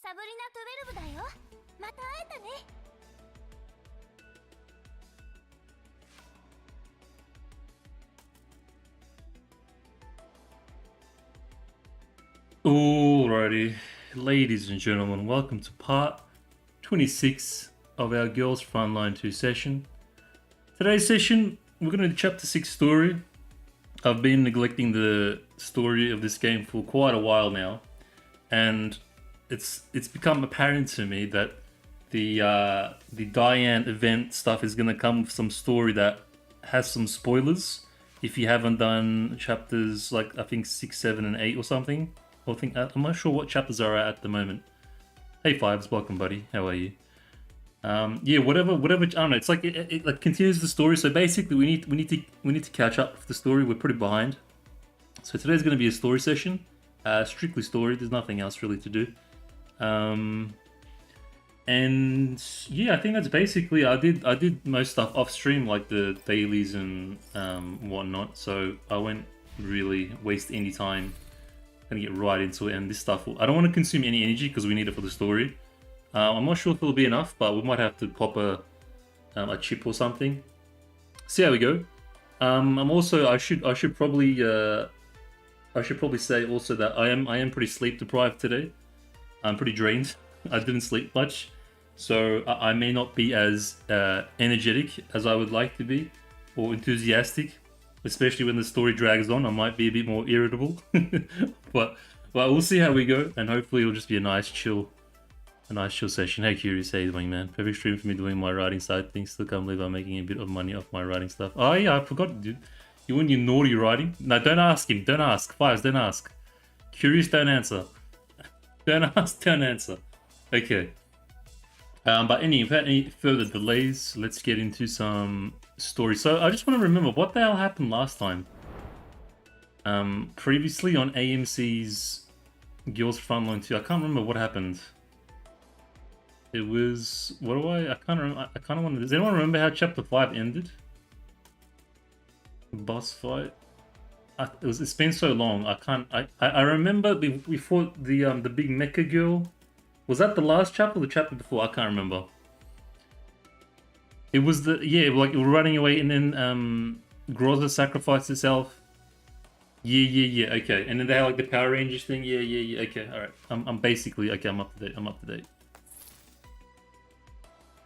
サブリナ12だよ。また会えたね。Alrighty, ladies and gentlemen, welcome to part 26 of our Girls Frontline 2 session. Today's session, we're going to do chapter 6 story. I've been neglecting the story of this game for quite a while now, and it's become apparent to me that the Daiyan event stuff is going to come with some story that has some spoilers if you haven't done chapters like I think 6, 7, and 8 or something. I'm not sure what chapters are at the moment. Hey Fives, welcome buddy. How are you? Yeah, whatever. I don't know. It's like it like continues the story. So basically, we need to catch up with the story. We're pretty behind. So today's going to be a story session, strictly story. There's nothing else really to do. And yeah, I think that's basically. I did most stuff off stream, like the dailies and whatnot. So I won't really waste any time. Gonna get right into it, and this stuff I don't want to consume any energy because we need it for the story. I'm not sure if it'll be enough, but we might have to pop a chip or something. See how we go. I'm also I should probably say also that I am pretty sleep deprived today. I'm pretty drained. I didn't sleep much, so I may not be as energetic as I would like to be, or enthusiastic. Especially when the story drags on, I might be a bit more irritable. but we'll see how we go, and hopefully it'll just be a nice chill session. Hey Curious, how you doing, man? Perfect stream for me doing my writing side things. Still can't believe I'm making a bit of money off my writing stuff. Oh yeah, I forgot, dude. You and your naughty writing? No, don't ask him. Don't ask. Fives, don't ask. Curious, don't answer. Don't ask, don't answer. Okay. But without any further delays, let's get into some story. So I just want to remember what the hell happened last time. Previously on AMC's Girls Frontline 2, I can't remember what happened. It was I can't remember. I kind of want to. Does anyone remember how Chapter 5 ended? Boss fight. It's been so long. I can't. I remember we fought the big mecha girl. Was that the last chapter or the chapter before? I can't remember. It was like we were running away and then Groza sacrificed herself. Yeah, okay. And then they had like the Power Rangers thing. Yeah, okay, alright. I'm basically okay, I'm up to date.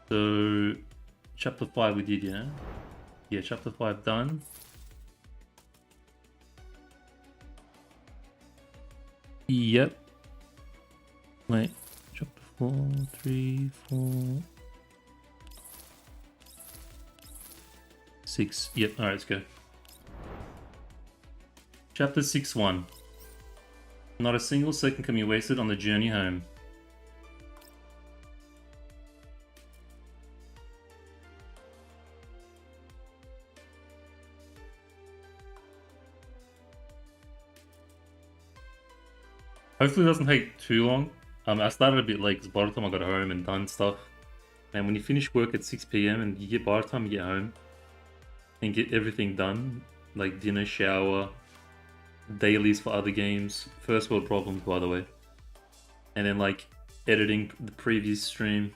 So chapter 5 we did, yeah? Yeah, chapter 5 done. Yep. Wait. Chapter 4, 3, 4, 6. Yep, alright, let's go. Chapter 6-1. Not a single second can be wasted on the journey home. Hopefully it doesn't take too long. I started a bit late because by the time I got home and done stuff, and when you finish work at 6 PM and by the time you get home and get everything done, like dinner, shower, dailies for other games, first world problems by the way, and then like editing the previous stream,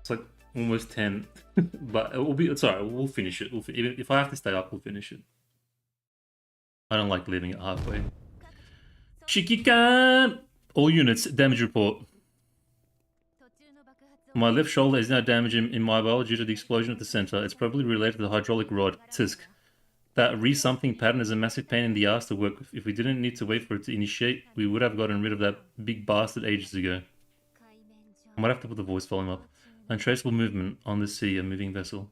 it's like almost 10. But it's alright, we'll finish it. Even if I have to stay up, we'll finish it. I don't like leaving it halfway. Shikikan! All units, damage report. My left shoulder is now damaged in my bile due to the explosion at the center. It's probably related to the hydraulic rod. Tisk. That re-something pattern is a massive pain in the ass to work with. If we didn't need to wait for it to initiate, we would have gotten rid of that big bastard ages ago. I might have to put the voice volume up. Untraceable movement on the sea, a moving vessel.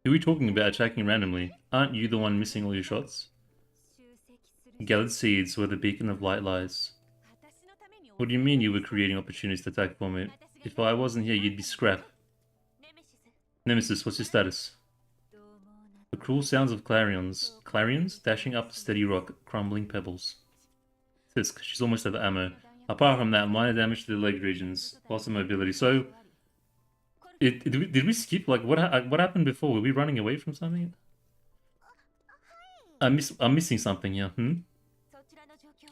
Who are we talking about attacking randomly? Aren't you the one missing all your shots? Gathered seeds where the beacon of light lies. What do you mean you were creating opportunities to attack for me? If I wasn't here, you'd be scrap. Nemesis, what's your status? The cruel sounds of clarions. Clarions? Dashing up the steady rock, crumbling pebbles. Tisk, she's almost out of ammo. Apart from that, minor damage to the leg regions. Loss of mobility. So, did we skip? Like, what happened before? Were we running away from something? I'm missing something here.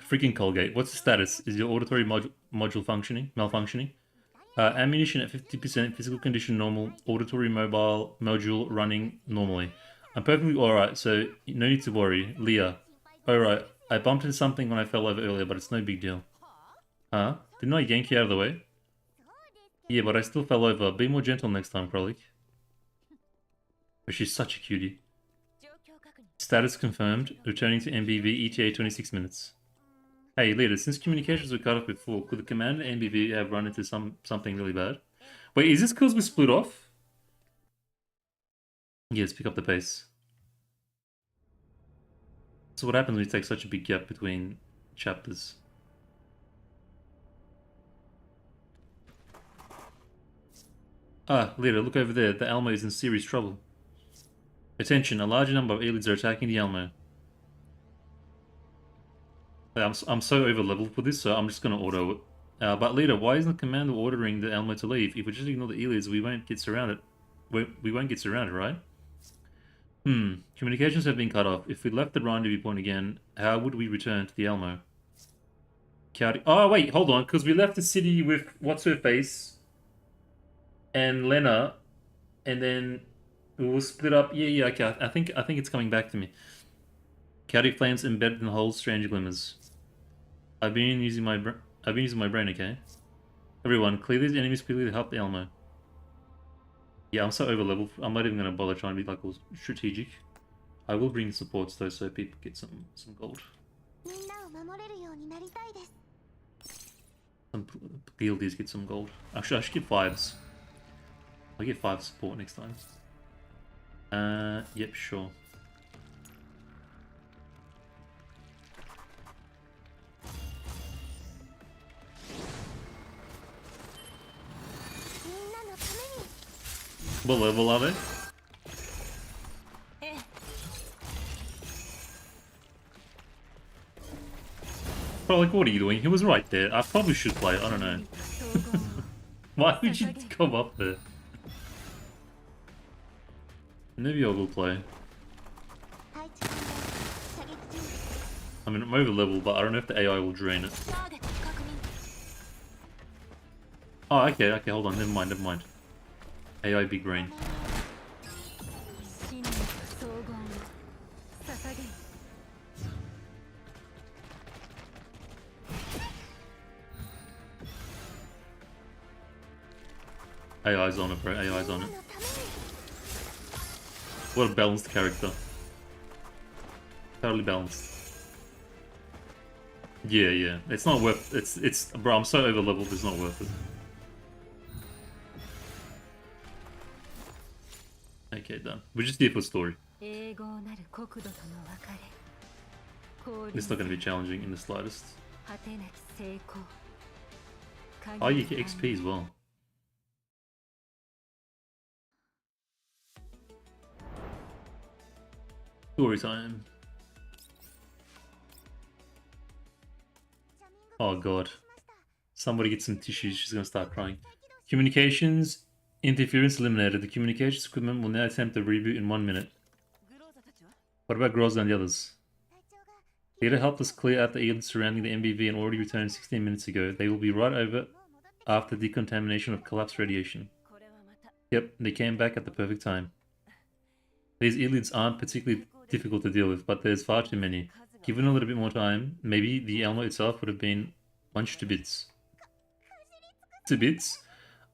Freaking Colgate. What's the status? Is your auditory module malfunctioning? Ammunition at 50%, physical condition normal, auditory mobile module running normally. I'm perfectly alright, so no need to worry. Leah. Alright, I bumped into something when I fell over earlier, but it's no big deal. Huh? Didn't I yank you out of the way? Yeah, but I still fell over. Be more gentle next time, Krolik. But she's such a cutie. Status confirmed. Returning to MBV ETA 26 minutes. Hey, leader, since communications were cut off before, could the commander and MBV have run into something really bad? Wait, is this because we split off? Yes, pick up the pace. So what happens when you take such a big gap between chapters? Ah, leader, look over there. The Almo is in serious trouble. Attention, a large number of aliens are attacking the Almo. I'm so over leveled for this, so I'm just gonna auto it. But leader, why isn't the commander ordering the Almo to leave? If we just ignore the aliens, we won't get surrounded. We won't get surrounded, right? Communications have been cut off. If we left the rendezvous point again, how would we return to the Almo? Oh, wait, hold on, because we left the city with what's-her-face and Lena, and then we will split up. Yeah, okay, I think it's coming back to me. Chaotic flames embedded in the whole strange glimmers. I've been using my brain, okay? Everyone, clear these enemies quickly to help the Elmo. Yeah, I'm so over leveled. I'm not even gonna bother trying to be like all strategic. I will bring supports though, so people get some gold. Some guildies get some gold. Actually, I should get 5s. I'll get 5 support next time. Yep, sure. What level are they? Bro, like, what are you doing? He was right there. I probably should play. I don't know. Why would you come up there? Maybe I will play. I mean, I'm over level, but I don't know if the AI will drain it. Oh, okay, hold on. Never mind. AI big brain. AI's on it, bro. AI's on it. What a balanced character. Totally balanced. Yeah. It's not worth it's bro, I'm so over leveled, it's not worth it. Okay, done. We're just here for story. It's not gonna be challenging in the slightest. Oh, you get XP as well. Story time. Oh god. Somebody get some tissues, she's gonna start crying. Communications interference eliminated. The communications equipment will now attempt a reboot in 1 minute. What about Groza and the others? Leader helped us clear out the aliens surrounding the MBV and already returned 16 minutes ago. They will be right over after decontamination of collapsed radiation. Yep, they came back at the perfect time. These aliens aren't particularly difficult to deal with, but there's far too many. Given a little bit more time, maybe the Elmo itself would have been punched to bits. To bits?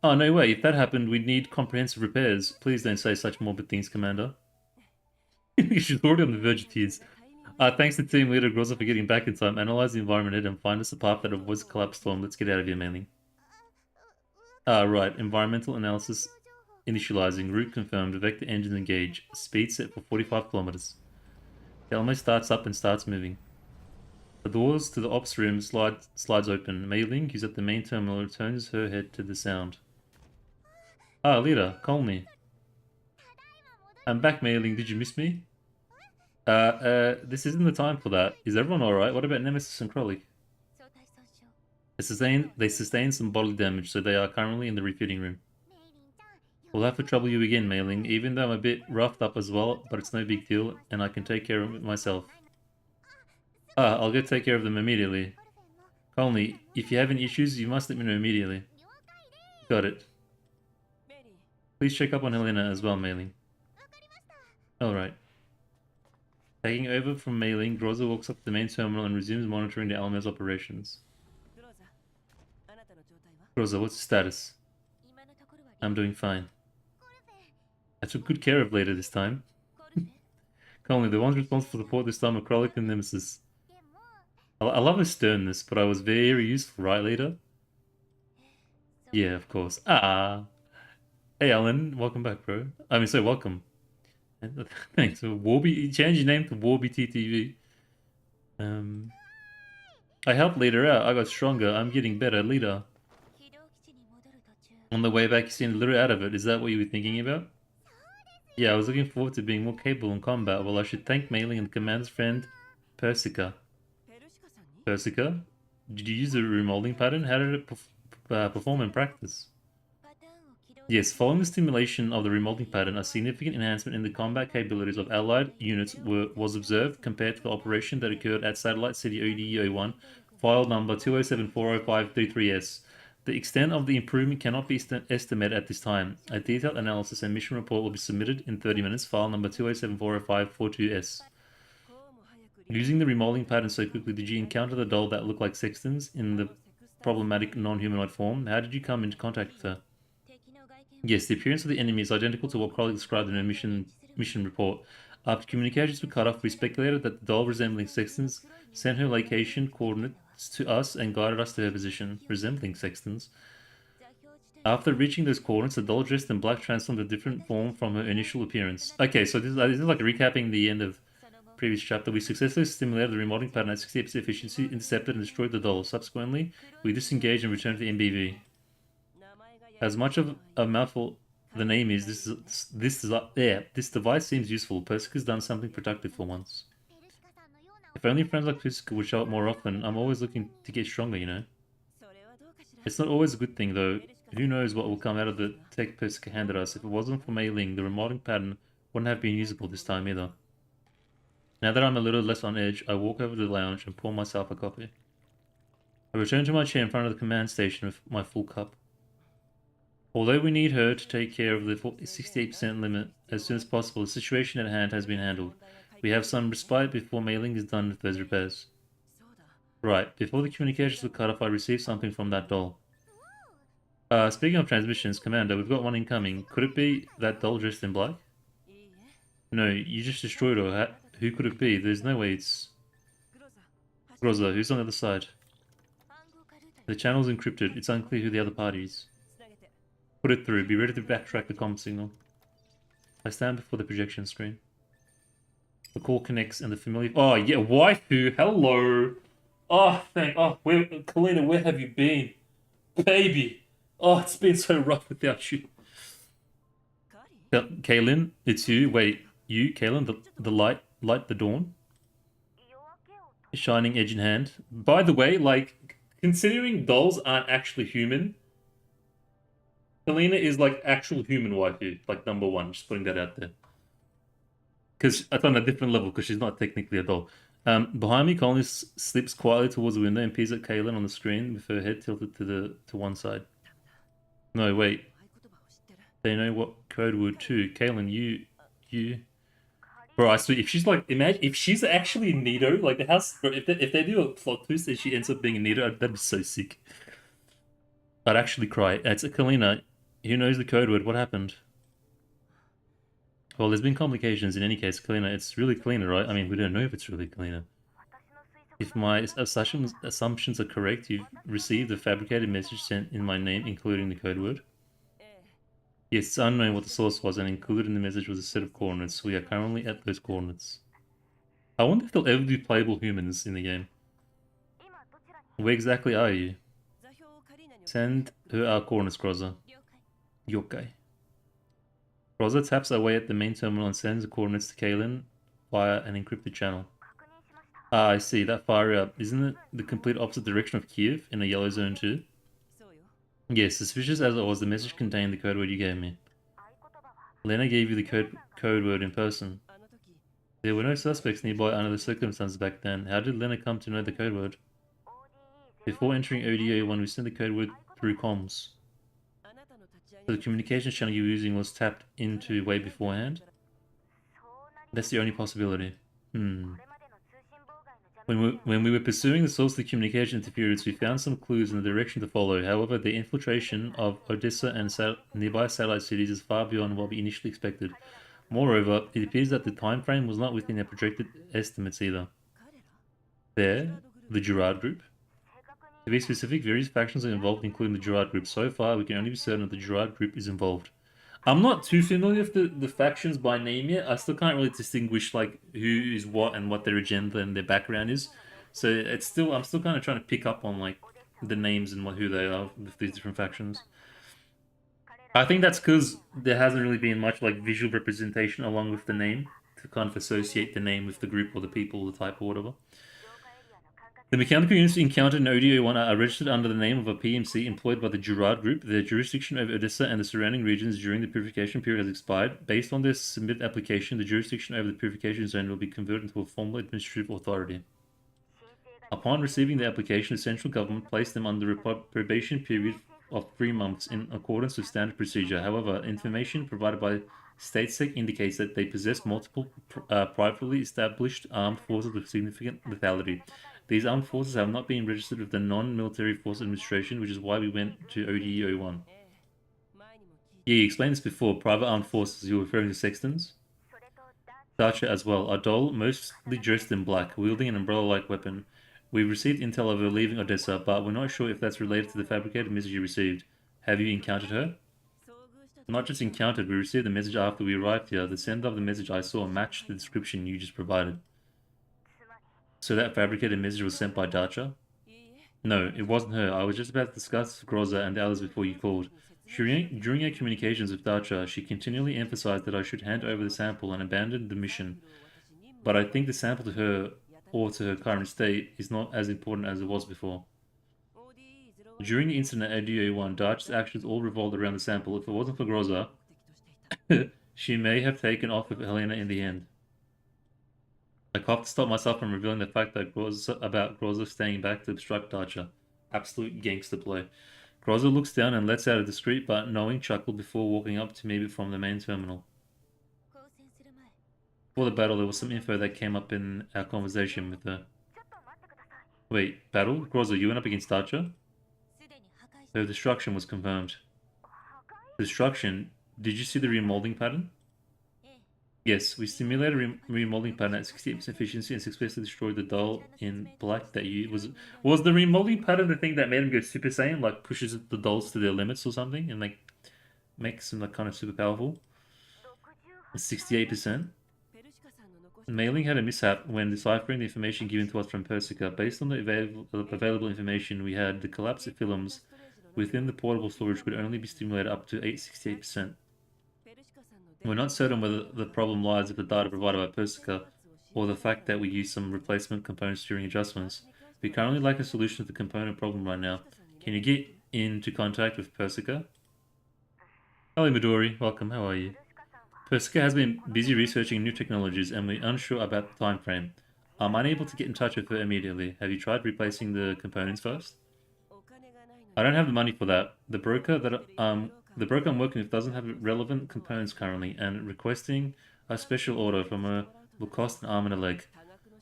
Oh, no way. If that happened, we'd need comprehensive repairs. Please don't say such morbid things, Commander. She's already on the verge of tears. Thanks to Team Leader Groza for getting back in time. Analyze the environment and find us a path that avoids a collapse storm. Let's get out of here, Mailing. Right. Environmental analysis initializing. Route confirmed. Vector engine engaged. Speed set for 45 kilometers. The Elmo starts up and starts moving. The doors to the ops room slides open. Mei Ling, who's at the main terminal, turns her head to the sound. Leader, call me. I'm back, Mei Ling. Did you miss me? This isn't the time for that. Is everyone alright? What about Nemesis and Krolik? They sustained some bodily damage, so they are currently in the refitting room. We'll have to trouble you again, Mei Ling, even though I'm a bit roughed up as well, but it's no big deal, and I can take care of it myself. Ah, I'll go take care of them immediately. Only, if you have any issues, you must let me know immediately. Got it. Please check up on Helena as well, Mailing. Alright. Taking over from Mailing, Groza walks up to the main terminal and resumes monitoring the Alma's operations. Groza, what's the status? I'm doing fine. I took good care of Leda this time. Conley, the ones responsible for support this time are Krollik and Nemesis. I love his sternness, but I was very useful, right, Leda? Yeah, of course. Ah. Hey, Alan, welcome back, bro. I mean, so welcome. Thanks. Warby, change your name to Warby TTV. I helped Leader out. I got stronger. I'm getting better, Leader. On the way back, you seemed a little out of it. Is that what you were thinking about? Yeah, I was looking forward to being more capable in combat. Well, I should thank Mailing and the commander's friend, Persica. Persica? Did you use the remolding pattern? How did it perform in practice? Yes, following the stimulation of the remolding pattern, a significant enhancement in the combat capabilities of allied units was observed compared to the operation that occurred at Satellite City ODE-01, file number 207-405-33S. The extent of the improvement cannot be estimated at this time. A detailed analysis and mission report will be submitted in 30 minutes, file number 207-405-42S. Using the remolding pattern so quickly, did you encounter the doll that looked like Sextons in the problematic non-humanoid form? How did you come into contact with her? Yes, the appearance of the enemy is identical to what Crowley described in her mission report. After communications were cut off, we speculated that the doll resembling Sextons sent her location coordinates to us and guided us to her position, resembling Sextons. After reaching those coordinates, the doll dressed in black transformed a different form from her initial appearance. Okay, so this is like recapping the end of previous chapter. We successfully stimulated the remodeling pattern at 68% efficiency, intercepted and destroyed the doll. Subsequently, we disengaged and returned to the MBV. As much of a mouthful the name is, this device seems useful. Persica's done something productive for once. If only friends like Persica would show up more often. I'm always looking to get stronger, you know. It's not always a good thing, though. Who knows what will come out of the tech Persica handed us. If it wasn't for Mei-Ling, the remodeling pattern wouldn't have been usable this time either. Now that I'm a little less on edge, I walk over to the lounge and pour myself a coffee. I return to my chair in front of the command station with my full cup. Although we need her to take care of the 68% limit as soon as possible, the situation at hand has been handled. We have some respite before Mei-Ling is done with those repairs. Right, before the communications were cut off, I received something from that doll. Speaking of transmissions, Commander, we've got one incoming. Could it be that doll dressed in black? No, you just destroyed her. Who could it be? There's no way it's... Groza, who's on the other side? The channel's encrypted. It's unclear who the other party is. Put it through. Be ready to backtrack the comm signal. I stand before the projection screen. The call connects and the familiar... Oh, yeah, waifu! Hello! Oh, Kalina, where have you been? Baby! Oh, it's been so rough without you. Kaylin, it's you. Wait, you, Kaylin, the light the dawn? Shining edge in hand. By the way, like, considering dolls aren't actually human, Kalina is like actual human waifu, like number one. Just putting that out there. Because it's on a different level, because she's not technically a doll. Behind me, Colin slips quietly towards the window and peers at Kaylin on the screen with her head tilted to one side. No, wait. They know what code word too. Kaylin, you. Bro, I swear, if she's like, imagine if she's actually Nito, like the house. Bro, if they do a plot twist and she ends up being a Nito, that'd be so sick. I'd actually cry. It's a Kalina. Who knows the code word? What happened? Well, there's been complications in any case, Kalina. It's really Kalina, right? I mean, we don't know if it's really Kalina. If my assumptions are correct, you've received a fabricated message sent in my name, including the code word. Yes, it's unknown what the source was, and included in the message was a set of coordinates. We are currently at those coordinates. I wonder if there'll ever be playable humans in the game. Where exactly are you? Send her our coordinates, Groza. Yokai. Groza taps away at the main terminal and sends the coordinates to Kaylin via an encrypted channel. Ah, I see. That far up. Isn't it the complete opposite direction of Kiev in a yellow zone too? Yes, suspicious as it was, the message contained the code word you gave me. Lena gave you the code word in person. There were no suspects nearby under the circumstances back then. How did Lena come to know the code word? Before entering ODA1, we sent the code word through comms. So the communications channel you were using was tapped into way beforehand? That's the only possibility. When we were pursuing the source of the communication interference, we found some clues in the direction to follow. However, the infiltration of Odessa and nearby satellite cities is far beyond what we initially expected. Moreover, it appears that the time frame was not within our projected estimates either. There, the Gerard Group. To be specific, various factions are involved, including the Gerard Group. So far, we can only be certain that the Gerard Group is involved. I'm not too familiar with the factions by name yet. I still can't really distinguish like who is what and what their agenda and their background is. So I'm still kind of trying to pick up on like the names and who they are with these different factions. I think that's because there hasn't really been much like visual representation along with the name to kind of associate the name with the group or the people or the type or whatever. The mechanical units encountered in ODO1 are registered under the name of a PMC employed by the Gerard Group. Their jurisdiction over Odessa and the surrounding regions during the purification period has expired. Based on their submitted application, the jurisdiction over the purification zone will be converted into a formal administrative authority. Upon receiving the application, the central government placed them under a probation period of 3 months in accordance with standard procedure. However, information provided by StateSec indicates that they possess multiple privately established armed forces with significant lethality. These armed forces have not been registered with the Non-Military Force Administration, which is why we went to ODE01. Yeah, you explained this before. Private armed forces, you're referring to Sextons? Dacha as well. A doll, mostly dressed in black, wielding an umbrella-like weapon. We've received intel of her leaving Odessa, but we're not sure if that's related to the fabricated message you received. Have you encountered her? Not just encountered, we received the message after we arrived here. The sender of the message I saw matched the description you just provided. So that fabricated message was sent by Dacha? No, it wasn't her. I was just about to discuss Groza and the others before you called. During our communications with Dacha, she continually emphasized that I should hand over the sample and abandon the mission. But I think the sample to her, or to her current state, is not as important as it was before. During the incident at ODA1, Dacha's actions all revolved around the sample. If it wasn't for Groza, she may have taken off with Helena in the end. I coughed to stop myself from revealing the fact that Groza staying back to obstruct Dacha. Absolute gangster play. Groza looks down and lets out a discreet but knowing chuckle before walking up to me from the main terminal. Before the battle, there was some info that came up in our conversation with her. Wait, battle? Groza, you went up against Dacha? Her destruction was confirmed. Destruction? Did you see the remolding pattern? Yes, we simulated a remolding pattern at 68% efficiency and successfully destroyed the doll in black that you... Was the remolding pattern the thing that made him go Super Saiyan? Like, pushes the dolls to their limits or something? And, like, makes them, like, kind of super powerful? 68%? Mailing had a mishap when deciphering the information given to us from Persica. Based on the available information we had, the collapse of films within the portable storage could only be stimulated up to 68%. We're not certain whether the problem lies with the data provided by Persica or the fact that we used some replacement components during adjustments. We currently lack a solution to the component problem right now. Can you get into contact with Persica? Hello Midori, welcome, how are you? Persica has been busy researching new technologies and we're unsure about the time frame. I'm unable to get in touch with her immediately. Have you tried replacing the components first? I don't have the money for that. The broker I'm working with doesn't have relevant components currently, and requesting a special order from her will cost an arm and a leg.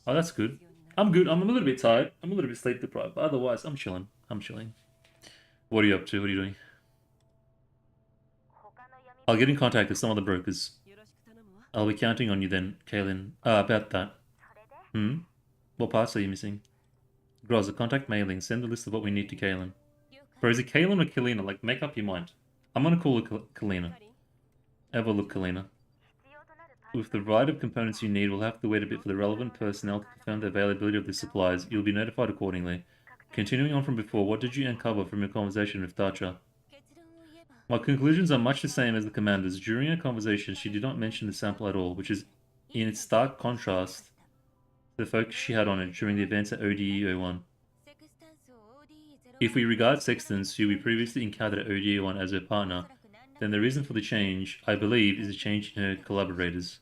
Oh, that's good. I'm good. I'm a little bit tired. I'm a little bit sleep deprived, but otherwise, I'm chilling. I'm chilling. What are you up to? What are you doing? I'll get in contact with some of the brokers. I'll be counting on you then, Kaylin. About that. What parts are you missing? Groza, contact mailing. Send a list of what we need to Kaylin. Bro, is it Kaylin or Kalina? Like, make up your mind. I'm gonna call her Kalina. Have a look, Kalina. With the variety of components you need, we'll have to wait a bit for the relevant personnel to confirm the availability of the supplies. You'll be notified accordingly. Continuing on from before, what did you uncover from your conversation with Dacha? My conclusions are much the same as the commander's. During our conversation, she did not mention the sample at all, which is in stark contrast to the focus she had on it during the events at ODE01. If we regard Sextons, who we previously encountered at ODA1 as her partner, then the reason for the change, I believe, is a change in her collaborators.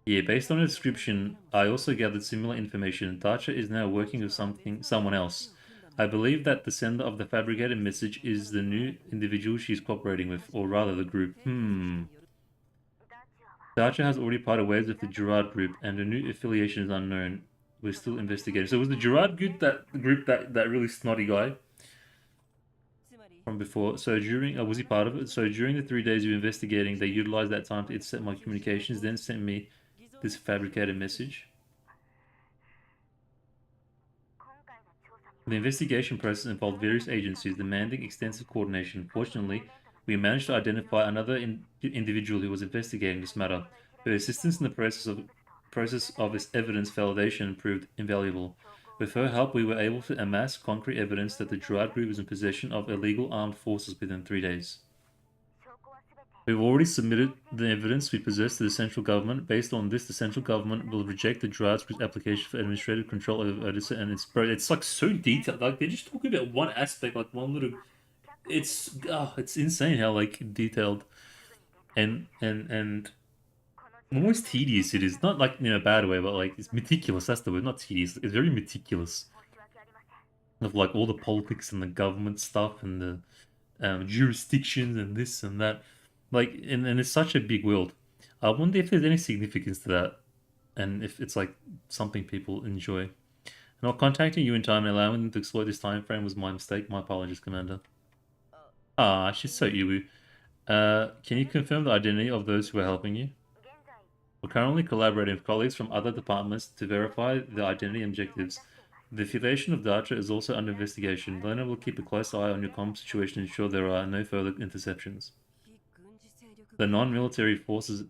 Yeah, based on the description, I also gathered similar information. Dacha is now working with someone else. I believe that the sender of the fabricated message is the new individual she's cooperating with, or rather the group. Dacha has already parted ways with the Gerard group, and the new affiliation is unknown. We're still investigating. So was the Gerard group that really snotty guy from before? So during was he part of it? So during the 3 days of investigating, they utilized that time to intercept my communications, then sent me this fabricated message. The investigation process involved various agencies demanding extensive coordination. Fortunately, we managed to identify another individual who was investigating this matter. Her assistance in the process of its evidence validation proved invaluable. With her help, we were able to amass concrete evidence that the Gerard group was in possession of illegal armed forces within 3 days. We've already submitted the evidence we possess to the central government. Based on this, the central government will reject the Gerard group's application for administrative control over Odessa, and it's like so detailed. Like they're just talking about one aspect, like one little. It's insane how like detailed and almost tedious it is. Not like in a bad way, but like it's meticulous. That's the word, not tedious. It's very meticulous of like all the politics and the government stuff and the jurisdictions and this and that. Like, and it's such a big world. I wonder if there's any significance to that, and if it's like something people enjoy. Not contacting you in time and allowing them to exploit this time frame was my mistake. My apologies, Commander. Ah, she's so Iwu. Can you confirm the identity of those who are helping you? We're currently collaborating with colleagues from other departments to verify the identity and objectives. The affiliation of Dacha is also under investigation. Lena will keep a close eye on your comm situation to ensure there are no further interceptions. The Non-Military Forces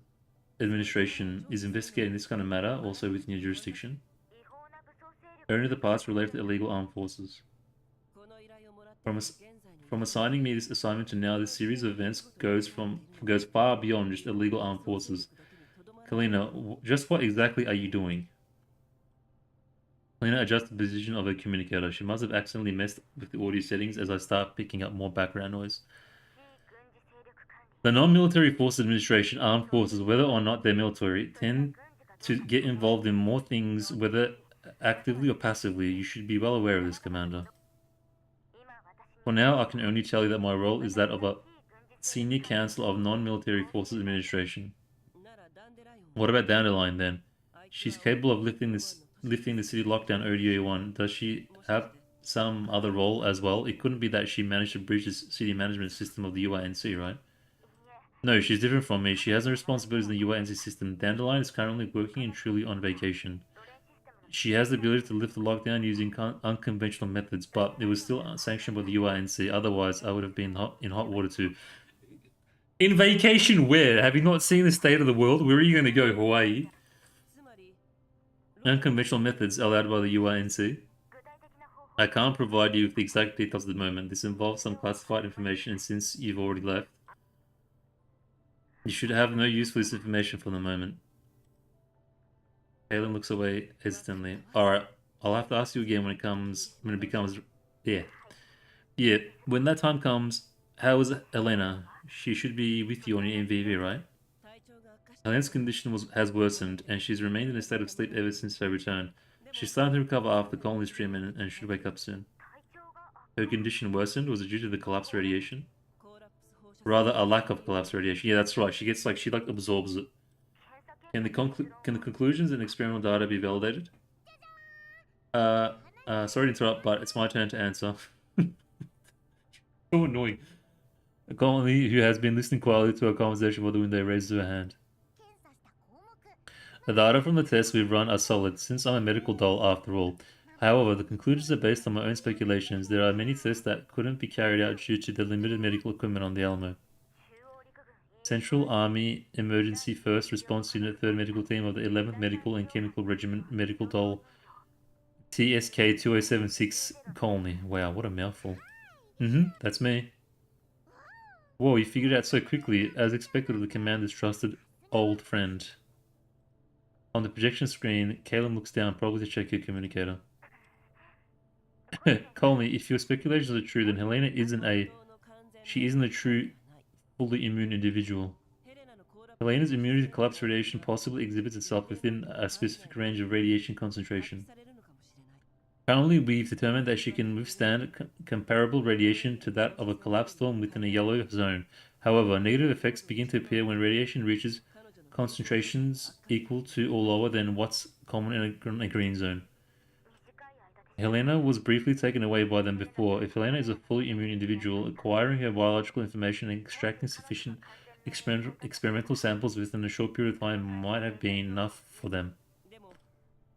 Administration is investigating this kind of matter, also within your jurisdiction. Only the parts related to illegal armed forces. From assigning me this assignment to now, this series of events goes far beyond just illegal armed forces. Kalina, just what exactly are you doing? Kalina adjusts the position of her communicator. She must have accidentally messed with the audio settings as I start picking up more background noise. The Non-Military Forces Administration, armed forces, whether or not they're military, tend to get involved in more things, whether actively or passively. You should be well aware of this, Commander. For now, I can only tell you that my role is that of a Senior Counsel of Non-Military Forces Administration. What about Dandelion, then? She's capable of lifting the city lockdown ODA-1. Does she have some other role as well? It couldn't be that she managed to breach the city management system of the UINC, right? No, she's different from me. She has no responsibilities in the UINC system. Dandelion is currently working and truly on vacation. She has the ability to lift the lockdown using unconventional methods, but it was still sanctioned by the UINC. Otherwise, I would have been in hot water too. In vacation where? Have you not seen the state of the world? Where are you going to go? Hawaii? Unconventional methods allowed by the UINC. I can't provide you with the exact details at the moment. This involves some classified information, and since you've already left, you should have no use for this information for the moment. Kaylin looks away hesitantly. Alright, I'll have to ask you again when it becomes, yeah. Yeah, when that time comes, how is Elena? She should be with you on your MVV, right? Helena's condition has worsened, and she's remained in a state of sleep ever since her return. She's starting to recover after Conley's treatment and should wake up soon. Her condition worsened? Was it due to the collapse radiation? Rather, a lack of collapse radiation. Yeah, that's right. She absorbs it. Can the conclusions and experimental data be validated? Sorry to interrupt, but it's my turn to answer. So annoying. A colony who has been listening quietly to our conversation while the window raises her hand. The data from the tests we've run are solid, since I'm a medical doll after all. However, the conclusions are based on my own speculations. There are many tests that couldn't be carried out due to the limited medical equipment on the Alamo. Central Army Emergency First Response Unit 3rd Medical Team of the 11th Medical and Chemical Regiment Medical Doll TSK 2076 Colony. Wow, what a mouthful. That's me. Whoa, you figured it out so quickly, as expected of the commander's trusted old friend. On the projection screen, Caleb looks down, probably to check your communicator. Colony, if your speculations are true, then Helena isn't a true, fully immune individual. Helena's immunity to collapse radiation possibly exhibits itself within a specific range of radiation concentration. Currently, we've determined that she can withstand comparable radiation to that of a collapsed storm within a yellow zone. However, negative effects begin to appear when radiation reaches concentrations equal to or lower than what's common in a green zone. Helena was briefly taken away by them before. If Helena is a fully immune individual, acquiring her biological information and extracting sufficient experimental samples within a short period of time might have been enough for them.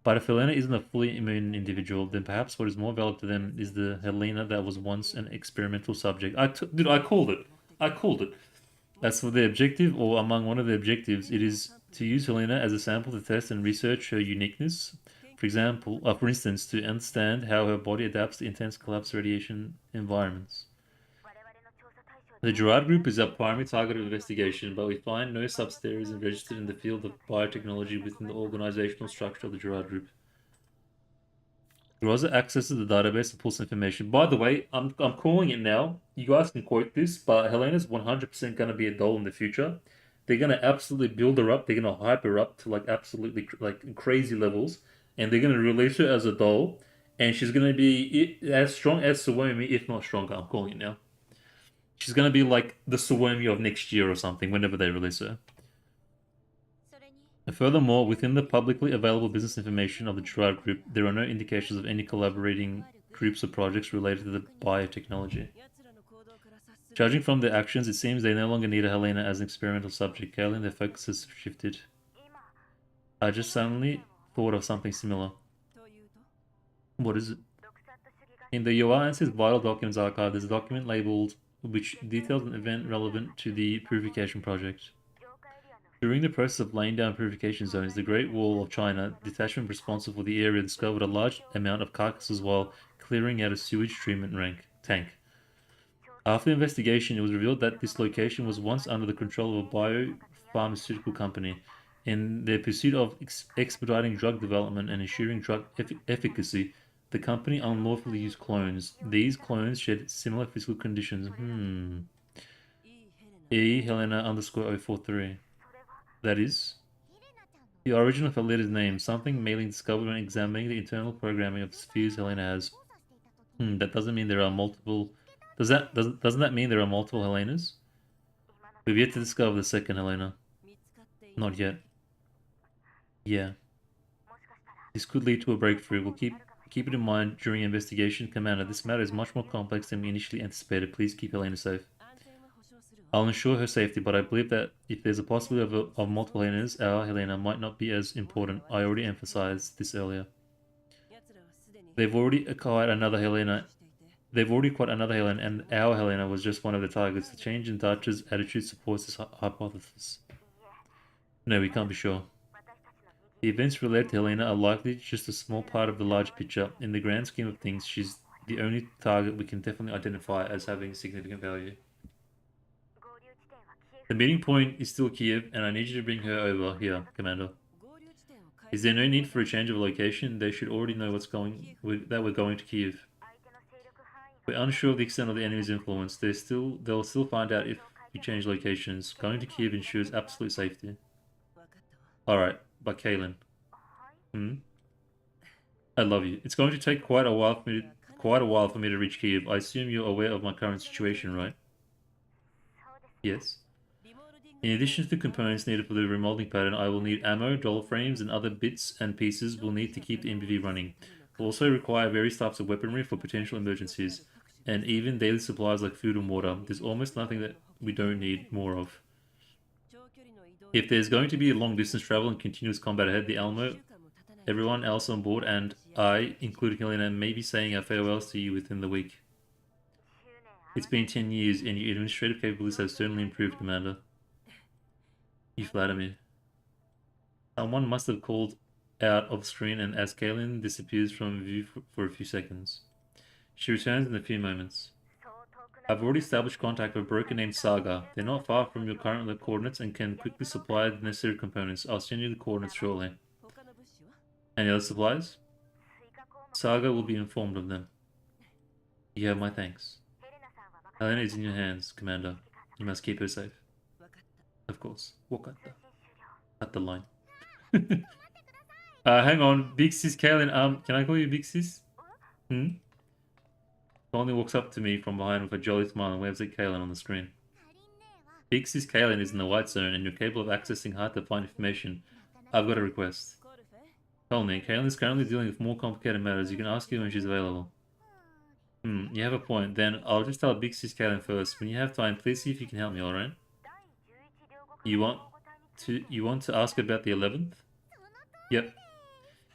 But if Helena isn't a fully immune individual, then perhaps what is more valuable to them is the Helena that was once an experimental subject. Dude, I called it. I called it. That's for the objective, or among one of the objectives, it is to use Helena as a sample to test and research her uniqueness. For instance, to understand how her body adapts to intense collapse radiation environments. The Gerard Group is our primary target of investigation, but we find no subsidiaries registered in the field of biotechnology within the organizational structure of the Gerard Group. Rosa accesses the database to pull some information. By the way, I'm calling it now. You guys can quote this, but Helena's 100% going to be a doll in the future. They're going to absolutely build her up. They're going to hype her up to like absolutely like crazy levels, and they're going to release her as a doll, and she's going to be as strong as Suomi, if not stronger. I'm calling it now. She's going to be like the Suomi of next year or something, whenever they release her. Furthermore, within the publicly available business information of the Gerard Group, there are no indications of any collaborating groups or projects related to the biotechnology. Judging from their actions, it seems they no longer need a Helena as an experimental subject. Kaelin, their focus has shifted. I just suddenly thought of something similar. What is it? In the Yoansis Vital Documents Archive, there's a document labeled which details an event relevant to the purification project. During the process of laying down purification zones, the Great Wall of China, detachment responsible for the area discovered a large amount of carcasses while clearing out a sewage treatment tank. After investigation, it was revealed that this location was once under the control of a biopharmaceutical company. In their pursuit of expediting drug development and ensuring drug efficacy, the company unlawfully used clones. These clones shared similar physical conditions. E Helena _ 043. That is the origin of her letter's name, something Mailing discovered when examining the internal programming of spheres Helena has. That doesn't mean there are multiple. Doesn't that mean there are multiple Helenas? We've yet to discover the second Helena. Not yet. Yeah. This could lead to a breakthrough. We'll keep it in mind during investigation, Commander. This matter is much more complex than we initially anticipated. Please keep Helena safe. I'll ensure her safety, but I believe that if there's a possibility of multiple Helenas, our Helena might not be as important. I already emphasized this earlier. They've already acquired another Helena, and our Helena was just one of the targets. The change in Dutch's attitude supports this hypothesis. No, we can't be sure. The events related to Helena are likely just a small part of the large picture. In the grand scheme of things, she's the only target we can definitely identify as having significant value. The meeting point is still Kiev, and I need you to bring her over here, Commander. Is there no need for a change of location? They should already know that we're going to Kiev. We're unsure of the extent of the enemy's influence. They'll still find out if we change locations. Going to Kiev ensures absolute safety. Alright, but Kaelin. I love you. It's going to take quite a while for me to reach Kiev. I assume you're aware of my current situation, right? Yes. In addition to the components needed for the remolding pattern, I will need ammo, dollar frames, and other bits and pieces we'll need to keep the MBV running. We'll also require various types of weaponry for potential emergencies, and even daily supplies like food and water. There's almost nothing that we don't need more of. If there's going to be long-distance travel and continuous combat ahead, the Alamo, everyone else on board, and I, including Helena, may be saying our farewells to you within the week. It's been 10 years, and your administrative capabilities have certainly improved, Commander. You flatter me. Someone must have called out of screen, and as Kaelin disappears from view for a few seconds. She returns in a few moments. I've already established contact with a broker named Saga. They're not far from your current coordinates and can quickly supply the necessary components. I'll send you the coordinates shortly. Any other supplies? Saga will be informed of them. You have my thanks. Helena is in your hands, Commander. You must keep her safe. Of course. course. Walk at the line. Hang on, Big Sis Kaylin. Can I call you Big Sis? Only walks up to me from behind with a jolly smile and waves at Kaylin on the screen. Big Sis Kaylin is in the white zone and you're capable of accessing hard-to-find information. I've got a request. Tell me, Kaylin is currently dealing with more complicated matters. You can ask her when she's available. You have a point. Then I'll just tell Big Sis Kaylin first. When you have time, please see if you can help me, alright? You want to ask about the 11th? Yep.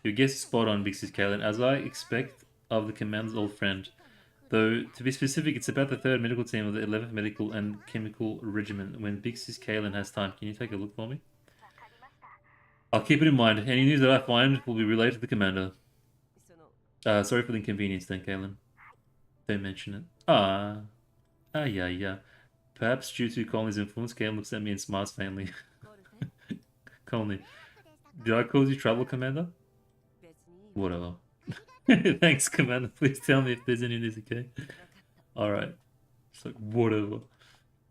Your guess is spot on, Big Sis Kaylin, as I expect of the commander's old friend. Though, to be specific, it's about the 3rd medical team of the 11th Medical and Chemical Regiment. When Big Sis Kaylin has time, can you take a look for me? I'll keep it in mind. Any news that I find will be relayed to the commander. Sorry for the inconvenience then, Kaylin. Don't mention it. Yeah. Perhaps due to Conley's influence, Kaylin looks at me and smiles faintly. Conley, did I cause you trouble, Commander? Whatever. Thanks, Commander. Please tell me if there's any news, okay? Alright. It's like, whatever.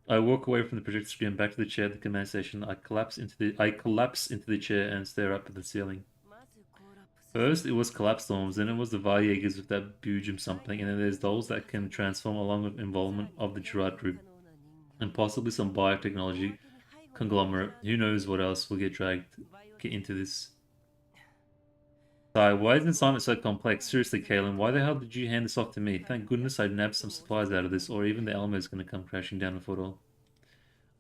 I walk away from the projector screen back to the chair at the command station. I collapse into the chair and stare up at the ceiling. First, it was collapse storms, then it was the Valjagers with that Bujum something, and then there's those that can transform along with involvement of the Gerard group. And possibly some biotechnology conglomerate. Who knows what else will get into this. Sorry, why is the assignment so complex? Seriously, Kaylin, why the hell did you hand this off to me? Thank goodness I nabbed some supplies out of this, or even the Elmo's gonna come crashing down before it all.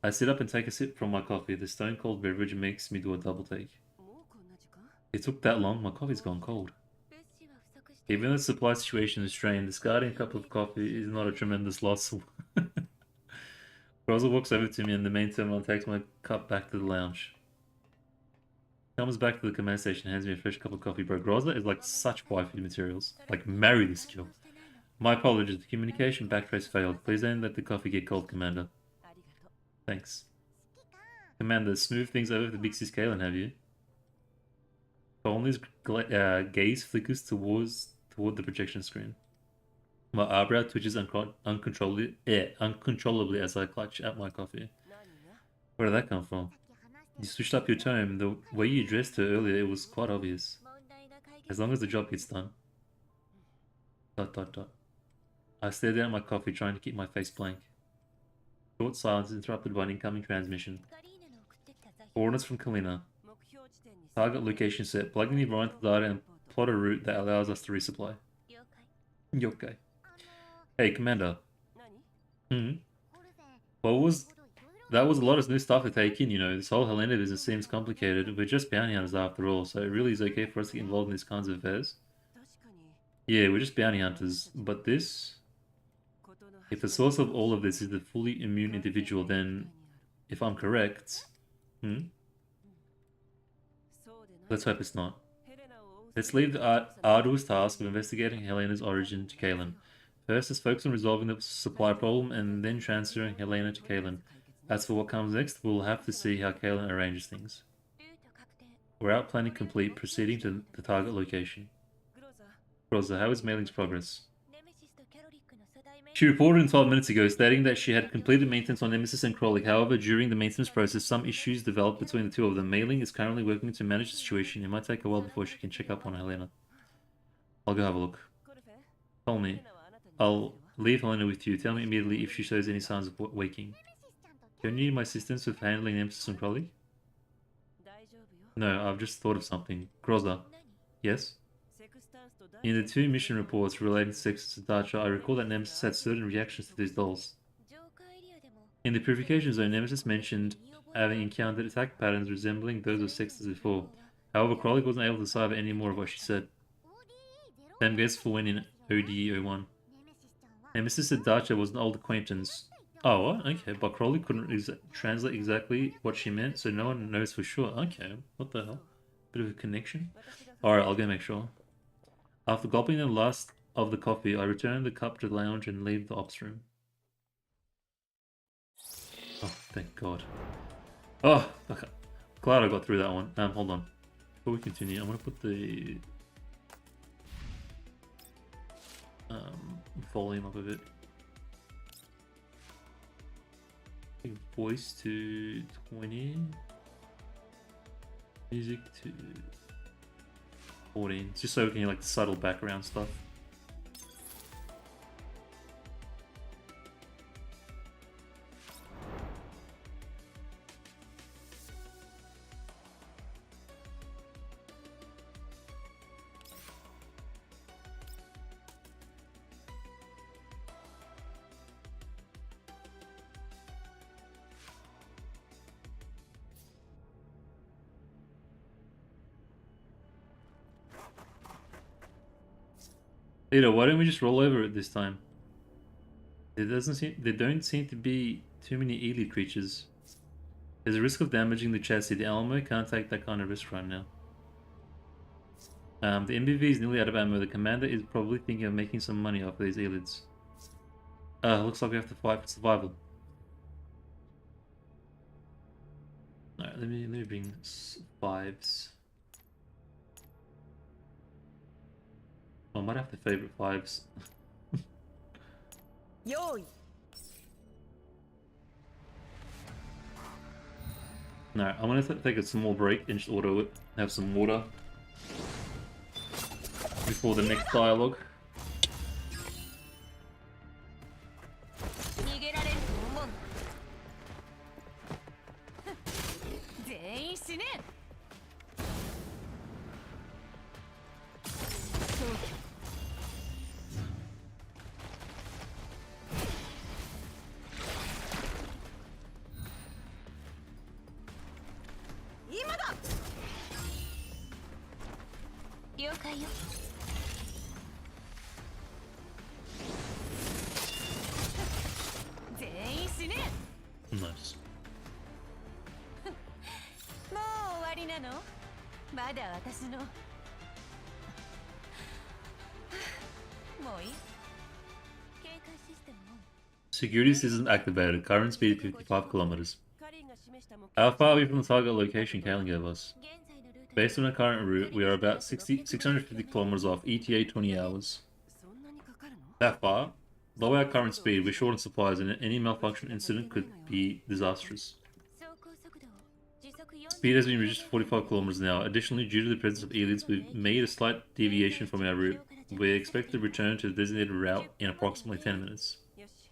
I sit up and take a sip from my coffee. The stone-cold beverage makes me do a double take. It took that long? My coffee's gone cold. Even though the supply situation is strained, discarding a cup of coffee is not a tremendous loss. Rosa walks over to me and the main terminal takes my cup back to the lounge. Comes back to the command station and hands me a fresh cup of coffee. Bro, Groza is like such waifu materials. Like, marry this kill. My apologies, the communication backtrace failed. Please don't let the coffee get cold, Commander. Thanks. Commander, smooth things over the Big Sis Kaylin, have you? Conley's gaze flickers toward the projection screen. My eyebrow twitches uncontrollably as I clutch at my coffee. Where did that come from? You switched up your tone. The way you addressed her earlier, it was quite obvious. As long as the job gets done. ... I stared down at my coffee, trying to keep my face blank. Short silence interrupted by an incoming transmission. Coordinates from Kalina. Target location set. Plug in the environmental data and plot a route that allows us to resupply. Yokai. Hey, Commander. That was a lot of new stuff to take in, you know. This whole Helena business seems complicated. We're just bounty hunters after all, so it really is okay for us to get involved in these kinds of affairs. Yeah, we're just bounty hunters. But this... If the source of all of this is the fully immune individual, then... If I'm correct... Let's hope it's not. Let's leave the arduous task of investigating Helena's origin to Kaylin. First, let's focus on resolving the supply problem, and then transferring Helena to Kaylin. As for what comes next, we'll have to see how Kaylin arranges things. Route planning complete, proceeding to the target location. Rosa, how is mailing's progress? She reported in 12 minutes ago, stating that she had completed maintenance on Nemesis and Krolik. However, during the maintenance process, some issues developed between the two of them. Mailing is currently working to manage the situation. It might take a while before she can check up on Helena. I'll go have a look. Tell me. I'll leave Helena with you. Tell me immediately if she shows any signs of waking. Do you need my assistance with handling Nemesis and Krolik? No, I've just thought of something. Groza. Yes? In the 2 mission reports relating to Sextus Dacha, I recall that Nemesis had certain reactions to these dolls. In the purification zone, Nemesis mentioned having encountered attack patterns resembling those of Sextus before. However, Krolik wasn't able to decipher any more of what she said. Same goes for when in ODE01. Nemesis said Dacha was an old acquaintance. Oh, what? Okay, but Krolik couldn't translate exactly what she meant, so no one knows for sure. Okay, what the hell? Bit of a connection? Alright, I'll go make sure. After gulping the last of the coffee, I return the cup to the lounge and leave the ops room. Oh, thank God. Oh, okay. Glad I got through that one. Hold on. Before we continue, I'm gonna put the volume up a bit. Voice to 20. Music to 14. Just so we can hear like the subtle background stuff. Lito, why don't we just roll over it this time? There don't seem to be too many elite creatures. There's a risk of damaging the chassis. The Alamo can't take that kind of risk right now. The MBV is nearly out of ammo. The commander is probably thinking of making some money off these elites. Looks like we have to fight for survival. Alright, let me bring 5s. I might have to favorite 5s. Yoi. No, I'm gonna take a small break and just auto it. Have some water before the next dialogue. 逃げられると思う。全員死ね。今だ。了解よ。全員死ね。Nice. もう終わりなの？まだ私の。もういい？警戒システムオン。 Security system activated. Current speed 55 kilometers. How far are we from the target location Kalen gave us? 現在のルート Based on our current route, we are about 650 kilometers off. ETA 20 hours. そんなにかかるの？ That far? Lower our current speed, we're short on supplies, and any malfunction incident could be disastrous. 走行速度を時速40 Speed has been reduced to 45 kilometers an hour. Additionally, due to the presence of elites, we've made a slight deviation from our route. We expect to return to the designated route in approximately 10 minutes. よし。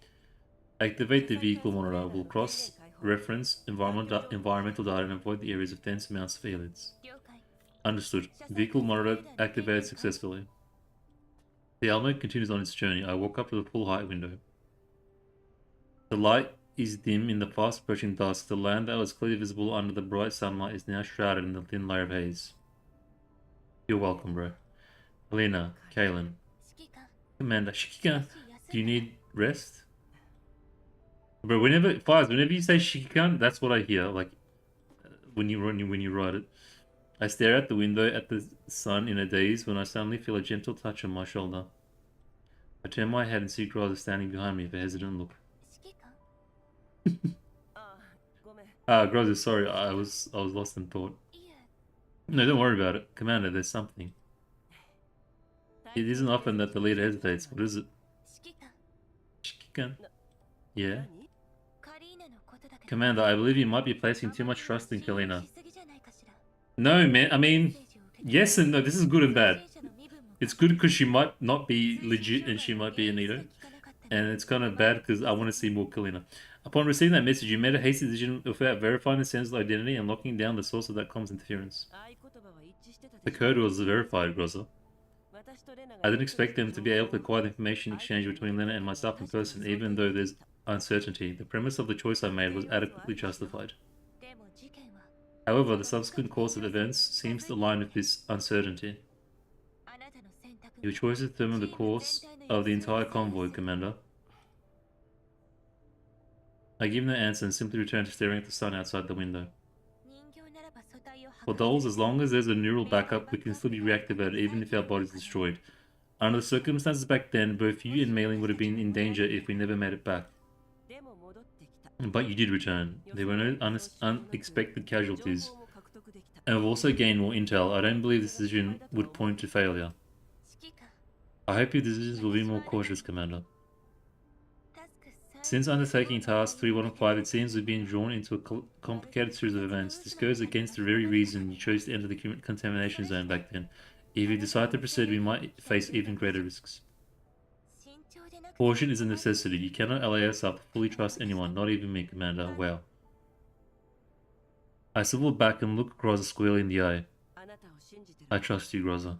Activate the vehicle monitor. We'll cross-reference environmental data and avoid the areas of dense amounts of elites. 了解 Understood. Vehicle monitor activated successfully. The Alamo continues on its journey. I walk up to the full height window. The light is dim in the fast approaching dusk. The land that was clearly visible under the bright sunlight is now shrouded in a thin layer of haze. You're welcome, bro. Helena, Kalen, 指揮官 Commander, Shikikan, し休 do you need rest? Bro, whenever you say Shikikan, that's what I hear. Like when you write it. I stare out the window at the sun in a daze when I suddenly feel a gentle touch on my shoulder. I turn my head and see Groza standing behind me with a hesitant look. 指揮官あ、ごめん。 Groza, sorry, I was lost in thought. いえ No, don't worry about it. Commander, there's something. It isn't often that the leader hesitates. What is it? 指揮官 Shikikan? Yeah? 何？カリーナのことだけど Commander, I believe you might be placing too much trust in Kalina. しすぎじゃないかしら No, man, I mean, メッセージを受け取 yes and no, this is good and る bad. 戦車の身分も It's good because she might not be legit and she might be a Nito. 聞かなかったり And it's kind of bad because I want to see more Kalina. Upon receiving that message, you made a hasty decision without verifying the sender's identity and locking down the source of that comms interference. 合言葉は一致してた The でしょ。 code was verified, Groza. 私とレナが I didn't expect them to be able to acquire the information exchange between Lena and myself in person, even though there's uncertainty. The premise of the choice I made was adequately justified. でも事件は However, the subsequent course of events seems to align with this uncertainty. あなたの選択 Your choice determined the course of the entire convoy, Commander. I give no answer and simply return to staring at the sun outside the window. 人形ならば素体を For dolls, as long as there's a neural backup, we can still be reactivated even if our body's destroyed. Under the circumstances back then, both you and Mailing would have been in danger if we never made it back. でも戻ってきた。 But you did return. There were no unexpected casualties. 情報も獲得できた。 And we've also gained more intel. I don't believe this decision would point to failure. 指揮官 I hope your decisions will be more cautious, Commander. タスク Since undertaking task 315, it seems we've been drawn into a complicated series of events. This goes against the very reason you chose to enter the contamination zone back then. If you decide to proceed, we might face even greater risks. Caution is a necessity. You cannot allow yourself to fully trust anyone, not even me, Commander. Wow. I swivel back and look Groza squarely in the eye. I trust you, Groza.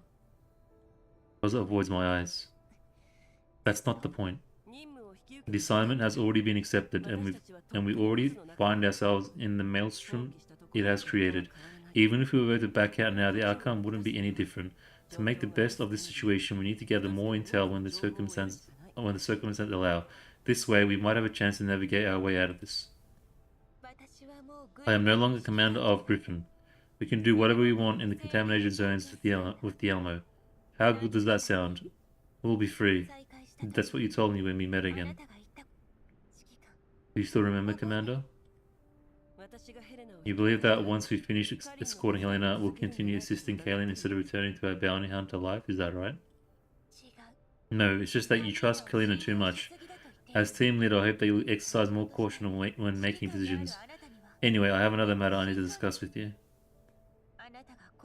Groza avoids my eyes. That's not the point. The assignment has already been accepted, and we already find ourselves in the maelstrom it has created. Even if we were to back out now, the outcome wouldn't be any different. To make the best of this situation, we need to gather more intel when the circumstances allow. This way, we might have a chance to navigate our way out of this. I am no longer commander of Griffin. We can do whatever we want in the contamination zones with the Elmo. How good does that sound? We'll be free. That's what you told me when we met again. Do you still remember, Commander? You believe that once we finish escorting Helena, we'll continue assisting Kaylin instead of returning to our bounty hunter life? Is that right? No, it's just that you trust Kalina too much. As team leader, I hope that you'll exercise more caution when making decisions. Anyway, I have another matter I need to discuss with you.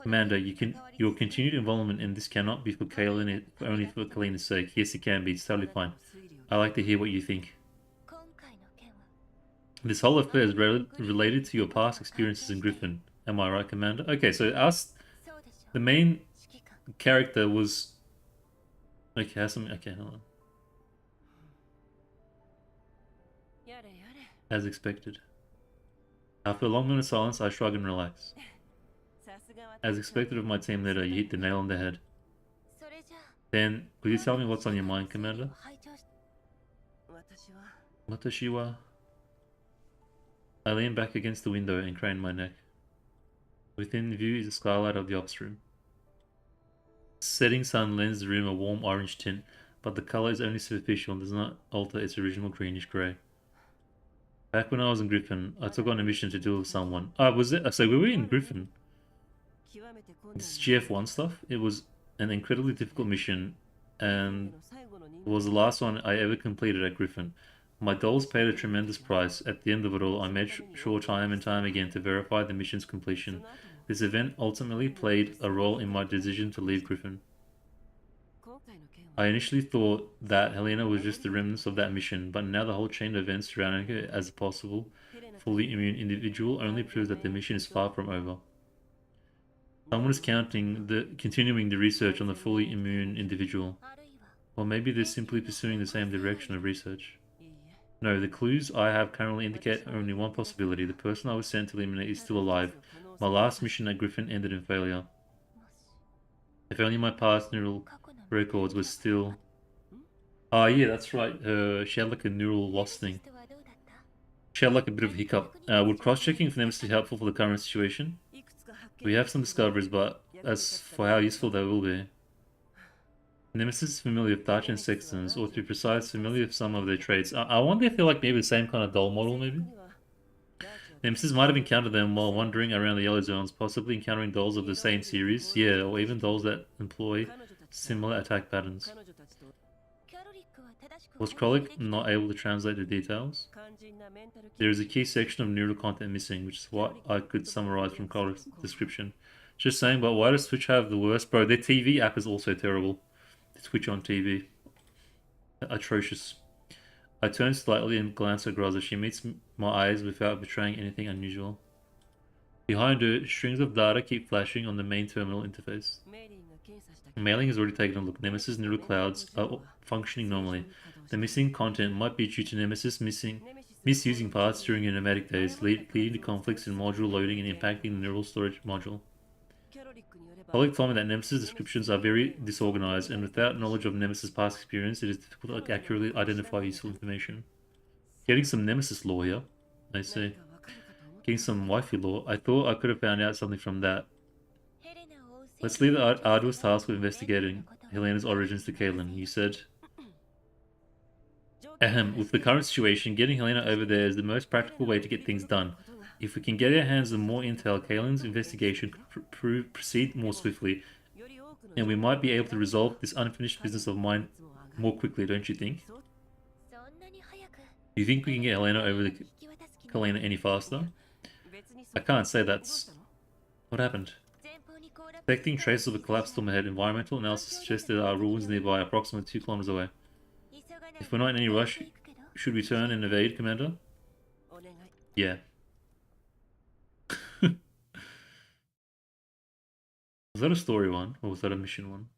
Commander, your continued involvement in this cannot be for Kaylin, only for Kalina's sake. Yes, it can be. It's totally fine. I'd like to hear what you think. This whole affair is related to your past experiences in Griffin. Am I right, Commander? Okay, so the main character was... Okay, okay, hold on. As expected. After a long minute of silence, I shrug and relax. As expected of my team leader, you hit the nail on the head. Then, could you tell me what's on your mind, Commander? Watashi wa... I lean back against the window and crane my neck. Within view is the skylight of the ops room. Setting sun lends the room a warm orange tint, but the color is only superficial and does not alter its original greenish grey. Back when I was in Griffin, I took on a mission to deal with someone. So we were in Griffin. This is GF1 stuff. It was an incredibly difficult mission, and it was the last one I ever completed at Griffin. My dolls paid a tremendous price. At the end of it all, I made sure time and time again to verify the mission's completion. This event ultimately played a role in my decision to leave Griffin. I initially thought that Helena was just the remnants of that mission, but now the whole chain of events surrounding her as a possible, fully immune individual only proves that the mission is far from over. Someone is continuing the research on the fully immune individual. Or maybe they're simply pursuing the same direction of research. No, the clues I have currently indicate only one possibility. The person I was sent to eliminate is still alive. My last mission at Griffin ended in failure. If only my past neural records were still... Oh yeah, that's right. She had like a neural loss thing. She had like a bit of a hiccup. Would cross-checking for Nemesis be helpful for the current situation? We have some discoveries, but as for how useful they will be... Nemesis is familiar with Daiyan Sextons, or to be precise, familiar with some of their traits. I wonder if they're like maybe the same kind of doll model, maybe? Nemesis might have encountered them while wandering around the yellow zones, possibly encountering dolls of the same series, yeah, or even dolls that employ similar attack patterns. Was Krolik not able to translate the details? There is a key section of neural content missing, which is what I could summarize from Krolik's description. Just saying, but why does Twitch have the worst? Bro, their TV app is also terrible. Twitch on TV. Atrocious. I turn slightly and glance at Groza. She meets my eyes without betraying anything unusual. Behind her, strings of data keep flashing on the main terminal interface. Mailing has already taken a look. Nemesis neural clouds are functioning normally. The missing content might be due to Nemesis misusing parts during her nomadic days, leading to conflicts in module loading and impacting the neural storage module. Colleague told me that Nemesis descriptions are very disorganized, and without knowledge of Nemesis' past experience, it is difficult to accurately identify useful information. Getting some Nemesis lore here, I see. Getting some wifey lore. I thought I could have found out something from that. Let's leave the arduous task of investigating Helena's origins to Kaylin. You said... With the current situation, getting Helena over there is the most practical way to get things done. If we can get our hands on more intel, Kaylin's investigation could proceed more swiftly, and we might be able to resolve this unfinished business of mine more quickly, don't you think? Do you think we can get Helena over the Kalina any faster? I can't say that's... What happened? Detecting traces of a collapsed storm ahead, environmental analysis suggests there are ruins nearby, approximately 2 kilometers away. If we're not in any rush, should we turn and evade, Commander? Yeah. Was that a story one, or was that a mission one?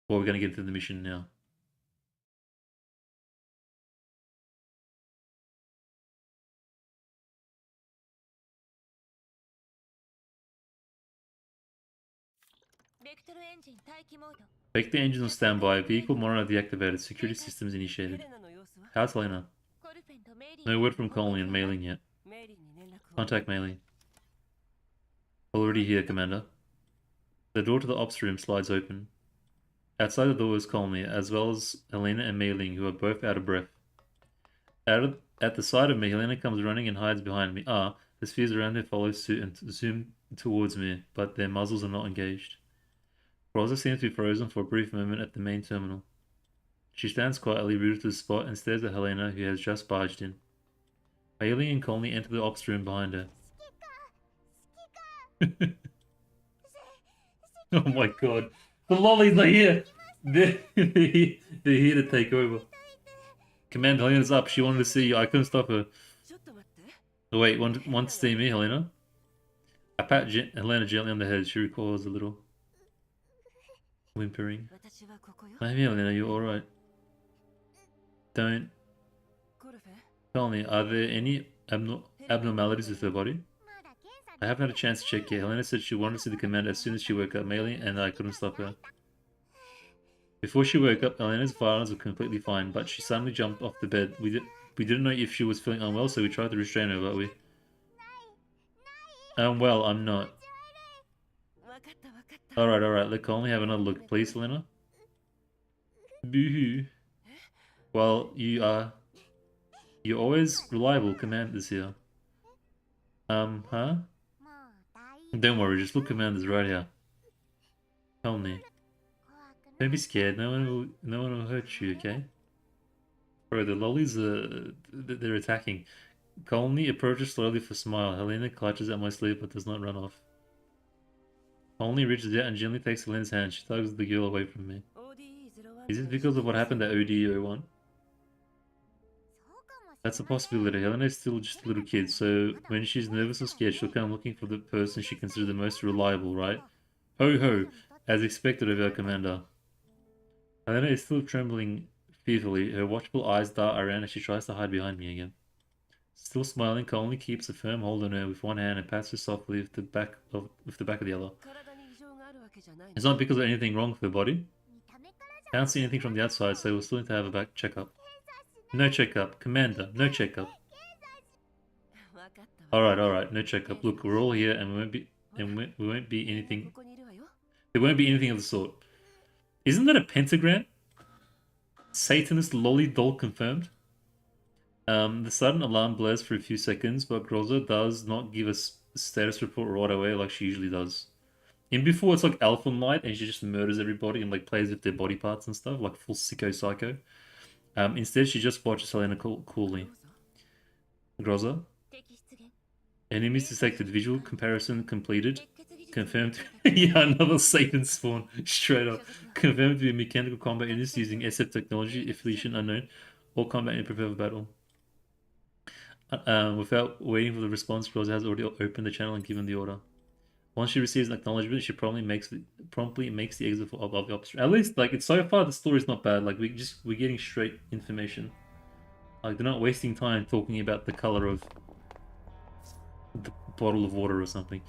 Or are we going to get into the mission now? Take the engine on standby. Vehicle monitor deactivated. Security systems initiated. How's Helena? No word from Colony and mailing yet. Contact mailing. Already here, Commander. The door to the ops room slides open. Outside the door is Colony, as well as Helena and Mei Ling, who are both out of breath. At the sight of me, Helena comes running and hides behind me. The spheres around her follow suit and zoom towards me, but their muzzles are not engaged. Rosa seems to be frozen for a brief moment at the main terminal. She stands quietly, rooted to the spot, and stares at Helena, who has just barged in. Mei Ling and Colony enter the ops room behind her. Oh my god. The lollies are here! They're here to take over. Command, Helena's up. She wanted to see you. I couldn't stop her. Oh, wait, want to see me, Helena? I pat Helena gently on the head. She recoils a little. Whimpering. I'm here, Helena. You're alright. Don't... Tell me, are there any abnormalities with her body? I haven't had a chance to check yet. Helena said she wanted to see the commander as soon as she woke up, Mei, and I couldn't stop her. Before she woke up, Helena's vitals were completely fine, but she suddenly jumped off the bed. We didn't know if she was feeling unwell, so we tried to restrain her, but we... Well, I'm not. Alright, let Colony have another look, please, Helena. Boo-hoo. Well, you're always reliable, Commander's here. Huh? Don't worry, just look, Commander's right here. Tell me. Don't be scared, no one will hurt you, okay? Bro, the lollies they're attacking. Colony approaches slowly for a smile. Helena clutches at my sleeve but does not run off. Colony reaches out and gently takes Helena's hand. She tugs the girl away from me. Is it because of what happened at OD01? That's a possibility. Helena is still just a little kid, so when she's nervous or scared, she'll come looking for the person she considers the most reliable, right? Ho ho, as expected of our commander. Helena is still trembling fearfully. Her watchful eyes dart around as she tries to hide behind me again. Still smiling, Colony keeps a firm hold on her with one hand and pats her softly with the back of the other. It's not because of anything wrong with her body. I can't see anything from the outside, so we'll still need to have a back checkup. No checkup. Commander, no checkup. Alright, no checkup. Look, we're all here and we won't be anything... There won't be anything of the sort. Isn't that a pentagram? Satanist lolly doll confirmed. The sudden alarm blares for a few seconds, but Groza does not give us a status report right away like she usually does. In before, it's like Alpha Night, and she just murders everybody and like plays with their body parts and stuff, like full sicko psycho. Instead, she just watches Helena coolly. Groza? Enemies detected. Visual comparison completed. Confirmed. Yeah, another Satan spawn. Straight up. Confirmed to be mechanical combat in this using SF technology, affiliation unknown, or combat and prepare for battle. Without waiting for the response, Groza has already opened the channel and given the order. Once she receives an acknowledgement, she promptly makes the exit of the ops. At least, like, it's so far the story's not bad. Like, we're getting straight information. Like, they're not wasting time talking about the color of the bottle of water or something.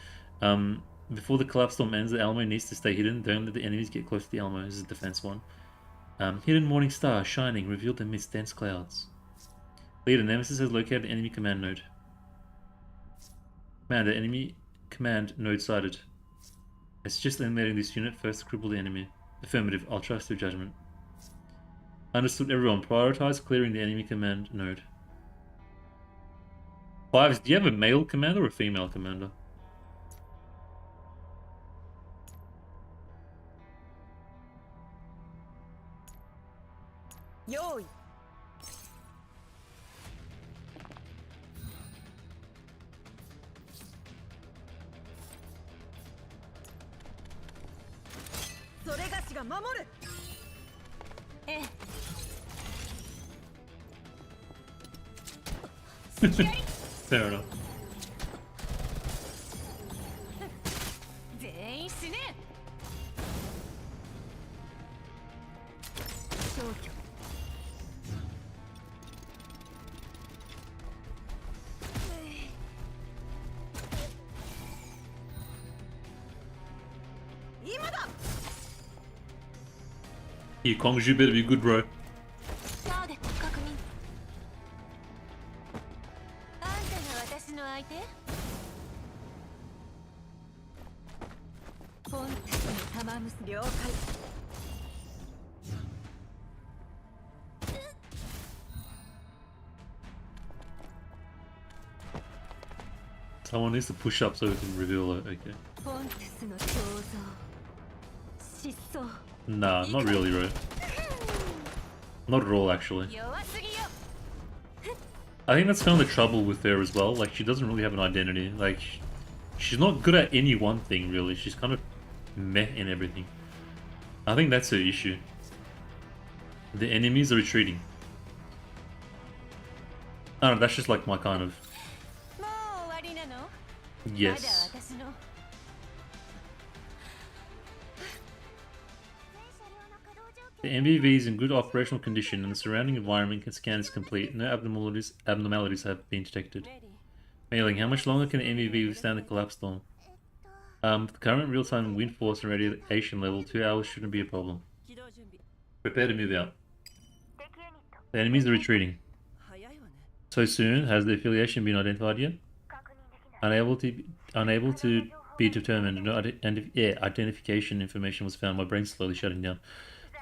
Before the collapse storm ends, the Alamo needs to stay hidden. Don't let the enemies get close to the Alamo. This is defense one. Hidden morning star shining, revealed amidst dense clouds. Leader, Nemesis has located the enemy command node. Man, the enemy command node sighted. It's just eliminating this unit first to cripple the enemy. Affirmative, I'll trust your judgment. Understood, everyone. Prioritize clearing the enemy command node. Fives, do you have a male commander or a female commander? ええ Fair enough. 全員死ね消去今だ You Kongju better be good, bro. ターゲット確認。あんたが私の相手コンテストの玉結び了解 Someone needs to push up so we can reveal it. Okay. コンテスの肖像失踪 Nah, not really, bro. Not at all, actually. 弱すぎよ I think that's kind of the trouble with her as well. Like, she doesn't really have an identity. Like, she's not good at any one thing, really. She's kind of meh in everything. I think that's her issue. The enemies are retreating. I don't know, that's just like my kind of... もう終わりなの Yes. まだ私の The MBV is in good operational condition and the surrounding environment scan is complete. No abnormalities have been detected. Mailing, how much longer can the MBV withstand the collapse storm? With the current real-time wind force and radiation level, 2 hours shouldn't be a problem. Prepare to move out. The enemies are retreating. So soon, has the affiliation been identified yet? Unable to be determined. No identification information was found. My brain's slowly shutting down.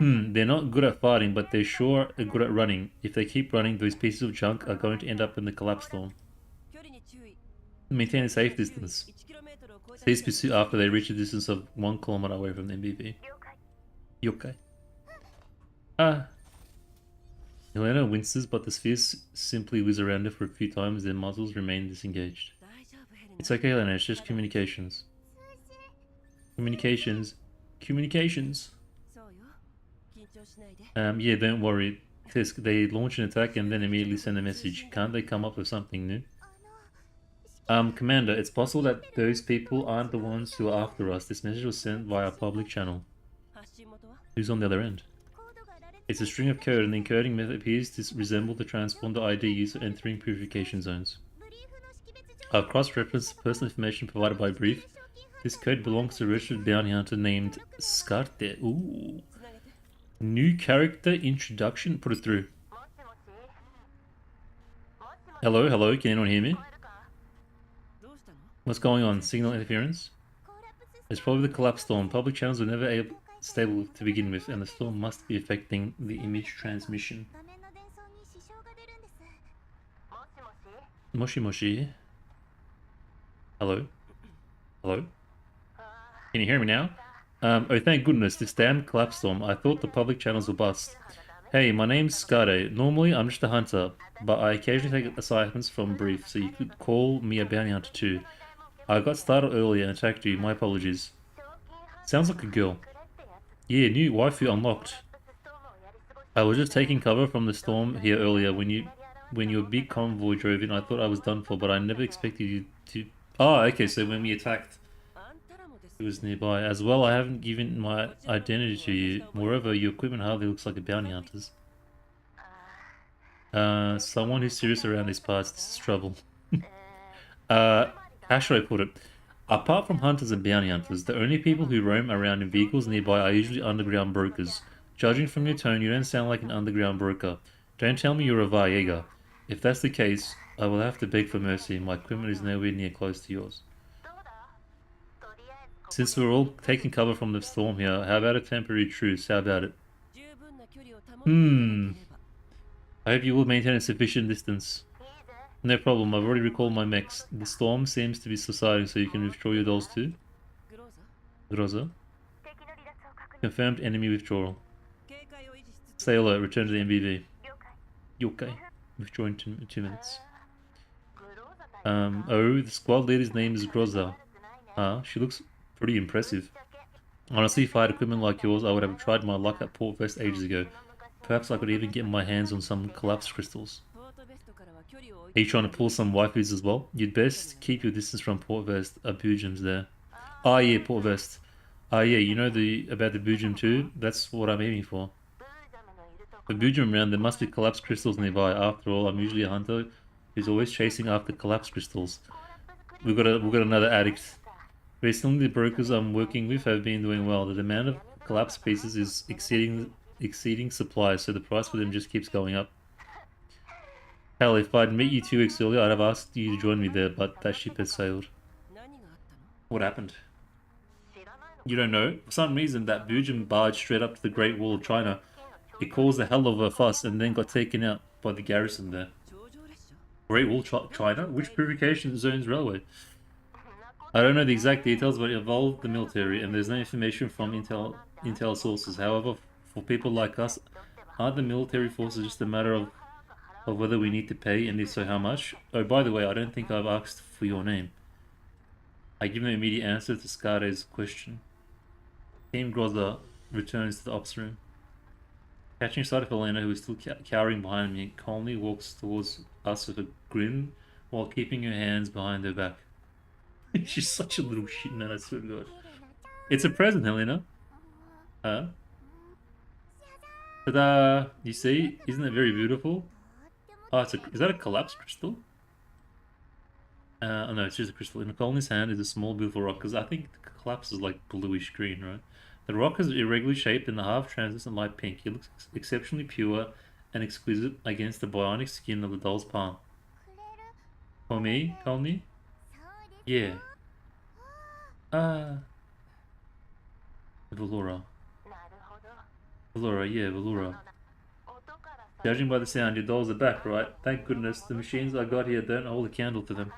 They're not good at fighting, but they're sure good at running. If they keep running, those pieces of junk are going to end up in the collapse storm. Maintain a safe distance. Please pursue after they reach a distance of 1 kilometer away from the MBV. Yokai. Helena winces, but the spheres simply whiz around her for a few times, their muzzles remain disengaged. It's okay, Helena, it's just communications. Communications. Yeah, don't worry. Tisk, they launch an attack and then immediately send a message. Can't they come up with something new? Commander, it's possible that those people aren't the ones who are after us. This message was sent via a public channel. Who's on the other end? It's a string of code, and the encoding method appears to resemble the transponder ID used for entering purification zones. I've cross-referenced the personal information provided by Brief. This code belongs to a registered bounty hunter named Skarte. Ooh. New character introduction? Put it through. Hello, hello, can anyone hear me? What's going on? Signal interference? It's probably the collapse storm. Public channels were never stable to begin with, and the storm must be affecting the image transmission. Moshi Moshi. Hello? Hello? Can you hear me now? Oh, thank goodness, this damn collapse storm. I thought the public channels were bust. Hey, my name's Skade. Normally, I'm just a hunter, but I occasionally take assignments from Brief, so you could call me a bounty hunter too. I got startled earlier and attacked you. My apologies. Sounds like a girl. Yeah, new waifu unlocked. I was just taking cover from the storm here earlier when your big convoy drove in. I thought I was done for, but I never expected you to... Oh, okay, so when we attacked, it was nearby. As well, I haven't given my identity to you. Moreover, your equipment hardly looks like a bounty hunter's. Someone who's serious around these parts, this is trouble. How should I put it? Apart from hunters and bounty hunters, the only people who roam around in vehicles nearby are usually underground brokers. Judging from your tone, you don't sound like an underground broker. Don't tell me you're a Varjäger. If that's the case, I will have to beg for mercy. My equipment is nowhere near close to yours. Since we're all taking cover from the storm here, how about a temporary truce? How about it? I hope you will maintain a sufficient distance. No problem, I've already recalled my mechs. The storm seems to be subsiding, so you can withdraw your dolls too. Groza. Confirmed enemy withdrawal. Stay alert, return to the MBV. Yokai. Withdraw in 2 minutes. Oh, the squad leader's name is Groza. She looks pretty impressive. Honestly, if I had equipment like yours, I would have tried my luck at Port Vest ages ago. Perhaps I could even get my hands on some collapsed crystals. ポートベストからは距離を置い Are you て trying to pull some waifus as well? You'd best keep your distance from Port Vest. A Bujum's there. Ah, yeah, Port Vest. Ah, yeah, you know about the Bujum too? That's what I'm aiming for. For Bujum around, there must be collapsed crystals nearby. After all, I'm usually a hunter who's always chasing after collapsed crystals. We've got another addict. Recently, the brokers I'm working with have been doing well. The demand of collapsed pieces is exceeding supply, so the price for them just keeps going up. Hell, if I'd met you 2 weeks earlier, I'd have asked you to join me there, but that ship has sailed. 何があったの What happened? You don't know? For some reason, that Bujum barged straight up to the Great Wall of China. It caused a hell of a fuss and then got taken out by the garrison there. 頂上列車 Great Wall China? Which purification zone's railway? I don't know the exact details, but it involved the military, and there's no information from intel sources. However, for people like us, aren't the military forces just a matter of whether we need to pay, and if so, how much? Oh, by the way, I don't think I've asked for your name. I give no immediate answer to Skare's question. Team Groza returns to the ops room. Catching sight of Helena, who is still cowering behind me, calmly walks towards us with a grin while keeping her hands behind her back. She's such a little shit, man, I swear to God. It's a present, Helena. Huh? Ta-da! You see? Isn't it very beautiful? Oh, is that a collapsed crystal? Oh no, it's just a crystal. In Colony's hand is a small beautiful rock, because I think the collapse is like bluish green, right? The rock is irregularly shaped in a half-translucent light pink. It looks exceptionally pure and exquisite against the bionic skin of the doll's palm. For me, Colony? Yeah. Valora. Valora, yeah, Valora. Judging by the sound, your dolls are back, right? Thank goodness, the machines I got here don't hold a candle to them.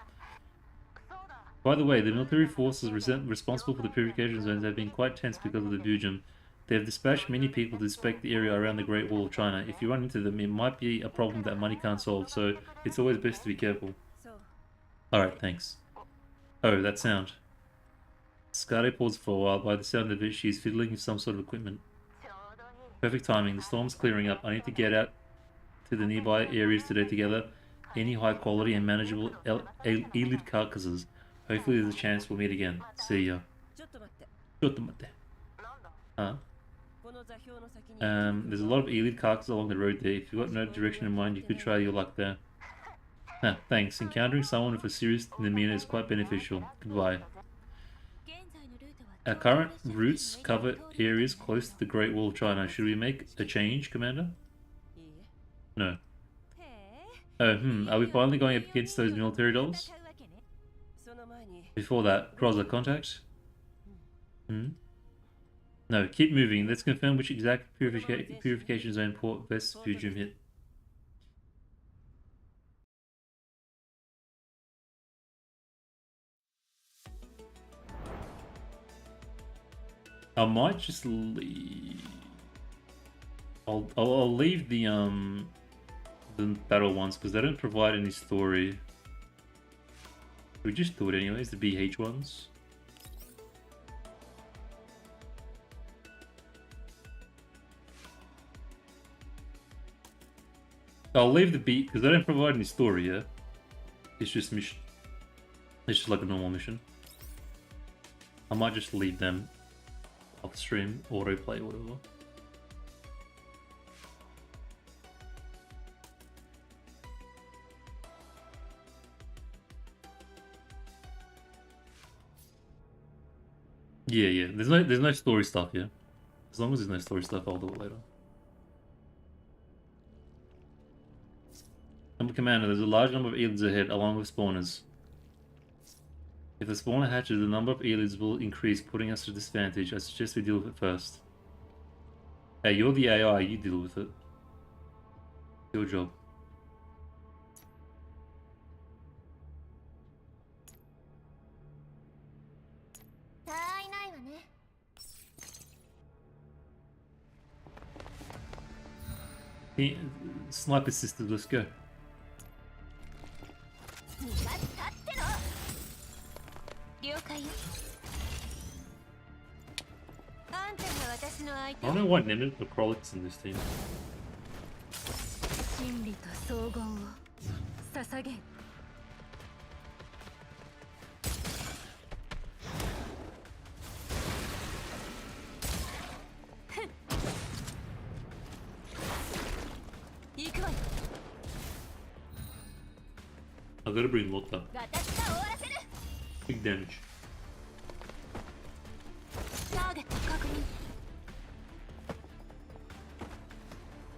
By the way, the military forces responsible for the purification zones have been quite tense because of the Bujum. They have dispatched many people to inspect the area around the Great Wall of China. If you run into them, it might be a problem that money can't solve, so it's always best to be careful. そう Alright, thanks. Oh, that sound. Skare paused for a while. By the sound of it, she's fiddling with some sort of equipment. Perfect timing. The storm's clearing up. I need to get out to the nearby areas today together. Any high quality and manageable elite carcasses. Hopefully there's a chance we'll meet again. See ya. ちょっと待って Chotomate. Huh? この座標の先に There's a lot of elite carcasses along the road there. If you've got no direction in mind, you could try your luck there. Huh, thanks. Encountering someone with a serious demeanor is quite beneficial. Goodbye. 現在のルートは Our current routes cover areas close to the Great Wall of China. Should we make a change, Commander? いいえ No. へ Oh, are we finally going up against those military え dolls? 戦うわけねその前に Before that, Groza, contact? No, keep moving. Let's confirm which exact purification zone Port Vest Fujum hit. I might just leave. I'll leave the battle ones because they don't provide any story. We just do it anyways. The BH ones. I'll leave the beat because they don't provide any story. Yeah, it's just mission. It's just like a normal mission. I might just leave them off stream, autoplay, or whatever. Yeah. There's no story stuff, yeah. As long as there's no story stuff, I'll do it later. Commander, there's a large number of elids ahead, along with spawners. If the spawner hatches, the number of elids will increase, putting us at a disadvantage. I suggest we deal with it first. Hey, you're the AI, you deal with it. Your job. Sniper sisters, let's go. 味方立ってろ了解よんたが私の相 I 手 don't know why Nina the Krolix in this team. 真理と荘厳を捧げん。行くわよ。 I gotta bring Lotta. 私が終わらせる。 Big damage. ターゲット確認。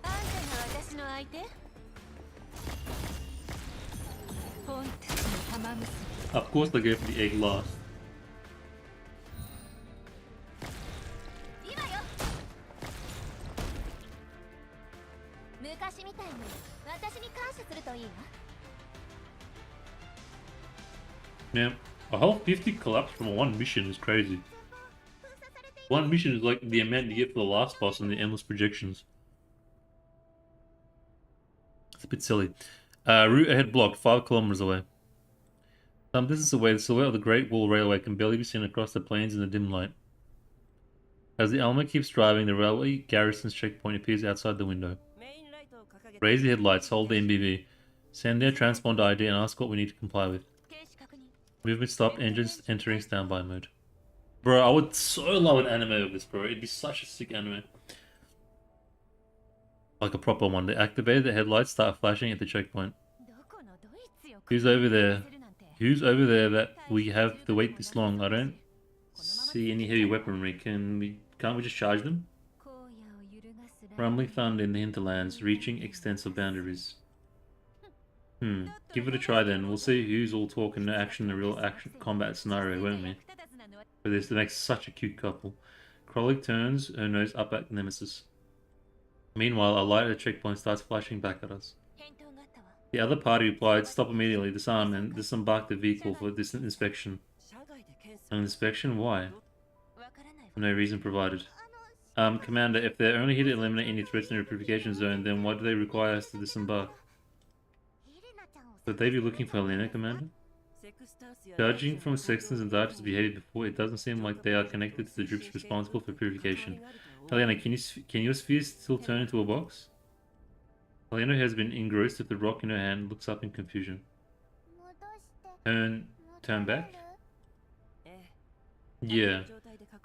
あんたが私の相手？本たちの玉結び。 Of course, they gave the egg last. 今よ。昔みたいに私に感謝するといいわ。 Man, a whole 50 collapse from one mission is crazy. One mission is like the amount you get for the last boss and the endless projections. It's a bit silly. Route ahead blocked, 5 kilometers away. Some distance away, the silhouette of the Great Wall Railway can barely be seen across the plains in the dim light. As the Alma keeps driving, the railway garrison's checkpoint appears outside the window. Raise the headlights, hold the MBV. Send their transponder ID and ask what we need to comply with. 警視確認。 Movement stop, engines entering standby mode. Bro, I would so love an anime of this, bro. It'd be such a sick anime. Like a proper one. They activate the headlights, start flashing at the checkpoint. どこのドイツよ。 Who's over there? するなんて。 Who's over there that we have to wait this long? I don't see any heavy weaponry. Can't we just charge them? 荒野を揺るがすライ Rumbling thunder in the hinterlands, reaching extensive boundaries. Give it a try then. We'll see who's all talk and no action in a real action combat scenario, won't we? But this makes such a cute couple. Krolik turns her nose up at Nemesis. Meanwhile, a light at the checkpoint starts flashing back at us. 返答があったわ。 The other party replied, stop immediately, disarm, and disembark the vehicle for distant inspection. An inspection? Why? わからないわ。 No reason provided. Commander, if they're only here to eliminate any threats in the purification zone, then why do they require us to disembark? エレナちゃんを Would they be looking for Helena, Commander? Judging from Sexton's and Darch's behavior before, it doesn't seem like they are connected to the groups responsible for purification. Helena, can your sphere still turn into a box? Helena has been engrossed with the rock in her hand and looks up in confusion. 戻して Turn back? ええ Yeah.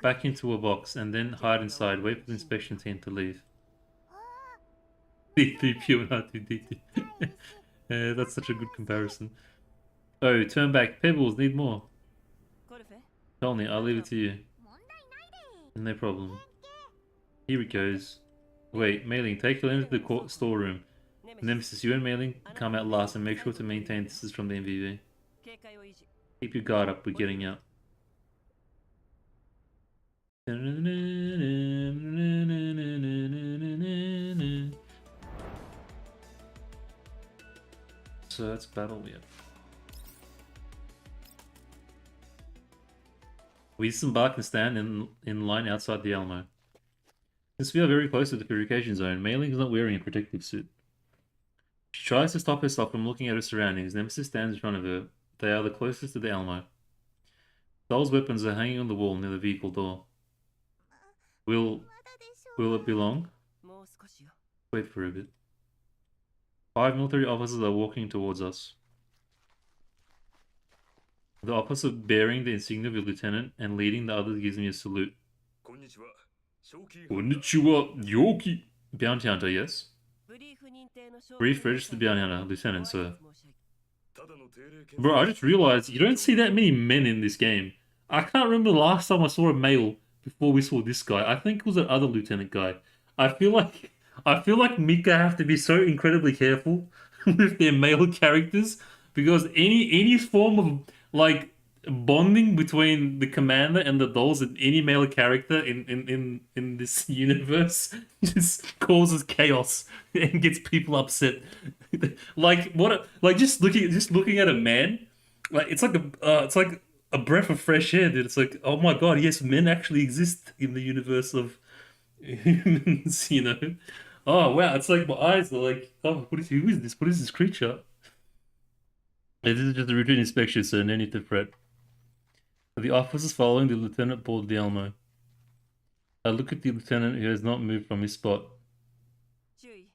Back into a box and then hide inside. Wait for the inspection team to leave. D3P not D3. That's such a good comparison. Oh, turn back. Pebbles, need more. コルフェ Tell me, I'll leave it to you. 問題ないで No problem. Here it goes. Wait, Mailing, take her into the storeroom. Nemesis, you and Mailing come out last and make sure to maintain distance from the MVV. 警戒を維持 Keep your guard up, we're getting out. So that's battle, yeah. We disembark and stand in line outside the Alamo. Since we are very close to the purification zone, Mailing is not wearing a protective suit. She tries to stop herself from looking at her surroundings. Nemesis stands in front of her. They are the closest to the Alamo. Doll's weapons are hanging on the wall near the vehicle door. Will it be long? もう少しよ Wait for a bit. 5 military officers are walking towards us. The officer bearing the insignia of a lieutenant and leading the others gives me a salute. こんにちは。正気 Konnichiwa, Yoki! Bounty hunter, yes? ブリーフ認定の証拠 Brief registered bounty hunter, lieutenant, sir. ただの定例検査 Bro, I just realized you don't see that many men in this game. I can't remember the last time I saw a male before we saw this guy. I think it was that other lieutenant guy. I feel like Mika have to be so incredibly careful with their male characters because any form of like bonding between the commander and the dolls and any male character in this universe just causes chaos and gets people upset. Just looking at a man, like it's like a breath of fresh air, dude. It's like, oh my god, yes, men actually exist in the universe of humans, you know. Oh wow, it's like my eyes are like, oh, who is this? What is this creature? This is just a routine inspection, so no need to fret. The officers following the lieutenant board the Elmo. Look at the lieutenant who has not moved from his spot. 注意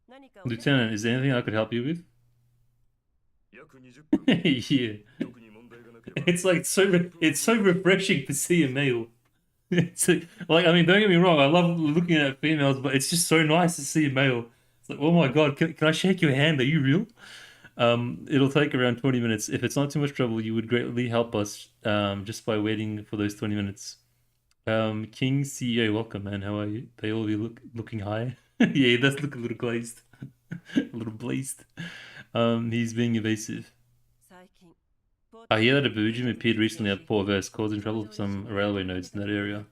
何かお手伝い Lieutenant, is there anything I could help you with? 約20分 Yeah. 特に問題がなければ It's like it's so refreshing to see a male. It's like, I mean, don't get me wrong, I love looking at females, but it's just so nice to see a male. It's like, oh my god, can I shake your hand? Are you real? It'll take around 20 minutes. If it's not too much trouble, you would greatly help us just by waiting for those 20 minutes. King CEO, welcome, man. How are you? They all be looking high. Yeah, he does look a little glazed. A little blazed. He's being evasive. 最近 I hear that a Virgin appeared recently at Port Vest, causing trouble for some railway nodes in that area.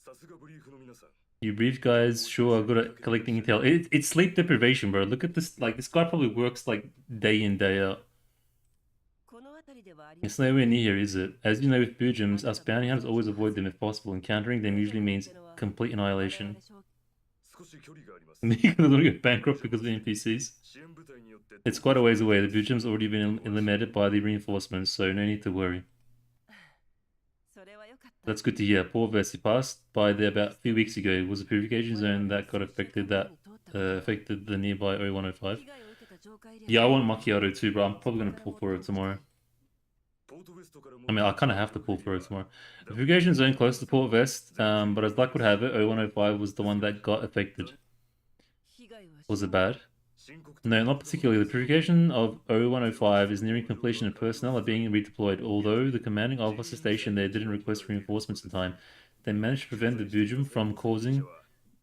さすがブリーフの皆さん You brief guys sure are good at collecting intel. It's sleep deprivation, bro. Look at this. Like, this guy probably works like day in, day out. この辺りではありま It's せん nowhere near here, is it? As you know with Virgins, us bounty hunters always avoid them if possible. Encountering them usually means complete annihilation. 少し距離があります You're gonna go bankrupt because of NPCs. 支援部隊によって It's quite a ways away. The Virgin's already been eliminated by the reinforcements, so no need to worry. それはよかった That's good to hear. Poor Vessi passed by there about a few weeks ago. It was a purification zone that got affected affected the nearby 0105. 被害を受けた浄化エリア Yeah, I want Macchiato too, bro. I'm probably gonna pull for it tomorrow. ポートウェストからも I mean, I kind of have to pull for it tomorrow. The purification zone close to Port Vest, but as luck would have it, 0105 was the one that got affected. 被害は Was it bad? 深刻 No, not particularly. The purification of 0105 is nearing completion and personnel are being redeployed, although the commanding officer stationed there didn't request reinforcements in time. They managed to prevent the Virgin from causing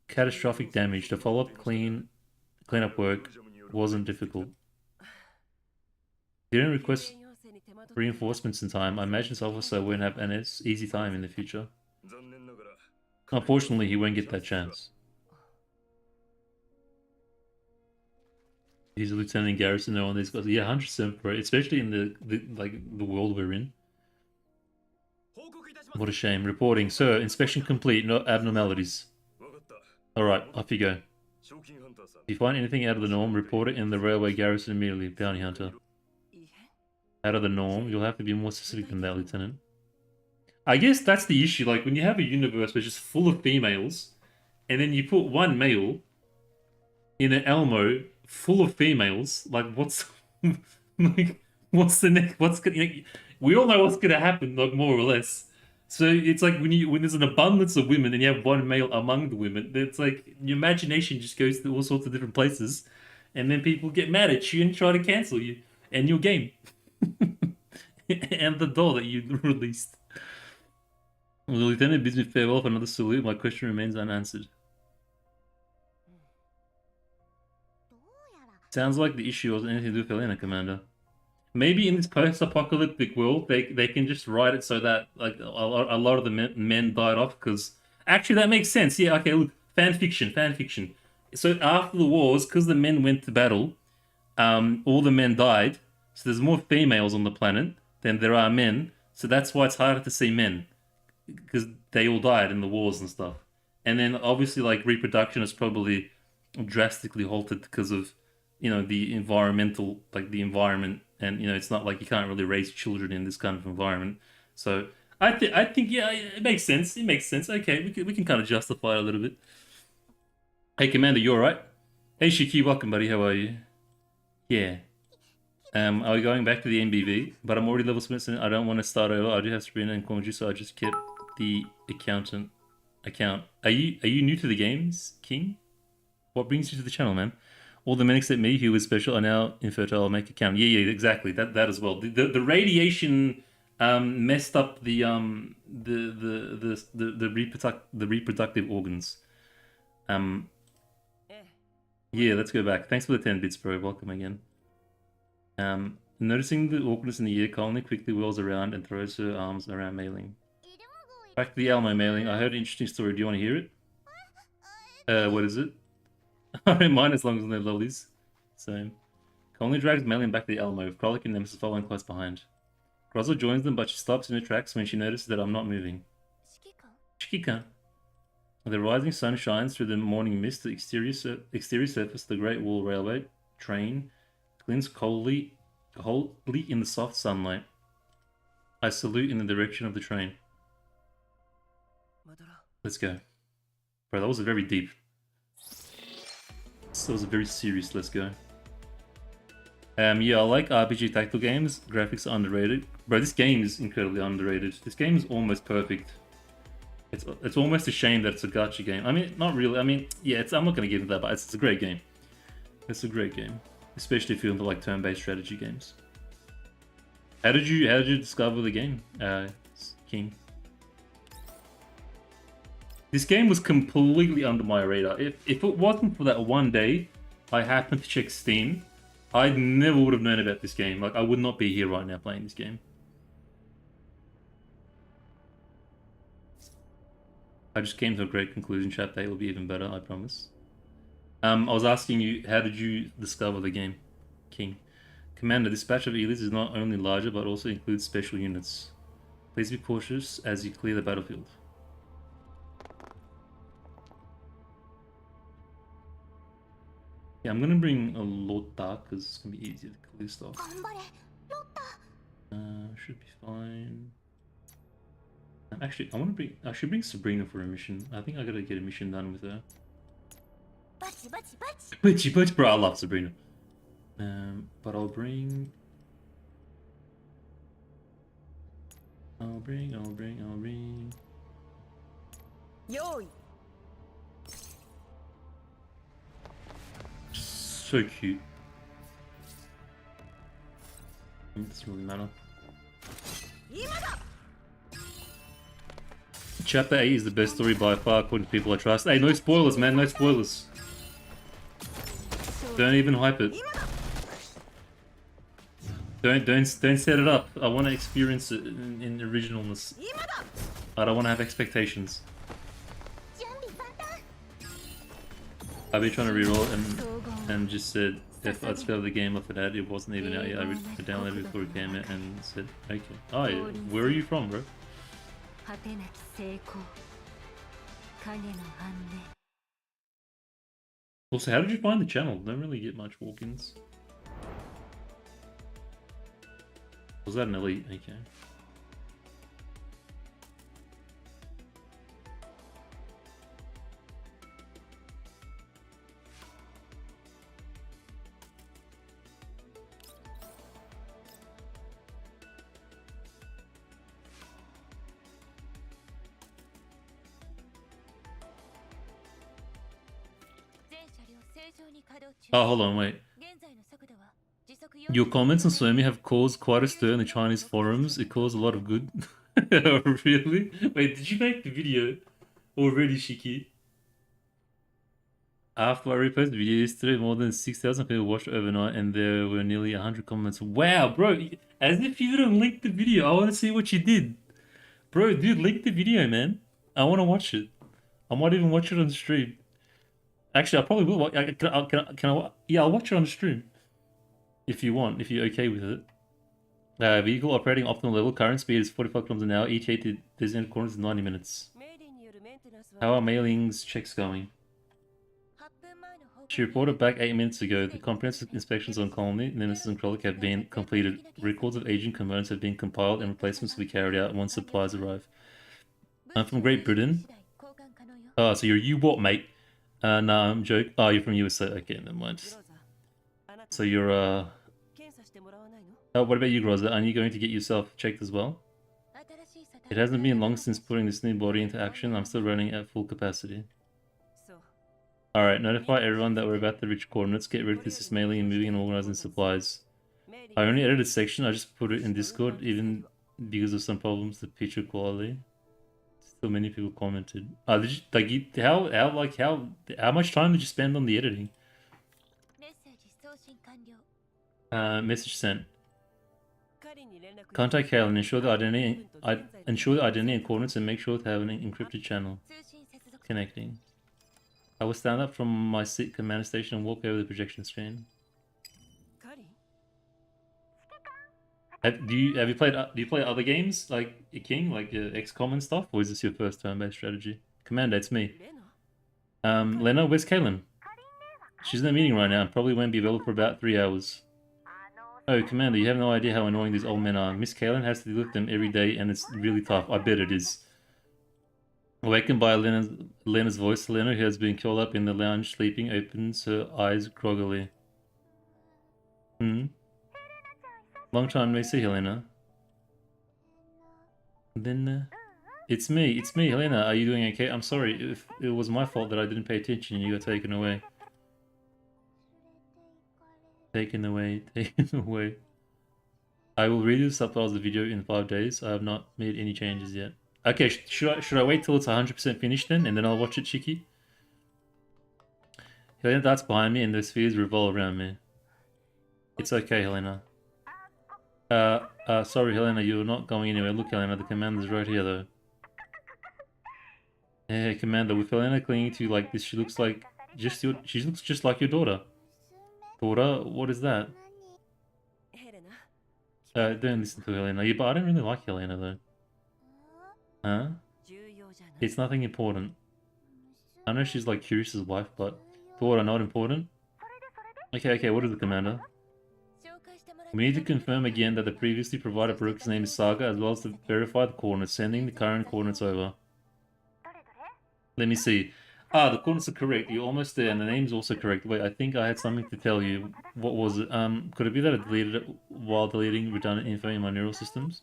catastrophic damage. The follow-up cleanup work wasn't difficult. They didn't request 要請に手間取って reinforcements in time. I imagine this officer won't have an easy time in the future. 残念ながら Unfortunately, he won't get that chance. He's a lieutenant garrison, no one these guys. Yeah, 100%, bro. Especially in the world we're in. 報告いたします What a shame. Reporting, sir. Inspection complete. No abnormalities. わかった All right, off you go. 賞金ハンターさん If you find anything out of the norm, report it in the railway garrison immediately. Bounty hunter. 異変 Out of the norm, you'll have to be more specific than that, Lieutenant. I guess that's the issue. Like when you have a universe which is full of females, and then you put one male in an Elmo full of females. Like what's like what's the next? What's gonna? We all know what's gonna happen, like more or less. So it's like when there's an abundance of women and you have one male among the women, it's like your imagination just goes to all sorts of different places, and then people get mad at you and try to cancel you and your game and the doll that you released. Well, the lieutenant bids me farewell for another salute. My question remains unanswered. Sounds like the issue wasn't anything to do with Helena, Commander. Maybe in this post-apocalyptic world, they can just write it so that like a lot of the men died off. Because actually, that makes sense. Yeah, okay. Look, fan fiction. So after the wars, because the men went to battle, all the men died. So there's more females on the planet than there are men. So that's why it's harder to see men, because they all died in the wars and stuff. And then obviously, like reproduction is probably drastically halted because of the environmental, like the environment, and it's not like you can't really raise children in this kind of environment. So I think yeah, it makes sense. It makes sense. Okay, we can kind of justify it a little bit. Hey Commander, you alright? Hey Shiki, welcome buddy. How are you? Yeah. Are we going back to the MBV? But I'm already level 7. I don't want to start over. I do have Sabrina and Konju, so I just kept the account. Are you new to the games, King? What brings you to the channel, man? All the men except me, who was special, are now infertile. Make it count. Yeah, exactly. That as well. The radiation messed up the reproductive organs. Yeah, let's go back. Thanks for the 10 bits, bro. Welcome again. Noticing the awkwardness in the ear, Colony quickly whirls around and throws her arms around Mailing. Back to the Elmo, Mailing. I heard an interesting story. Do you want to hear it? What is it? I don't mind as long as they're lollies. Same. Colony drags Mailing back to the Elmo, with Krollik and Nemesis following close behind. Grozzo joins them, but she stops in her tracks when she notices that I'm not moving. Shikika. The rising sun shines through the morning mist. The exterior surface of the Great Wall Railway train glints coldly in the soft sunlight. I salute in the direction of the train. Let's go. Bro, that was a very deep. That was a very serious. Let's go. Yeah, I like RPG tactical games. Graphics are underrated. Bro, this game is incredibly underrated. This game is almost perfect. It's almost a shame that it's a gacha game. I mean, not really. I mean, yeah, I'm not gonna give it that, but it's a great game. It's a great game, especially if you're into like turn-based strategy games. How did you discover the game, King? This game was completely under my radar. If it wasn't for that one day, I happened to check Steam, I never would have known about this game. Like, I would not be here right now playing this game. I just came to a great conclusion. Chapter 8 will be even better, I promise. I was asking you, how did you discover the game, King? Commander, this batch of elites is not only larger, but also includes special units. Please be cautious as you clear the battlefield. Yeah, I'm gonna bring a Lord Dark because it's gonna be easier to clear stuff. Should be fine. Actually, I should bring Sabrina for a mission. I think I gotta get a mission done with her. Butchy, bro, I love Sabrina. But I'll bring. Yo. So cute. It doesn't really matter. Chapter 8 is the best story by far, according to people I trust. Hey, no spoilers, man, no spoilers. Don't even hype it. Don't set it up. I want to experience it in originalness. I don't want to have expectations. I've been trying to reroll and just said if I'd spell the game off it had, it wasn't even out yet. I downloaded it before it came out and said, okay. Oh, yeah. Where are you from, bro? Also, how did you find the channel? Don't really get much walk-ins. Was that an elite? Okay. Oh, hold on, wait. Your comments on Swami have caused quite a stir in the Chinese forums. It caused a lot of good. Really? Wait, did you make the video already, Shiki? After I reposted the video yesterday, more than 6,000 people watched it overnight and there were nearly 100 comments. Wow, bro, as if you didn't link the video. I want to see what you did. Bro, dude, link the video, man. I want to watch it. I might even watch it on stream. Actually, I probably will. Yeah, I'll watch it on the stream. If you want, if you're okay with it. Vehicle operating optimal level. Current speed is 45 km an hour. ETA to designated corners is 90 minutes. How are Mailing's checks going? She reported back 8 minutes ago. The comprehensive inspections on Colony, Nemesis and Krollik have been completed. Records of aging components have been compiled and replacements will be carried out once supplies arrive. I'm from Great Britain. Oh, so you're U-What, mate? No, I'm joking. Oh, you're from USA. Okay, never mind. So you're, oh, what about you, Groza? Aren't you going to get yourself checked as well? It hasn't been long since putting this new body into action. I'm still running at full capacity. Alright, notify everyone that we're about to reach coordinates. Get ready to assist mailing and moving and organizing supplies. I only edited a section. I just put it in Discord, even because of some problems with picture quality. Still many people commented. Did you, like, how much time did you spend on the editing? Message sent. Contact Kalen. Ensure the identity and coordinates and make sure to have an encrypted channel. Connecting. I will stand up from my seat commander station and walk over the projection screen. Do you play other games like King, like XCOM and stuff, or is this your first turn-based strategy? Commander, it's me. Lena, where's Kaylin? She's in a meeting right now and probably won't be available for about 3 hours. Oh, Commander, you have no idea how annoying these old men are. Miss Kaylin has to deal with them every day and it's really tough. I bet it is. Awakened by Lena's voice, Lena, who has been curled up in the lounge sleeping, opens her eyes groggily. Hmm? Long time no see, Helena. Then, it's me, Helena. Are you doing okay? I'm sorry if it was my fault that I didn't pay attention and you got taken away. Taken away. I will read the subtitles of the video in 5 days. I have not made any changes yet. Okay, should I wait till it's 100% finished then, and then I'll watch it, Chicky? Helena darts behind me, and the spheres revolve around me. It's okay, Helena. Sorry, Helena, you're not going anywhere. Look, Helena, the commander's right here, though. Hey, Commander, with Helena clinging to you like this, she looks like she looks just like your daughter. Daughter? What is that? ヘレナ Don't listen to Helena. Yeah, but I don't really like Helena, though. Huh? 重要じゃない It's nothing important. I know she's like Curious's wife, but daughter, not important? Okay, what is it, Commander? 紹介してもらって We need to confirm again that the previously provided broker's name is Saga, as well as to verify the coordinates, sending the current coordinates over. Let me see. Ah, the coordinates are correct. You're almost there, and the name's also correct. Wait, I think I had something to tell you. What was it? Could it be that I deleted it while deleting redundant info in my neural systems?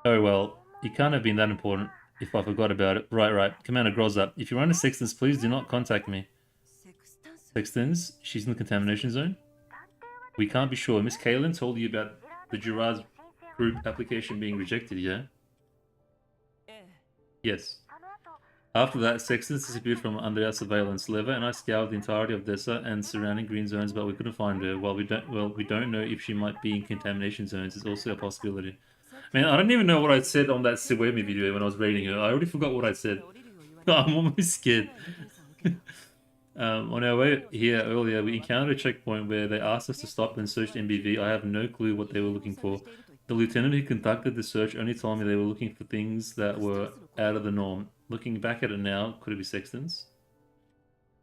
Oh well, it can't have been that important if I forgot about it. Right. Commander Grozza, if you run a Sextons, please do not contact me. セクスタンス Sextons? She's in the contamination zone? We can't be sure. Miss Kaylin told you about the Girard's group application being rejected, yeah? ええ Yes. After that, Sextons disappeared from under our surveillance. Leva and I scoured the entirety of Dessa and surrounding green zones, but we couldn't find her. While we don't know if she might be in contamination zones. It's also a possibility. Man, I don't even know what I said on that Siwemi video when I was rating her. I already forgot what I said. 降りるよう言われ I'm almost scared. たら検査を受けた On our way here earlier, we encountered a checkpoint where they asked us to stop and search MBV. I have no clue what they were looking for. The lieutenant who conducted the search only told me they were looking for things that were out of the norm. Looking back at it now, could it be Sextons?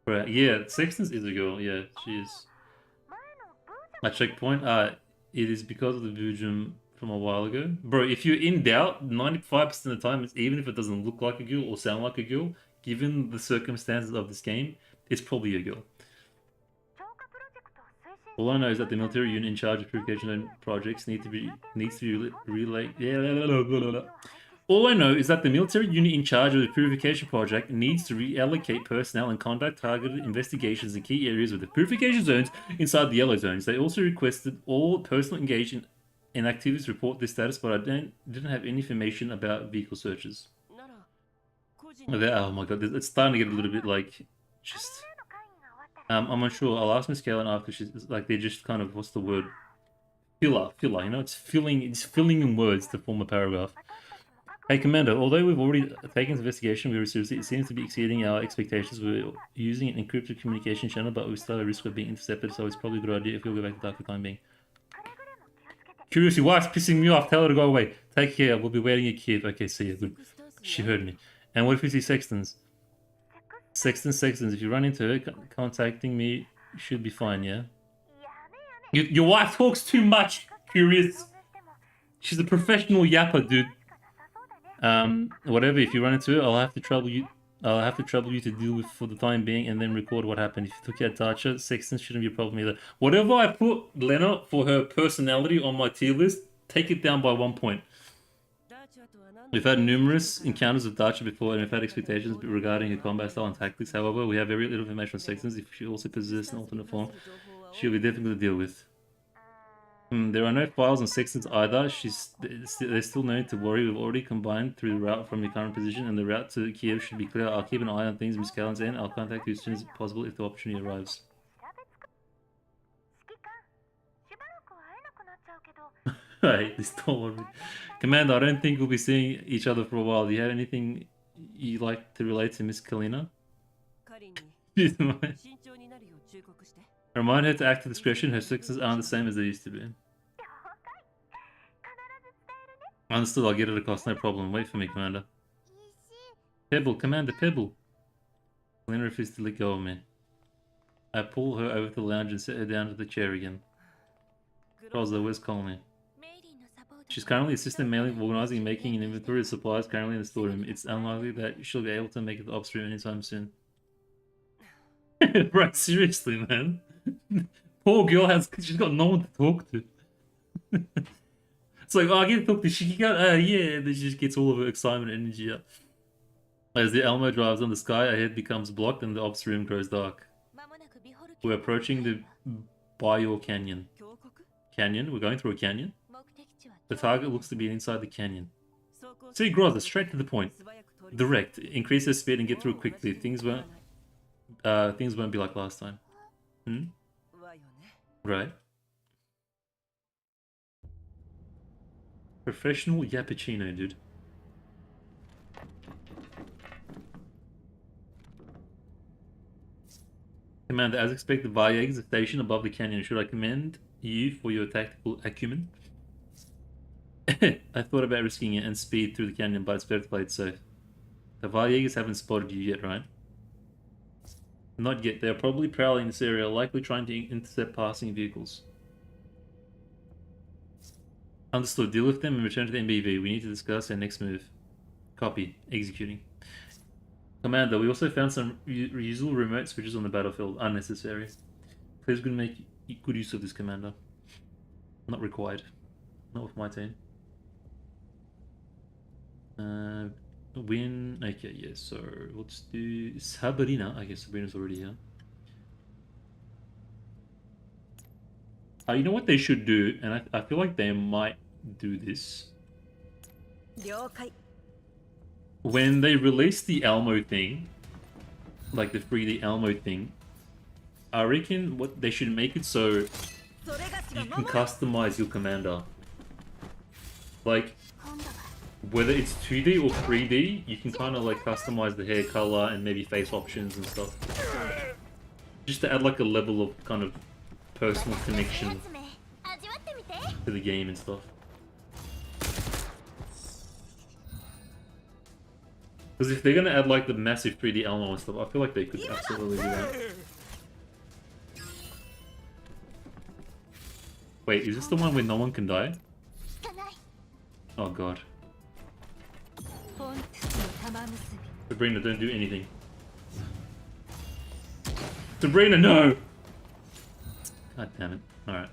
Right, yeah, Sextons is a girl. Yeah, she is. A checkpoint? It is because of the Vujum from a while ago. Bro, if you're in doubt, 95% of the time, even if it doesn't look like a girl or sound like a girl, given the circumstances of this game, it's probably a girl. All I know is that the military unit in charge of purification projects needs to be relayed. All I know is that the military unit in charge of the purification project needs to reallocate personnel and conduct targeted investigations in key areas of the purification zones inside the yellow zones. They also requested all personnel engaged in activities report this status, but I didn't have any information about vehicle searches. なら個人の Oh my god, it's starting to get a little bit like just. I'm unsure. I'll ask Miss Kaylin after she's like they're just kind of what's the word? Filler. You know, it's filling in words to form a paragraph. Hey, Commander, although we've already taken this investigation very seriously, it seems to be exceeding our expectations. We're using an encrypted communication channel, but we still have a risk of being intercepted, so it's probably a good idea if we'll go back to Dark for the time being. Curiously, wife's pissing me off. Tell her to go away. Take care. We'll be waiting at Kiev. Okay, see you. Good. She heard me. And what if we see Sextons? Sextons. If you run into her, contacting me should be fine, yeah? Your wife talks too much, Curious. She's a professional yapper, dude. Whatever, if you run into her, I'll have to trouble you to deal with for the time being and then record what happened. If you took out Dacha, Sextons shouldn't be a problem either. Whatever I put Lena for her personality on my tier list, take it down by 1 point. ダーチャーとは何 We've had numerous encounters with Dacha before, and we've had expectations regarding her combat style and tactics. However, we have very little information on Sextons. If she also possesses an alternate form, she'll be difficult to deal with. There are no files on Sextons either. They're still no need to worry. We've already combined through the route from your current position, and the route to Kiev should be clear. I'll keep an eye on things, Miss Callan's end. I'll contact you as soon as possible if the opportunity arrives. I hate this story. Commander, I don't think we'll be seeing each other for a while. Do you have anything you'd like to relate to Miss Kalina? カリンに She's mine. 慎重になるよう忠告して Remind her to act with discretion. Her Sextons aren't the same as they used to be. Understood, I'll get it across, no problem. Wait for me, Commander. Pebble, Commander, Pebble. Kalina refuses to let go of me. I pull her over to the lounge and set her down to the chair again. Rosa, where's Colney? She's currently assistant mainly organizing and making an inventory of supplies currently in the storeroom. It's unlikely that she'll be able to make it to ops room anytime soon. Right, seriously, man. Poor girl she's got no one to talk to. It's like, oh, I get to talk to Shikika. Yeah, and then she just gets all of her excitement and energy up. As the Elmo drives on the sky, ahead becomes blocked and the ops room grows dark. We're approaching the Bio Canyon. Canyon? We're going through a canyon? The target looks to be inside the canyon. See, Groza, straight to the point. Direct. Increase their speed and get through quickly. Things won't be like last time. Hmm? Right. Professional Yappuccino, dude. Commander, as expected, Varyeg is stationed above the canyon. Should I commend you for your tactical acumen? I thought about risking it and speed through the canyon, but it's better to play it safe. The Varyegas haven't spotted you yet, right? Not yet. They're probably prowling this area, likely trying to intercept passing vehicles. Understood. Deal with them and return to the MBV. We need to discuss our next move. Copy. Executing. Commander, we also found some reusable remote switches on the battlefield. Unnecessary. Please make good use of this, Commander. Not required. Not with my team. Win. Okay, yeah, so let's do Sabrina. I guess Sabrina's already here. You know what they should do, and I feel like they might do this. When they release the Elmo thing, like the 3D Elmo thing, I reckon what they should make it so you can customize your commander. Like, whether it's 2D or 3D, you can kind of like customize the hair color and maybe face options and stuff. Just to add like a level of kind of personal connection to the game and stuff. Because if they're gonna add like the massive 3D Elmo and stuff, I feel like they could absolutely do that. Wait, is this the one where no one can die? Oh god. Sabrina, don't do anything. Sabrina, no! God damn it. Alright.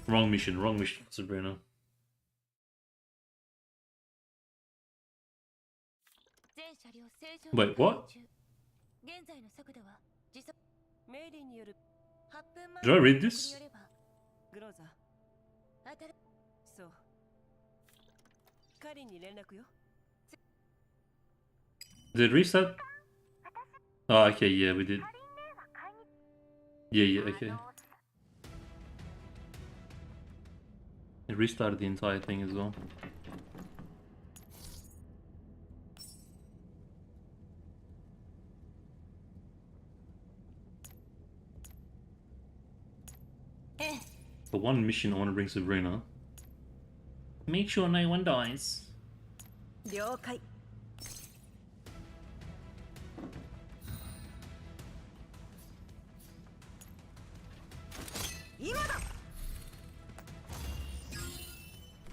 Wrong mission, Sabrina. Wait, what? Did I read this? Did it reset? Oh, okay, yeah, we did. Yeah, okay. It restarted the entire thing as well. The one mission I want to bring Sabrina. Make sure no one dies.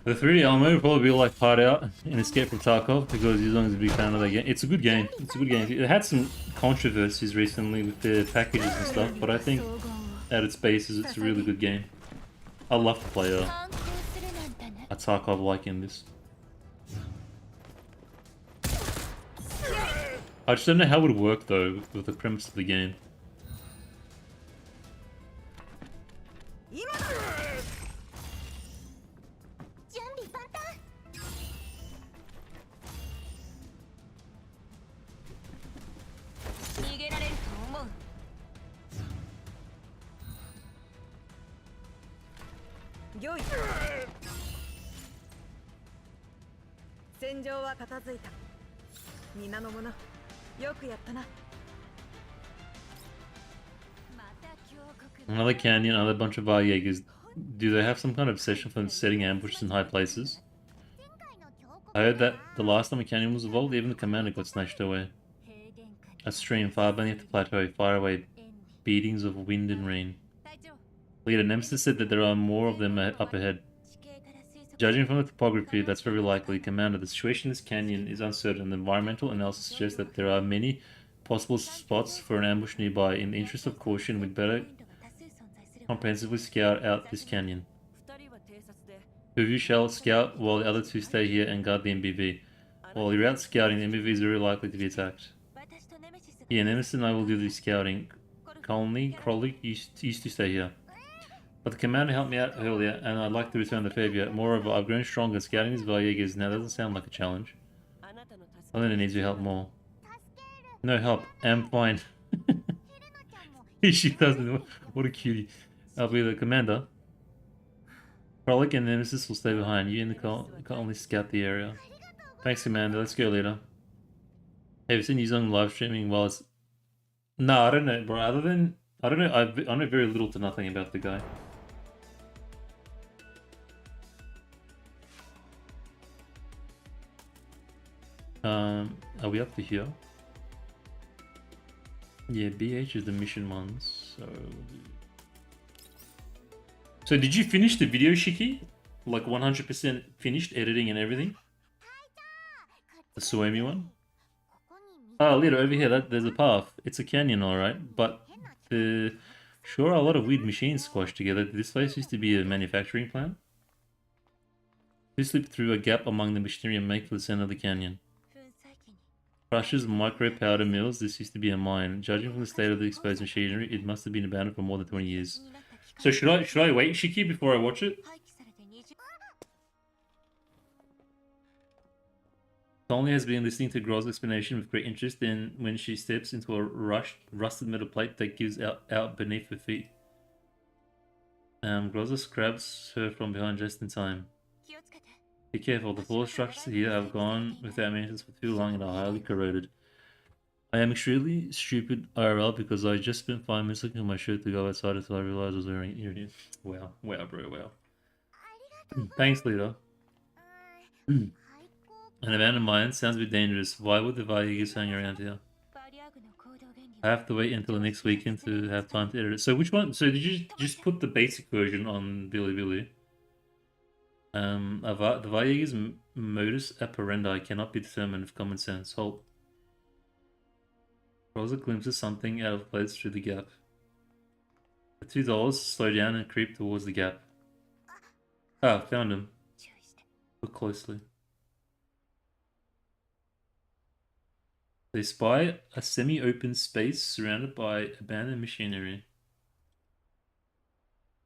The 3D Elmo will probably be like part out in Escape from Tarkov because he's always a big fan of that game. It's a good game. It's a good game. It had some controversies recently with the packages and stuff, but I think at its basis it's a really good game. I love to play a Tarkov like in this. I just don't know how it would work though with the premise of the game. Another canyon, another bunch of Varyegas. Do they have some kind of obsession for setting ambushes in high places? I heard that the last time a canyon was involved, even the commander got snatched away. A stream far beneath the plateau, far away, beatings of wind and rain. Leader Nemesis said that there are more of them up ahead. Judging from the topography, that's very likely. Commander, the situation in this canyon is uncertain. The environmental analysis suggests that there are many possible spots for an ambush nearby. In the interest of caution, we'd better comprehensively scout out this canyon. 二人は偵察で Two of you shall scout while the other two stay here and guard the MBV. While you're out scouting, the MBV is very likely to be attacked. Yeah, Nemesis and I will do the scouting. Crowley, you to stay here. But the commander helped me out earlier, and I'd like to return the favor. Moreover, I've grown stronger. Scouting these Valyegers now doesn't sound like a challenge. あなたの助け I think it needs your help more. No help. I'm fine. She doesn't. What a cutie. I'll be the commander. Frolic and Nemesis will stay behind. You and the can only scout the area. Thanks, Commander. Let's go, leader. Have you seen Yuzong live streaming while it's... No, I don't know, bro. Other than... I don't know. I know very little to nothing about the guy. Are we up to here? Yeah, BH is the mission ones, so did you finish the video, Shiki? Like 100% finished editing and everything? The Suemi one? Oh, leader, over here, there's a path. It's a canyon, alright, but sure are a lot of weird machines squashed together. This place used to be a manufacturing plant. We slip through a gap among the machinery and make for the center of the canyon. 粉砕機に Crushers, micro powder mills, this used to be a mine. Judging from the state of the exposed machinery, it must have been abandoned for more than 20 years. になった機 So 械 should I wait, Shiki, before I watch it? 廃棄されて20 Tony has been listening to Groz's explanation with great interest, then when she steps into a rusted metal plate that gives out beneath her feet. Grozos grabs her from behind just in time. 気をつけて Be careful, the floor structures here have gone without maintenance for too long and are highly corroded. I am extremely stupid IRL because I just spent 5 minutes looking at my shirt to go outside until I realized I was wearing earrings. Wow, wow, bro, wow. Thanks, leader. An abandoned mine sounds a bit dangerous. Why would the Valyegers hang around here? バリアグの行動原理 I have to wait until the next weekend to have time to edit it. So which one? So did you just put the basic version on Bilibili? The Valyegers' modus operandi cannot be determined with common sense. Halt. Rosa glimpses something out of place through the gap. The two dolls slow down and creep towards the gap. Ah, found him. 注意して Look closely. They spy a semi-open space surrounded by abandoned machinery.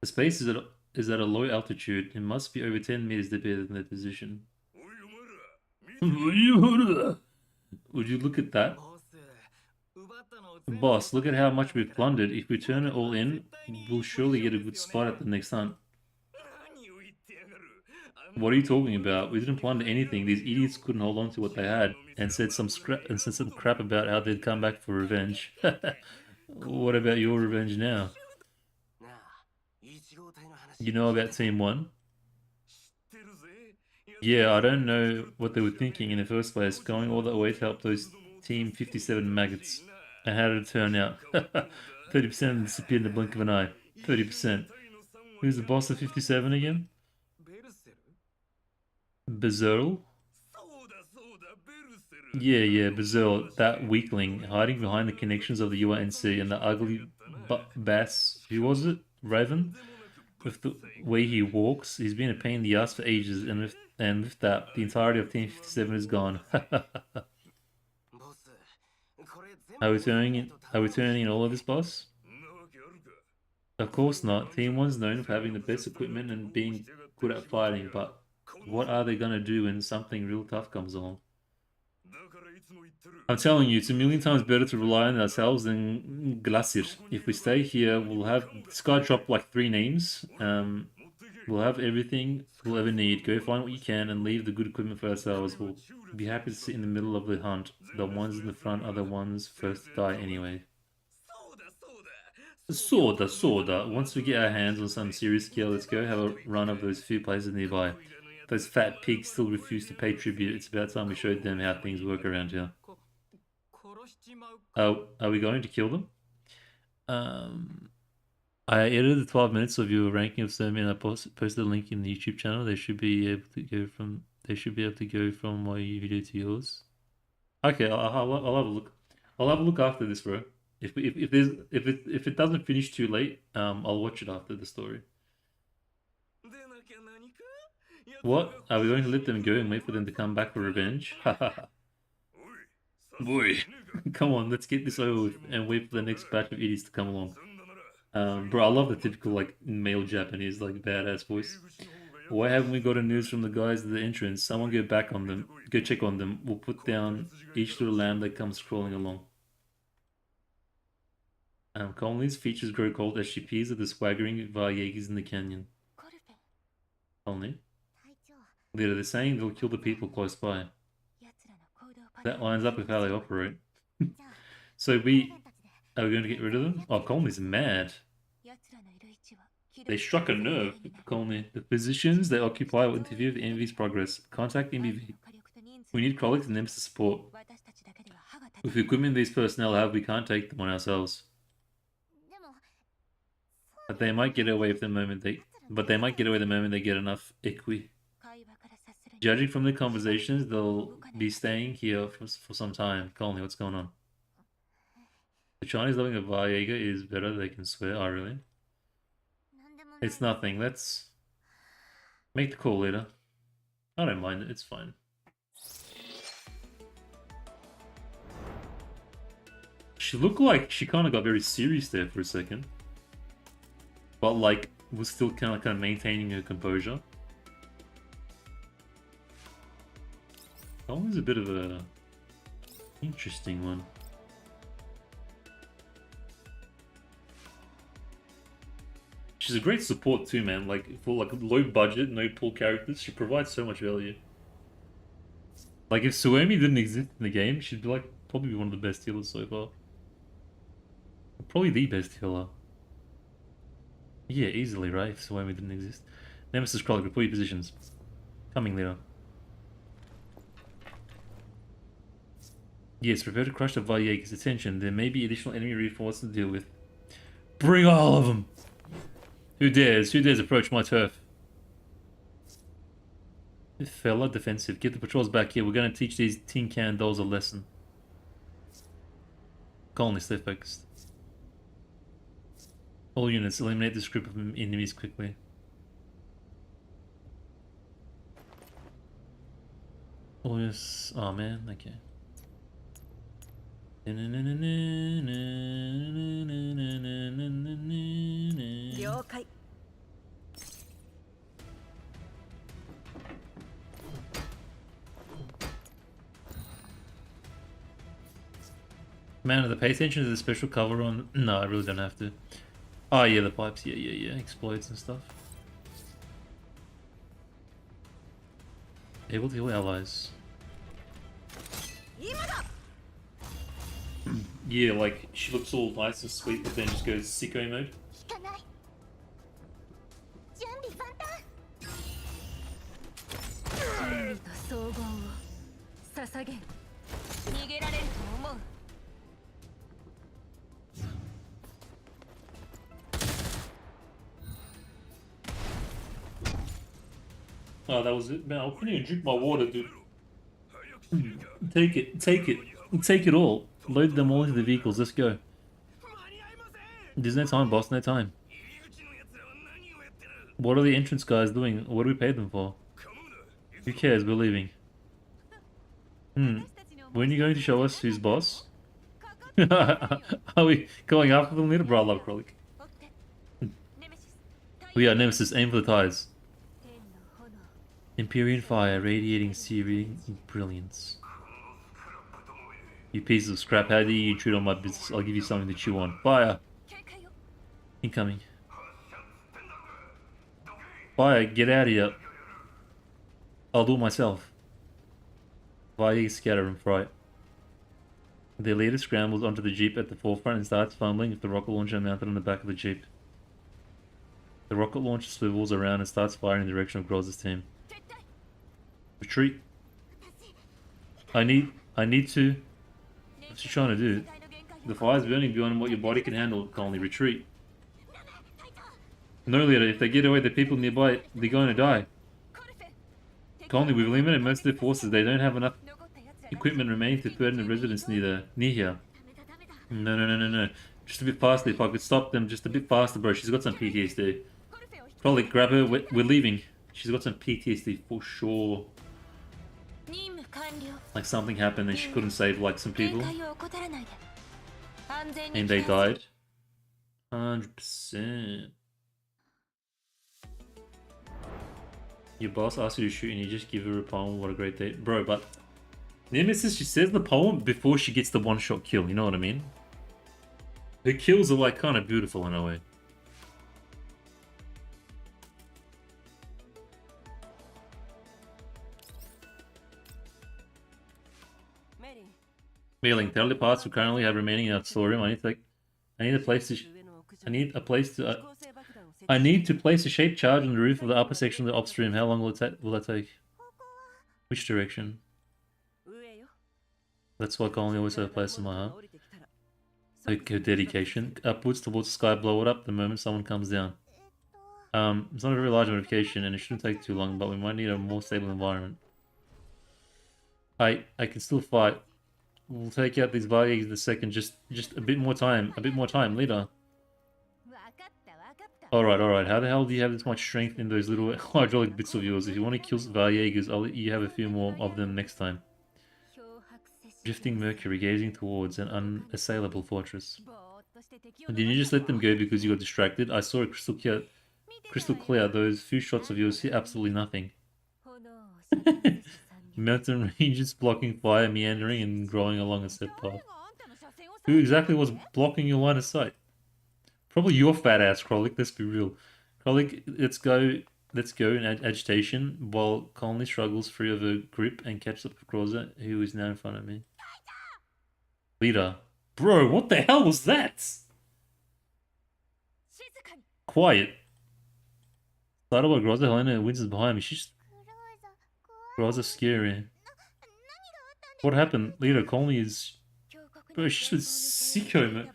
The space is at a low altitude. It must be over 10 meters deeper than their position. おいお前ら Would you look at that? ボス奪ったのを全部 Boss, look at how much we've plundered. If we turn it all in, we'll surely get a good spot at the next hunt. 何を言ってやがるあん What are you talking about? We didn't plunder anything. These idiots couldn't hold on to what they had and said some crap about how they'd come back for revenge. What about your revenge now? なあ1号隊の話 You know about Team 1? 知ってるぜ Yeah, I don't know what they were thinking in the first place, going all that way to help those Team 57 maggots. And how did it turn out? 30% of them disappeared in the blink of an eye. 30%. Who's the boss of 57 again? ベルセル Berserl? そうだそうだベルセル Yeah, Berserl, that weakling, hiding behind the connections of the UNC and the ugly bass, who was it? Raven? With the way he walks, he's been a pain in the ass for ages, and with that, the entirety of Team 57 is gone. ボスこれ全 Are we turning in all of this, boss? んなわけあるか Of course not. Team 1's known for having the best equipment and being good at fighting, but what are they gonna do when something real tough comes along? だからいつも言ってる I'm telling you, it's a million times better to rely on ourselves than Glacier. If we stay here, we'll have... This guy dropped like 3 names. 持っていけ We'll have everything we'll ever need. Go find what you can and leave the good equipment for ourselves. We'll be happy to sit in the middle of the hunt. The ones in the front are the ones first to die anyway. そうだそうだ Sorda. Once we get our hands on some serious gear, let's go have a run of those few places nearby. Those fat pigs still refuse to pay tribute. It's about time we showed them how things work around here. 殺しちまうか Are we going to kill them? I edited the 12 minutes of your ranking of them and I posted a link in the YouTube channel. They should be able to go from my video to yours. Okay, I'll have a look. I'll have a look after this, bro. If it doesn't finish too late, I'll watch it after the story. What? Are we going to let them go and wait for them to come back for revenge? Haha. Boy, come on, let's get this over with and wait for the next batch of idiots to come along. Bro, I love the typical like male Japanese like badass voice. Why haven't we got a news from the guys at the entrance? Someone go back on them. Go check on them. We'll put down each little lamb that comes crawling along. Conley's features grow cold as she peers at the swaggering Varyegis in the canyon. Conley? Later, they're saying they'll kill the people close by. That lines up with how they operate. So are we going to get rid of them? Oh, Conley's mad. They struck a nerve, Conley. The positions they occupy will interfere with Envy's progress. Contact MBV. We need colleagues and Nemesis support. With the equipment these personnel have, we can't take them on ourselves. But they might get away the moment they get enough equi. Judging from the conversations, they'll be staying here for some time. Conley, what's going on? The Chinese loving a Varyega is better, they can swear. Oh, really? It's nothing. Let's make the call later. I don't mind it. It's fine. She looked like she kind of got very serious there for a second. But like, was still kind of maintaining her composure. That was a bit of a interesting one. She's a great support too, man. Like for like low budget, no pull characters, she provides so much value. Like if Suomi didn't exist in the game, she'd be like probably one of the best healers so far. Probably the best healer. Yeah, easily, right? If Suomi didn't exist. Nemesis Crawler, report your positions. Coming later. Yes, prepare to crush the Varyega's attention. There may be additional enemy reinforcements to deal with. Bring all of them! Who dares? Who dares approach my turf? Fella, defensive. Get the patrols back here. We're going to teach these tin can dolls a lesson. Colony, stay focused. All units, eliminate this group of enemies quickly. Oh yes. Oh man, okay. Man, the pay attention to the special cover on. No, I really don't have to. Oh yeah, the pipes. Yeah. Explodes and stuff. Able to heal allies. Yeah, like she looks all nice and sweet, but then just goes sicko mode. Oh, that was it, man. I couldn't even drink my water, dude. Take it all. Load them all into the vehicles. Let's go. There's no time, boss. No time. What are the entrance guys doing? What do we pay them for? Who cares? We're leaving. When are you going to show us who's boss? Are we going after them later? Bro, I love Kralik. We are Nemesis. Aim for the tires. Empyrean fire, radiating searing brilliance. You pieces of scrap, how do you intrude on my business? I'll give you something to chew on. Fire! Incoming. Fire, get out of here. I'll do it myself. Fire, scatter and fright. Their leader scrambles onto the jeep at the forefront and starts fumbling with the rocket launcher mounted on the back of the jeep. The rocket launcher swivels around and starts firing in the direction of Groz's team. Retreat. I need to... What's she trying to do? The fire's burning beyond what your body can handle. Can only retreat. No, leader, if they get away, the people nearby, they're going to die. Conley, we've eliminated most of their forces. They don't have enough equipment remaining to threaten the residents near here. No. Just a bit faster. If I could stop them just a bit faster, bro. She's got some PTSD. Probably grab her. We're leaving. She's got some PTSD for sure. Like something happened and she couldn't save like some people. And they died. 100%. Your boss asks you to shoot and you just give her a poem. What a great day. Bro, but Nemesis, she says the poem before she gets the one-shot kill. You know what I mean? Her kills are like kind of beautiful in a way. Mailing telepaths who currently have remaining in our storeroom. I need to place a shaped charge on the roof of the upper section of the ops room. How long will that take? Which direction? That's why I only always have a place in my heart. Like her dedication. Upwards towards the sky, blow it up the moment someone comes down. It's not a very large modification and it shouldn't take too long, but we might need a more stable environment. I can still fight. We'll take out these Variegs in a second. Just a bit more time. A bit more time, leader. Alright. How the hell do you have this much strength in those little hydraulic bits of yours? If you want to kill Variegas, I'll let you have a few more of them next time. Drifting Mercury, gazing towards an unassailable fortress. Didn't you just let them go because you got distracted? I saw it crystal clear. Those few shots of yours hit absolutely nothing. Mountain ranges blocking fire, meandering and growing along a set path. Who exactly was blocking your line of sight? Probably your fat ass, Krolik, let's be real. Krolik, let's go in agitation while Conley struggles free of her grip and catches up with Groza, who is now in front of me. Leader. Bro, what the hell was that? Quiet. Started by Groza, Helena Wins is behind me. She's... Groza's scary. What happened? Leader, Conley is... Bro, she's a sicko, man.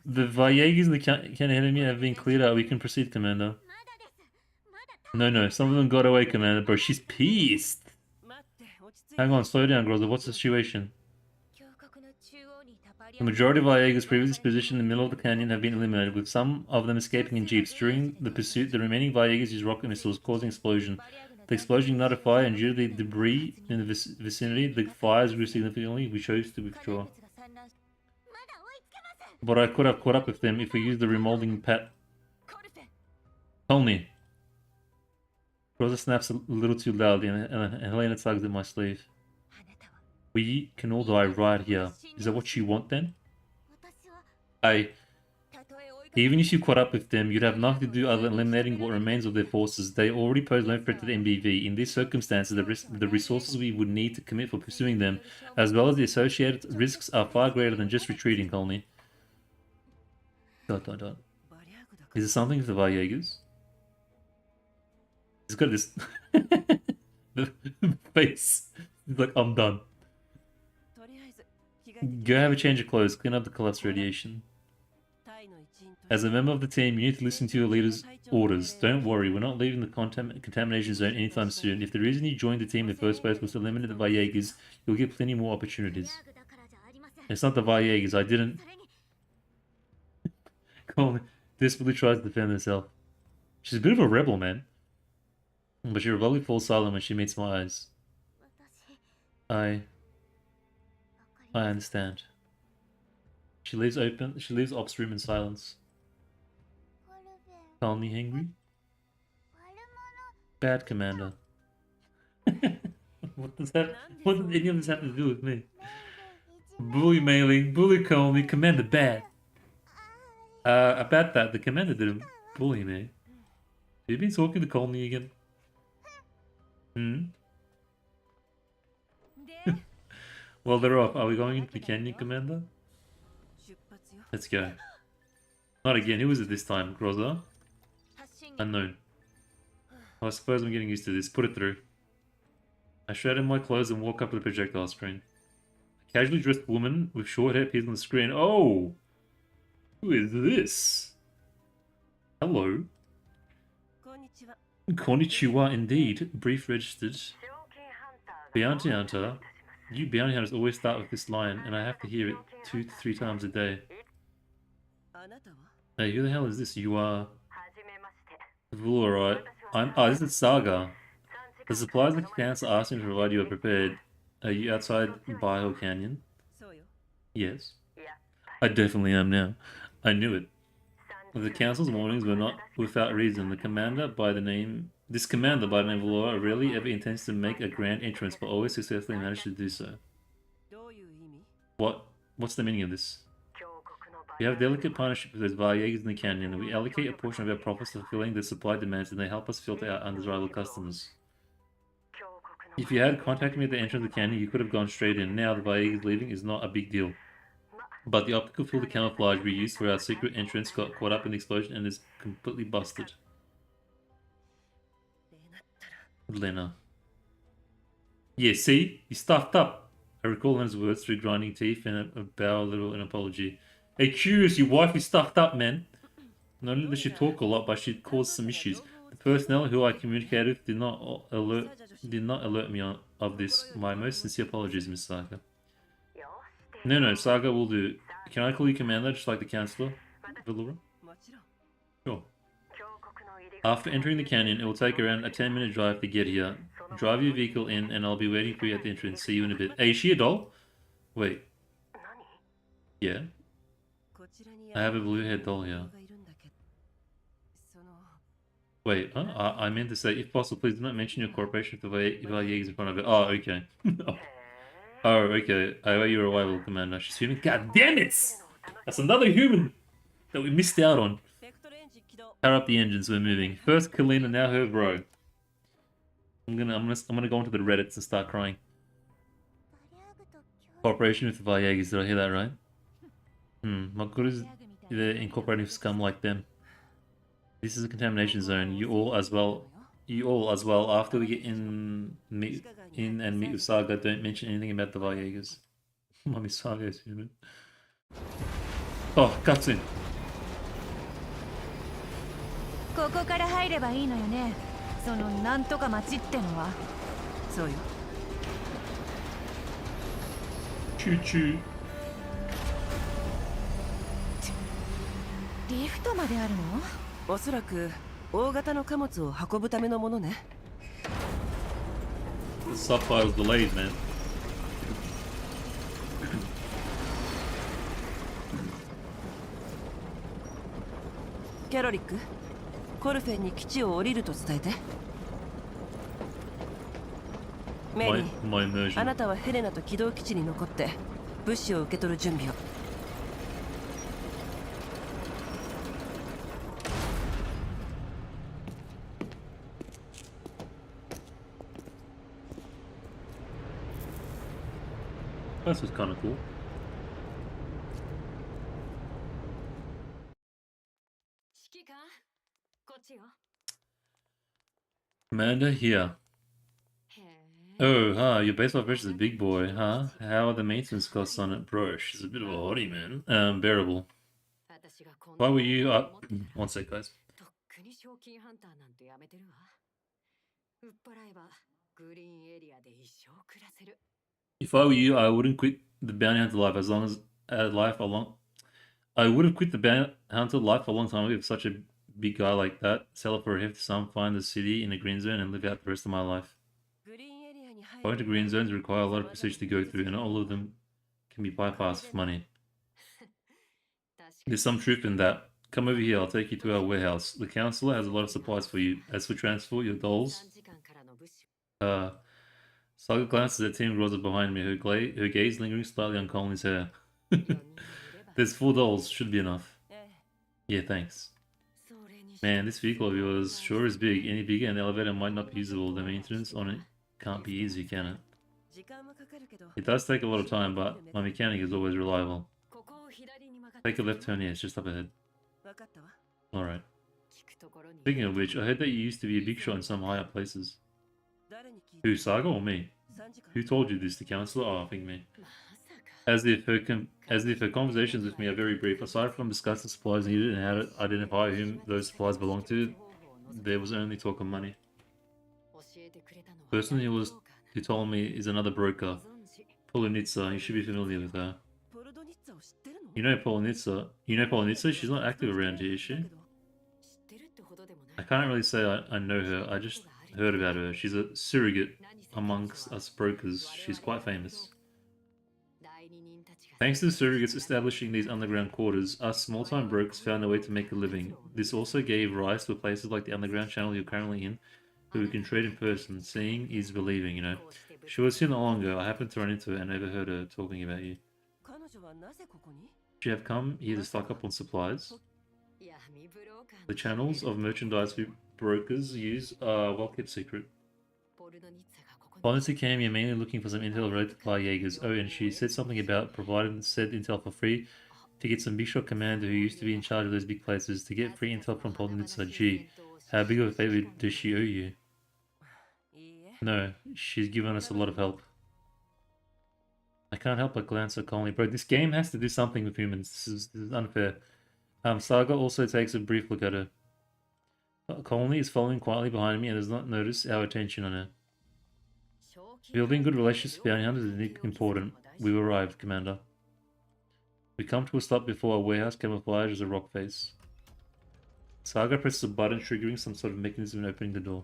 The Variegas and the can enemy have been cleared out. We can proceed, Commander. No. Some of them got away, Commander. Bro, she's pissed. Hang on, slow down, Groza. What's the situation? The majority of Variegas previously positioned in the middle of the canyon have been eliminated, with some of them escaping in jeeps. During the pursuit, the remaining Variegas used rocket missiles, causing explosion. The explosion ignited fire, and due to the debris in the vicinity, the fires grew significantly. We chose to withdraw. But I could have caught up with them if we used the remolding pat. Tell me. Rosa snaps a little too loudly and Helena tugs at my sleeve. We can all die right here. Is that what you want then? Even if you caught up with them, you'd have nothing to do other than eliminating what remains of their forces. They already pose no threat to the MBV. In these circumstances, the resources we would need to commit for pursuing them, as well as the associated risks, are far greater than just retreating, Colney. ... Is it something with the Variegas? He's got this the face. He's like, I'm done. Go have a change of clothes, clean up the collapsed radiation. As a member of the team, you need to listen to your leader's orders. Don't worry, we're not leaving the contamination zone anytime soon. If the reason you joined the team in the first place was to eliminate the Variegas, you'll get plenty more opportunities. It's not the Variegas, I didn't... Colin desperately tries to defend herself. She's a bit of a rebel, man. But she rebellion falls silent when she meets my eyes. I understand. She leaves ops room in silence. Calmly angry? Bad, Commander. What does any of this have to do with me? Bully mailing, bully Conley, Commander bad. About that, the Commander didn't bully me. Have you been talking to Conley again? Well, they're off. Are we going into the canyon, Commander? Let's go. Not again. Who was it this time? Groza? Unknown. I suppose I'm getting used to this. Put it through. I shred in my clothes and walk up to the projectile screen. A casually dressed woman with short hair appears on the screen. Oh! Who is this? Hello. Konnichiwa indeed. Brief registered. Bounty hunter. You bounty hunters always start with this line, and I have to hear it 2 to 3 times a day. あなたは Hey, who the hell is this? You are... Alright. Oh, this is Saga. The supplies the council asked me to provide you are prepared. Are you outside Baiho Canyon? そうよ Yes. I definitely am now. I knew it. The council's warnings were not without reason. This commander by the name of Laura rarely ever intends to make a grand entrance, but always successfully managed to do so. どういう意味 What's the meaning of this? We have a delicate partnership with those Variegas in the canyon, and we allocate a portion of our profits to fulfilling the supply demands, and they help us filter out undesirable customers. If you had contacted me at the entrance of the canyon, you could have gone straight in. Now the Variegas leaving is not a big deal. But the optical filter camouflage we used for our secret entrance got caught up in the explosion and is completely busted. Lena. Yeah, see? You stuffed up. I recall Lena's words through grinding teeth and a bow a little in apology. Hey, curious, your wife is stuffed up, man. Not only does she talk a lot, but she caused some issues. The personnel who I communicated with did not alert me of this. My most sincere apologies, Miss Saga. No, Saga will do. Can I call you Commander, just like the Councillor? Valora? もちろん Sure. After entering the canyon, it will take around a 10-minute drive to get here. Drive your vehicle in, and I'll be waiting for you at the entrance. See you in a bit. Hey, is she a doll? Wait. Yeah? こちらに I have a blue-haired doll here. がいるんだけどその Wait, I meant to say, if possible, please do not mention your cooperation with the Variegas in front of it. Oh, okay. Oh, okay. I owe your arrival, Commander. She's human. God damn it! That's another human that we missed out on. ベクトルエンジン起動 Power up the engines. We're moving. First Kalina, now her bro. I'm gonna go into the Reddits and start crying. Cooperation with the Variegas. Did I hear that right? What good is they're incorporating scum like them? This is a contamination zone. You all as well. After we get in and meet with Saga, don't mention anything about the Variegas. Mommy, Saga is human. Oh, cutscene. ここから入ればいいのよねそのなんとか町ってのはそうよ Choo choo. リフトまであるのおそらく大型の貨物を運ぶためのものね The subtitles delayed, man. キャロリックコルフェンに基地を降りると伝えてメリー My あ immersion. なたはヘレナと軌道基地に残って物資を受け取る準備を This was kind of cool. 指揮官こっちよ Commander here. へえ Oh, your base operation is a big boy, huh? How are the maintenance costs on it? Bro, she's a bit of a hottie, man. Bearable. 私がこんな Why were you up? 思ってた One sec, guys. とっくに賞金ハンターなんてやめてるわ売っ払えばグリーンエリアで一生暮らせる If I were you, I wouldn't quit the bounty hunter life as long as I would have quit the bounty hunter life a long time ago if such a big guy like that. Sell it for a hefty sum, find a city in a green zone, and live out the rest of my life. グリーンエリアに入 Going to green zones require a lot of procedure to go through, and not all of them can be bypassed for money. 確か There's some truth in that. Come over here, I'll take you to our warehouse. The counselor has a lot of supplies for you. As for transport, your に dolls. 短時間からの物資 Saga glances at Tim Groza behind me, her gaze lingering slightly on Colin's hair. 4人もいれば There's 4 dolls, should be enough. え Yeah, thanks. えそれにして Man, this vehicle of yours sure is big. Any bigger and the elevator might not be usable. The maintenance on it can't be easy, can it? 時間はかかるけど It does take a lot of time, but my mechanic is always reliable. ここを左に曲がって Take a left turn here, it's just up ahead. 分かったわ Alright. 聞くところに Speaking of which, I heard that you used to be a big shot in some higher places. 誰に聞いた Who, Saga or me? 3時間 Who told you this, the counselor? Oh, I think me. まさか As if her conversations with me are very brief. Aside from discussing supplies needed and how to identify whom those supplies belong to, there was only talk of money. 教えてくれたのは Person who ブローカー who told me is another な broker, ご存知 Polonitsa. You should be familiar with her. ポルドニッツァを知ってるの You know Polonitsa? You know Polonitsa? She's not active around here, is she? 知ってるってほどでもない I can't really say I know her. I just heard about her. She's a surrogate amongst us brokers. She's quite famous. 代理人たちが Thanks to the surrogates establishing these underground quarters, us small-time brokers found a way to make a living. This also gave rise to places like the underground channel you're currently in, where we can trade in person. Seeing is believing, you know. She was here not long ago. I happened to run into her and overheard her talking about you. 彼女はなぜここに Should you have come here to stock up on supplies? 闇ブローカー The channels of merchandise we brokers use are well kept secret. ポルドニッツァがここに Policy came here mainly looking for some intel related to fire Jaegers. Oh, and she said something about providing said intel for free to get some big shot commander who used to be in charge of those big places to get free intel from Polnitsa. Gee, how big of a favor does she owe you? いいえ No, she's given us a lot of help. I can't help but glance at Colony. Bro, this game has to do something with humans. This is unfair. Saga also takes a brief look at her. Colony is following quietly behind me and does not notice our attention on her. Building good relationships with bounty hunters is important. We've arrived, Commander. We come to a stop before a warehouse camouflaged as a rock face. Saga presses a button, triggering some sort of mechanism and opening the door.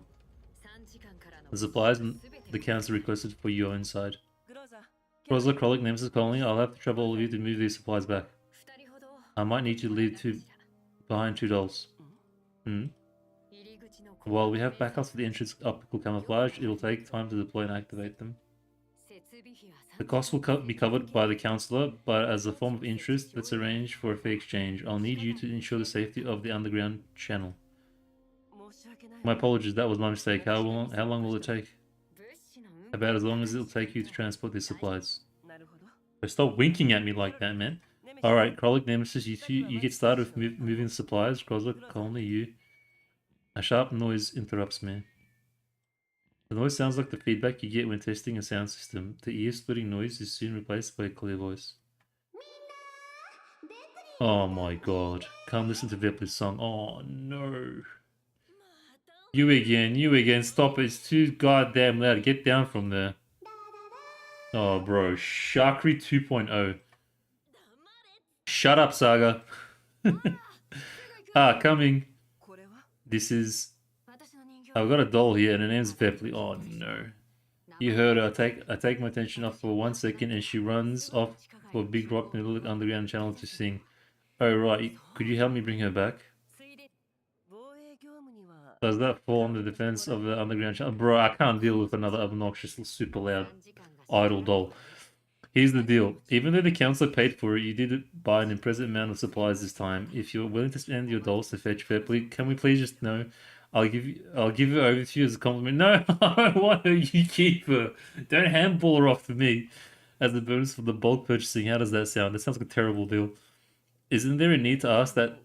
3時間からの The supplies and the counts are requested for you inside. グローザ Rosler, Krollik, Nemesis, Colony, I'll have to trouble all of you to move these supplies back. 2人ほど I might need you to leave behind 2 dolls. Hmm? 入り口の While we have backups for the entrance optical camouflage, it'll take time to deploy and activate them. 設備費は The cost will be covered by the counselor, but as a form of interest, let's arrange for a fair exchange. I'll need you to ensure the safety of the underground channel. 申し訳ない My apologies, that was my mistake. How long will it take? 物資の運 About as long as it'll take you to transport these supplies. なるほど But stop winking at me like that, man. Alright, Krollik, Nemesis, you get started with moving supplies. Krozler, Colony, you. A sharp noise interrupts me. The noise sounds like the feedback you get when testing a sound system. The ear-splitting noise is soon replaced by a clear voice. Oh my god. Can't listen to Vepli's song. Oh no. You again. Stop it. It's too goddamn loud. Get down from there. Oh, bro. Sharkery 2.0. Shut up, Saga. Coming. これは This is... 私の人形 I've got a doll here and her name's Vepli. Oh no. You heard her. I take my attention off for 1 second and she runs off for a big rock in the middle of the underground channel to sing. Oh right, could you help me bring her back? ついで 防衛業務には Does that fall on the defense of the underground channel? Bro, I can't deal with another obnoxious, super loud 3時間が idle doll. Here's the deal. Even though the council paid for it, you did buy an impressive amount of supplies this time. If you're willing to spend your dolls to fetch Vepli, can we please just know? I'll give it over to you as a compliment. No, I don't want her. You keep her. Don't handball her off to me. As a bonus for the bulk purchasing. How does that sound? That sounds like a terrible deal. Isn't there a need to ask that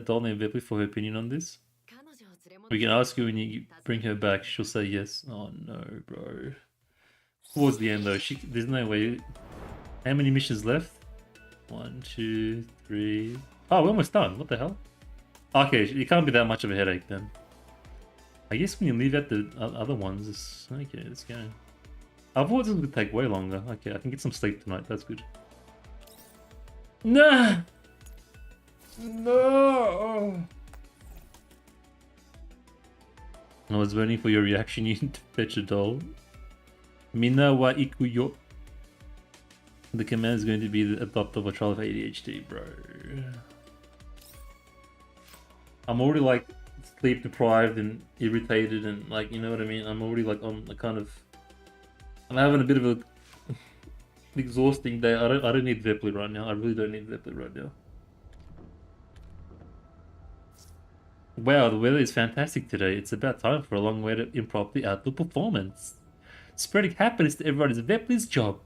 doll named Vepli for her opinion on this? 彼女を連れ戻 We can ask her when you bring her back. She'll say yes. Oh no, bro. Towards the end though, there's no way. How many missions left? 1, 2, 3. Oh, we're almost done. What the hell? Okay, it can't be that much of a headache then. I guess when you leave out the other ones, it's... Okay, let's go. I thought this would take way longer. Okay, I can get some sleep tonight. That's good. Nah! No! I was waiting for your reaction. You need to fetch a doll. Mina wa ikuyo. The command is going to be the adopt of a child of ADHD, bro. I'm already like sleep deprived and irritated and like, you know what I mean? I'm already like on a kind of... I'm having a bit of a exhausting day. I don't need Vepli right now. I really don't need Vepli right now. Wow, the weather is fantastic today. It's about time for a long way to improv the outdoor performance. Spreading happiness to everyone is Vepli's job.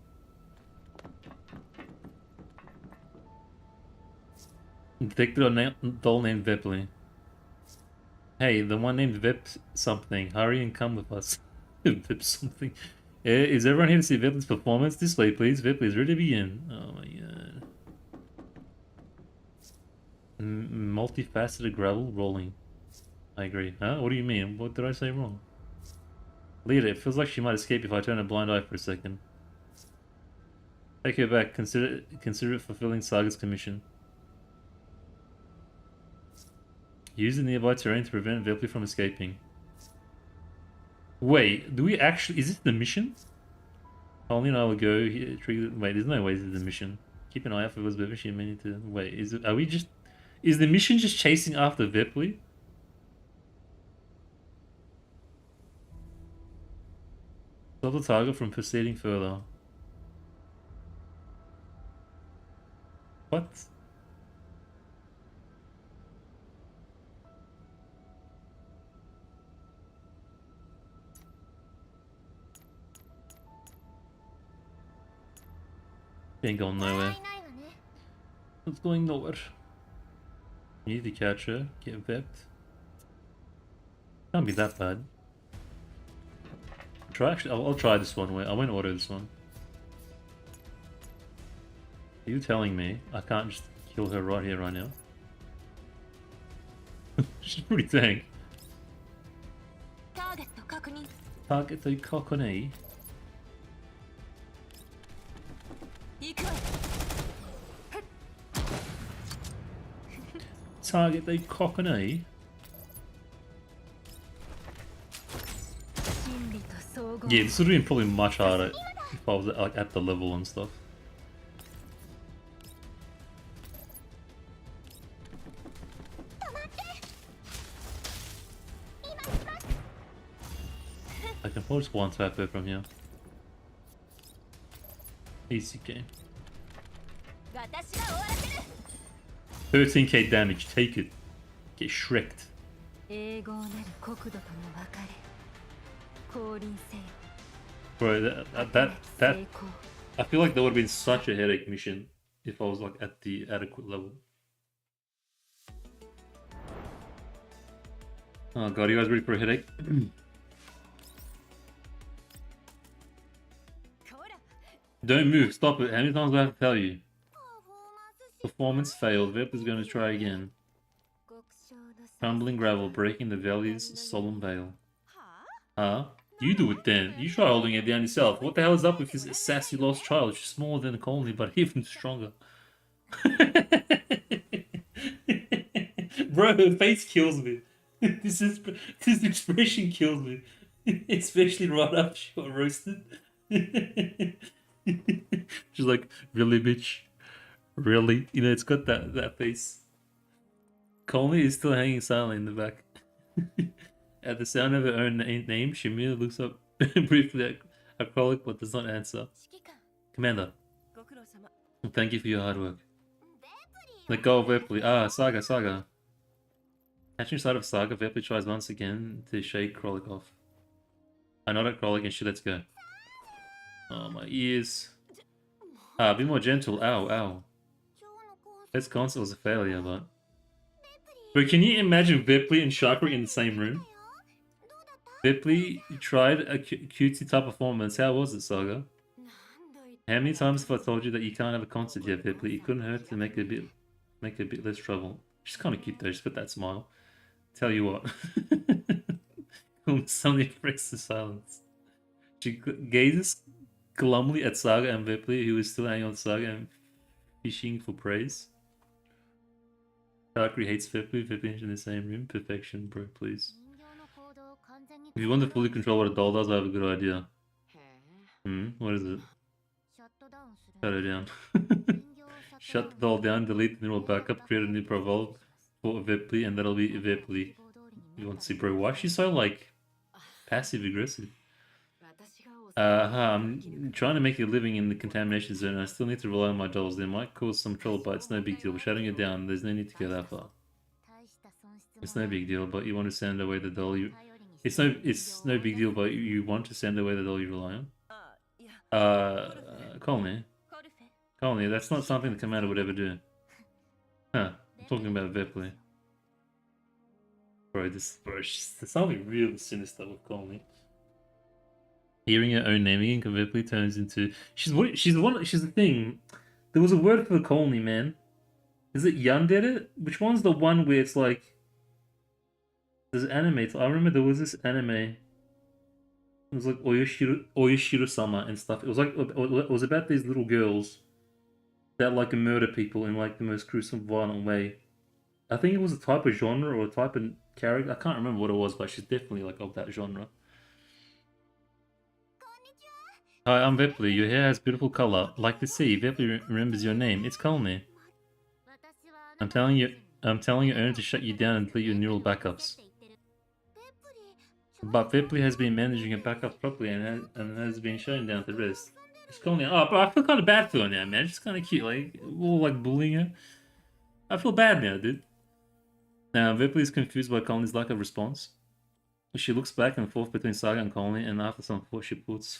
Detected a doll named Vepli. Hey, the one named Vep something. Hurry and come with us. Vep something. Is everyone here to see Vepli's performance? This way, please. Vepli is ready to begin. Oh my god. Multifaceted gravel rolling. I agree. Huh? What do you mean? What did I say wrong? Leader, it feels like she might escape if I turn a blind eye for a second. Take her back. Consider it fulfilling Saga's commission. Use the nearby terrain to prevent Velpli from escaping. Wait, do we actually... Is this the mission? Only and I will go here. Wait, there's no way this is the mission. Keep an eye out for Elizabeth. She may need to... Wait, is it... Are we just... Is the mission just chasing after Velpli? Stop the target from proceeding further. What? Ain't going nowhere. It's going nowhere. You need to catch her, get whipped. Can't be that bad. I'll try this one. Wait, I won't order this one. Are you telling me I can't just kill her right here, right now? She's pretty tank. Target the cockney. Target the cockney. Yeah, this would have been probably much harder if I was like at the level and stuff. I can probably just one tap her from here. Easy game. 13k damage, take it. Get shreked. Bro, that I feel like that would have been such a headache mission if I was like at the adequate level. Oh god, you guys ready for a headache? Don't move, stop it. How many times do I have to tell you? Performance failed. Vep is going to try again. Crumbling gravel, breaking the valley's solemn veil. Huh? You do it then. You try holding it down yourself. What the hell is up with this sassy lost child? She's smaller than a colony, but even stronger. Bro, her face kills me. This expression kills me. Especially right after she got roasted. She's like, really, bitch? Really? You know, it's got that face. Colony is still hanging silently in the back. At the sound of her own name, she merely looks up briefly at Krolik but does not answer. Commander, thank you for your hard work. Let go of Velpli. Ah, Saga. Catching sight of Saga, Velpli tries once again to shake Krolik off. I nod at Krolik and she lets go. Oh, my ears. Ah, be more gentle. Ow. This console was a failure, but... But can you imagine Velpli and Chakra in the same room? Velpli tried a cutesy type performance. How was it, Saga? How many times have I told you that you can't have a concert yet, Velpli? It couldn't hurt to make a bit less trouble. She's kind of cute though. She's got that smile. Tell you what. Suddenly breaks the silence. She gazes glumly at Saga and Velpli, who is still hanging on Saga and fishing for praise. Valkyrie hates Velpli in the same room. Perfection, bro, please. If you want to fully control what a doll does, I have a good idea. What is it? Shut her down. Shut the doll down, delete the neural backup, create a new profile for Velpli, and that'll be Velpli. You want to see, bro? Why is she so, like, passive-aggressive? I'm trying to make a living in the contamination zone, and I still need to rely on my dolls. They might cause some trouble, but it's no big deal. We're shutting it down. There's no need to go that far. It's no big deal, but you want to send away the doll you... It's no big deal, but you want to send away the doll you rely on? Call me. That's not something the commander would ever do. Huh. I'm talking about Velpli. Bro, there's something really sinister with Colney. Hearing her own name again, Velpli turns into... She's the thing. There was a word for Colney, man. Is it Yandere? Which one's the one where it's like... There's anime. I remember there was this anime. It was like Oyashiro-sama and stuff. It was like it was about these little girls that like murder people in like the most gruesome, violent way. I think it was a type of genre or a type of character. I can't remember what it was, but she's definitely like of that genre. Hi, I'm Vepli. Your hair has beautiful color. Like to see. Vepli remembers your name. It's Colney. I'm telling you owner to shut you down and delete your neural backups. But Vepli has been managing her backup properly and has been shutting down the rest. It's Colney. Oh, but I feel kind of bad for her now, man. She's kind of cute. Like, all like bullying her. I feel bad now, dude. Now, Vepli is confused by Colney's lack of response. She looks back and forth between Saga and Colney, and after some thought, she puts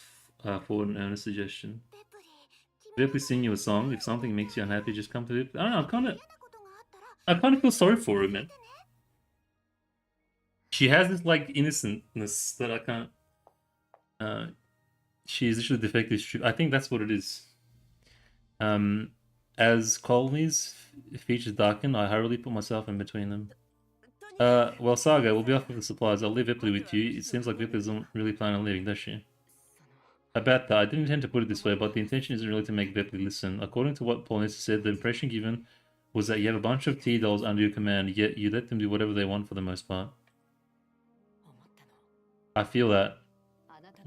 forward an earnest suggestion. Vepli sing you a song. If something makes you unhappy, just come to Vepli. I don't know, I kind of feel sorry for her, man. She has this, like, innocentness that I can't... she is literally defective. I think that's what it is. As Colney's features darken, I hurriedly put myself in between them. Well, Saga, we'll be off with the supplies. I'll leave Vepli with you. It seems like Vepli doesn't really plan on leaving, does she? About that, I didn't intend to put it this way, but the intention isn't really to make Vepli listen. According to what Polynesius said, the impression given was that you have a bunch of T-dolls under your command, yet you let them do whatever they want for the most part. I feel that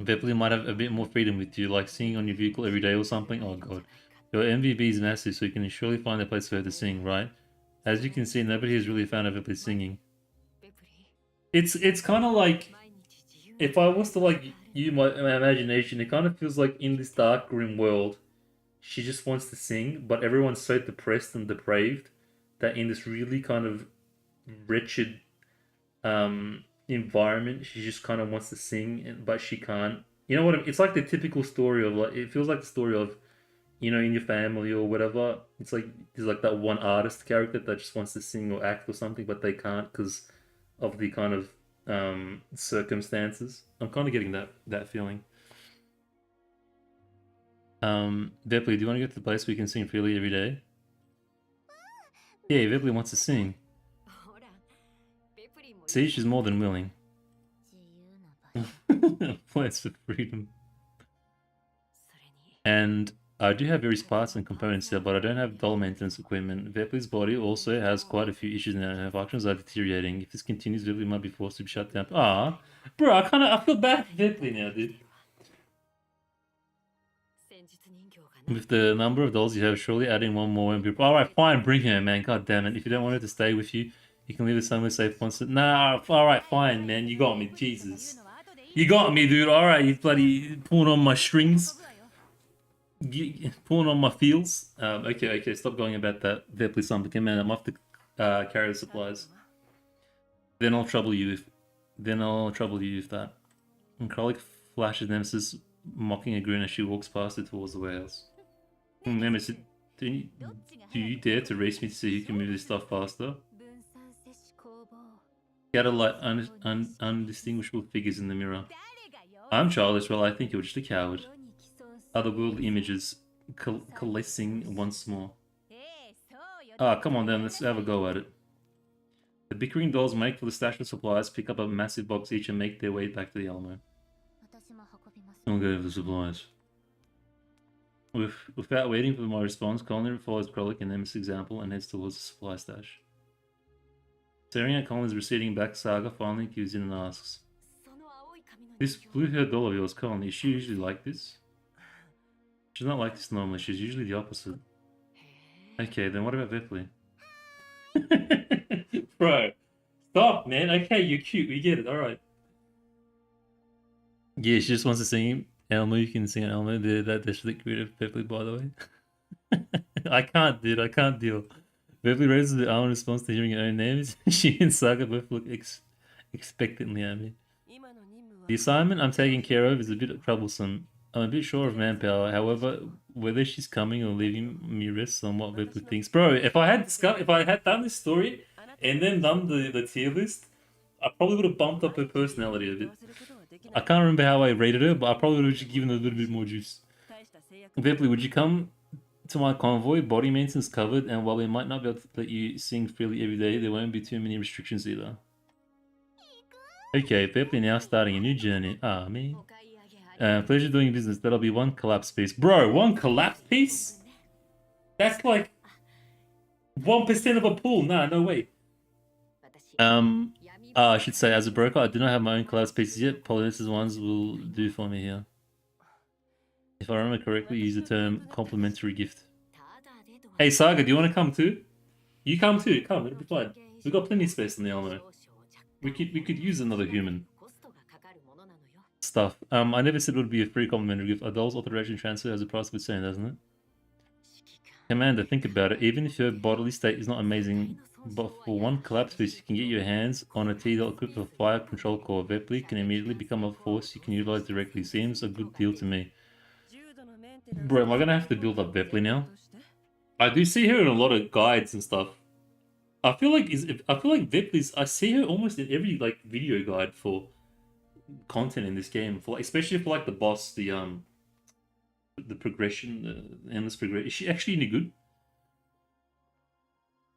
Vepli might have a bit more freedom with you, like singing on your vehicle every day or something. Oh god. Your MVB is massive, so you can surely find a place for her to sing, right? As you can see, nobody has really found Vepli singing. It's kind of like, if I was to like use my imagination, it kind of feels like in this dark, grim world, she just wants to sing, but everyone's so depressed and depraved that in this really kind of wretched environment, she just kind of wants to sing, but she can't. You know what? It's like the typical story of like, it feels like the story of, you know, in your family or whatever. It's like there's like that one artist character that just wants to sing or act or something, but they can't because of the kind of circumstances. I'm kind of getting that feeling. Vepli, do you want to get to the place where you can sing freely every day? Yeah, Vepli wants to sing. See, she's more than willing. Plans for freedom. And I do have various parts and components here, but I don't have dull maintenance equipment. Vepli's body also has quite a few issues now, and her functions are deteriorating. If this continues, Vepli might be forced to be shut down. Ah, bro, I feel bad for Vepli now, dude. With the number of dolls you have, surely adding one more won't be... Alright, fine, bring her, man. God damn it. If you don't want her to stay with you, you can leave her somewhere safe once... Nah, alright, fine, man. You got me, Jesus. You got me, dude. Alright, you bloody pulling on my strings. Pulling on my feels. Okay, stop going about that. Vepli something, man. I'm off to carry the supplies. Then I'll trouble you if that. And Kralik flashes Nemesis, mocking a grin as she walks past it towards the warehouse. Nemesis, do you dare to race me to see who can move this stuff faster? Scatter like undistinguishable figures in the mirror. I'm childish, well, I think you're just a coward. Otherworldly images coalescing once more. Ah, come on then, let's have a go at it. The bickering dolls make for the stash of supplies, pick up a massive box each, and make their way back to the Alamo. I'll go over the supplies. Without waiting for my response, Colin follows Kralik and Nemesis' example and heads towards the supply stash. Staring at Colin's receding back, Saga finally gives in and asks, "This blue-haired doll of yours, Colin, is she usually like this?" She's not like this normally, she's usually the opposite. Okay, then what about Vepli? Bro, stop, man. Okay, you're cute, we get it, alright. Yeah, she just wants to sing Elmo, you can sing Elmo. That's really creative, Vepli, by the way. I can't, dude, I can't deal. Vepli raises the arm in response to hearing her own name. She and Saga both look expectantly at me. The assignment I'm taking care of is a bit troublesome. I'm a bit short of manpower, however, whether she's coming or leaving me rests on what Vepli thinks. Bro, if I had done this story and then done the tier list, I probably would have bumped up her personality a bit. I can't remember how I rated her, but I probably would have just given her a little bit more juice. Vepli, would you come to my convoy? Body maintenance covered, and while we might not be able to let you sing freely every day, there won't be too many restrictions either. Okay, Pepe now starting a new journey. Ah, me. Pleasure doing business. That'll be one collapse piece. Bro, one collapse piece? That's like 1% of a pool. Nah, no way. I should say, as a broker, I do not have my own collapse pieces yet. Polynice's ones will do for me here. If I remember correctly, use the term complimentary gift. Hey, Saga, do you want to come too? You come too. Come, it'll be fine. We've got plenty of space in the Alamo. We could use another human. Stuff. I never said it would be a free complimentary gift. Adult's authorization transfer has a price of its own, doesn't it? Commander, think about it. Even if your bodily state is not amazing, but for one collapse piece, you can get your hands on a T-Dot equipped with a fire control core. Vepley can immediately become a force you can utilize directly. Seems a good deal to me. Bro, am I gonna have to build up Vepley now? I do see her in a lot of guides and stuff. I feel like Vepley's. I see her almost in every like video guide for content in this game. For especially for like the boss, the progression, the endless progression. Is she actually any good?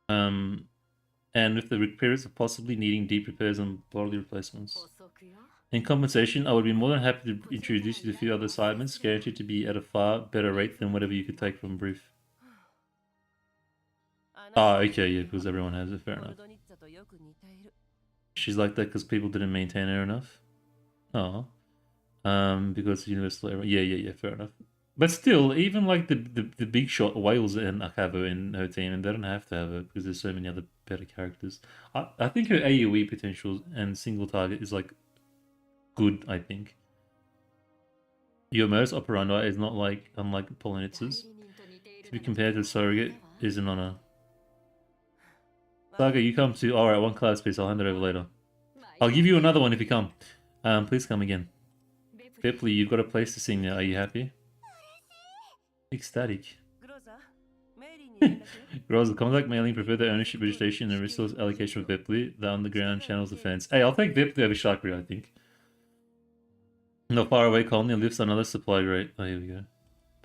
And with the repairs of possibly needing deep repairs and bodily replacements. In compensation, I would be more than happy to introduce you to a few other assignments, guaranteed to be at a far better rate than whatever you could take from Brief. Ah, okay, yeah, because everyone has it, fair enough. She's like that because people didn't maintain her enough. Oh. Because universal, yeah, fair enough. But still, even like the big shot whales and have her in her team, and they don't have to have her because there's so many other better characters. I think her AoE potential and single target is like good. I think your modus operandi is not like unlike Polonitz's. To be compared to Surrogate is an honor. Saga, you come too. Alright, one class piece. I'll hand it over later. I'll give you another one if you come. Please come again. Vepley, you've got a place to sing now. Are you happy? Ecstatic. Grows the contact mailing, prefer the ownership registration and resource allocation of Vepley, the underground channels defense. Hey, I'll take Vepley over Sharkry, I think. No far away colony lifts another supply rate. Oh, here we go.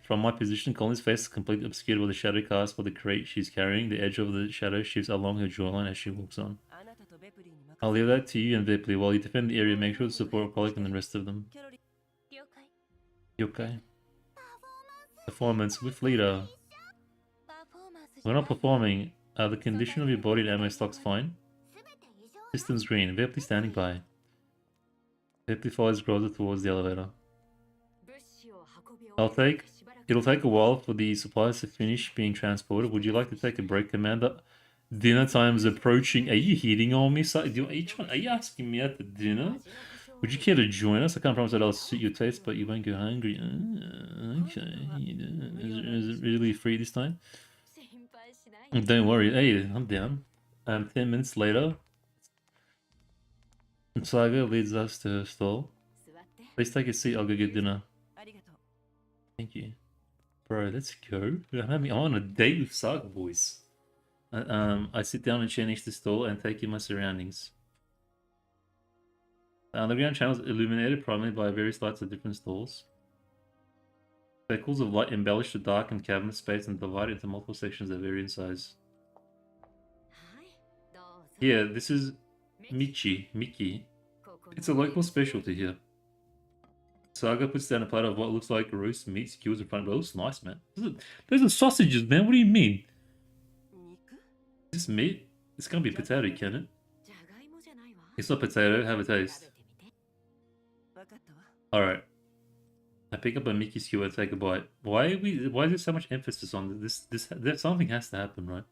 From my position, Colony's face is completely obscured by the shadow cast for the crate she's carrying. The edge of the shadow shifts along her jawline as she walks on. I'll leave that to you and Vepley. While you defend the area, make sure to support Colic and the rest of them. Yokai. Performance with leader. We're not performing. The condition of your body and ammo stock's fine. Systems green. Vepley standing by. Vepley follows Groza towards the elevator. It'll take a while for the supplies to finish being transported. Would you like to take a break, Commander? Dinner time is approaching. Are you hitting on me? Are you asking me at the dinner? Would you care to join us? I can't promise that I'll suit your taste, but you won't go hungry. Okay. Is it really free this time? Don't worry. Hey, I'm down. 10 minutes later, Saga leads us to her stall. Please take a seat. I'll go get dinner. Thank you. Bro, let's go. I'm on a date with Saga, boys. I sit down and chair next to the stall and take in my surroundings. The underground channel is illuminated primarily by various lights of different stalls. Speckles of light embellish the darkened cabinet space and divide into multiple sections that vary in size. Yeah, this is Mickey. It's a local specialty here. Saga puts down a plate of what looks like roast meat skewers in front of it. It looks nice, man. Those are sausages, man. What do you mean? Is this meat? It's gonna be potato, can it? It's not potato. Have a taste. Alright. I pick up a Mickey skewer and take a bite. Why is there so much emphasis on this? Something has to happen, right?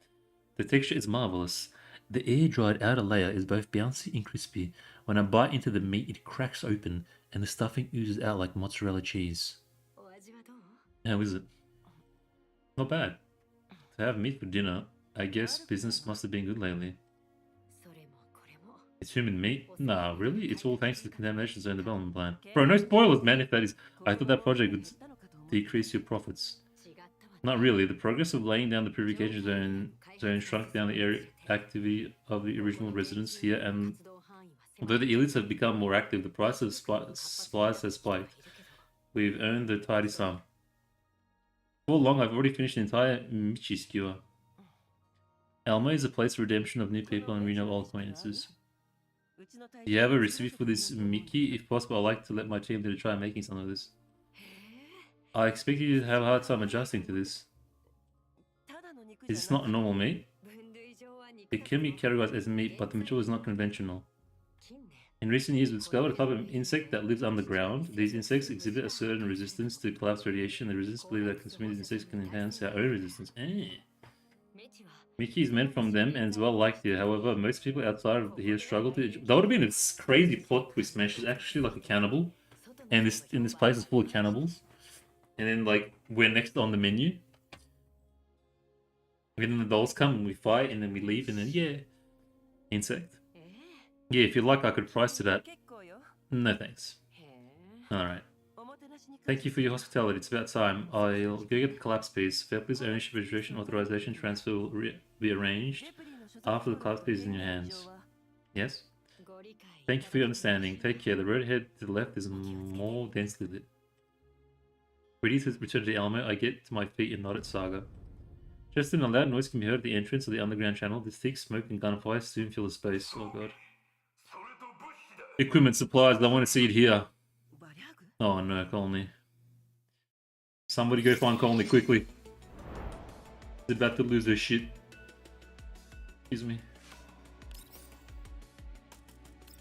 The texture is marvelous. The air-dried outer layer is both bouncy and crispy. When I bite into the meat, it cracks open, and the stuffing oozes out like mozzarella cheese. How is it? Not bad. To have meat for dinner, I guess business must have been good lately. It's human meat? Nah, really? It's all thanks to the contamination zone development plan. Bro, no spoilers, man, if that is... I thought that project would decrease your profits. Not really. The progress of laying down the purification zone shrunk down the area activity of the original residents here, and although the elites have become more active, the price of supplies has spiked. We've earned a tidy sum. For long, I've already finished the entire Michi skewer. Alma is a place of redemption of new people and renewal old acquaintances. Do you have a recipe for this, Mickey? If possible, I'd like to let my team try making some of this. I expect you to have a hard time adjusting to this. Is this not normal meat? It can be categorized as meat, but the material is not conventional. In recent years, we've discovered a type of insect that lives underground. These insects exhibit a certain resistance to collapse radiation. The resistance believe that consuming these insects can enhance our own resistance. Mickey is meant from them and is well liked here. However, most people outside of here struggle to. That would have been a crazy plot twist, man. She's actually like a cannibal, and this place is full of cannibals. And then like we're next on the menu. And then the dolls come and we fight, and then we leave, and then yeah, insect. Yeah, if you like, I could price to that. No thanks. Alright. Thank you for your hospitality. It's about time. I'll go get the collapse piece. Fairplay's ownership, registration, authorization, transfer will be arranged after the collapse piece is in your hands. Yes? Thank you for your understanding. Take care. The road ahead to the left is more densely lit. Ready to return to the Alamo, I get to my feet and nod at Saga. Just then a loud noise can be heard at the entrance of the underground channel. The thick smoke and gunfire soon fill the space. Oh god. Equipment supplies, I want to see it here. Oh no, Colony. Somebody go find Colony quickly. She's about to lose her shit. Excuse me.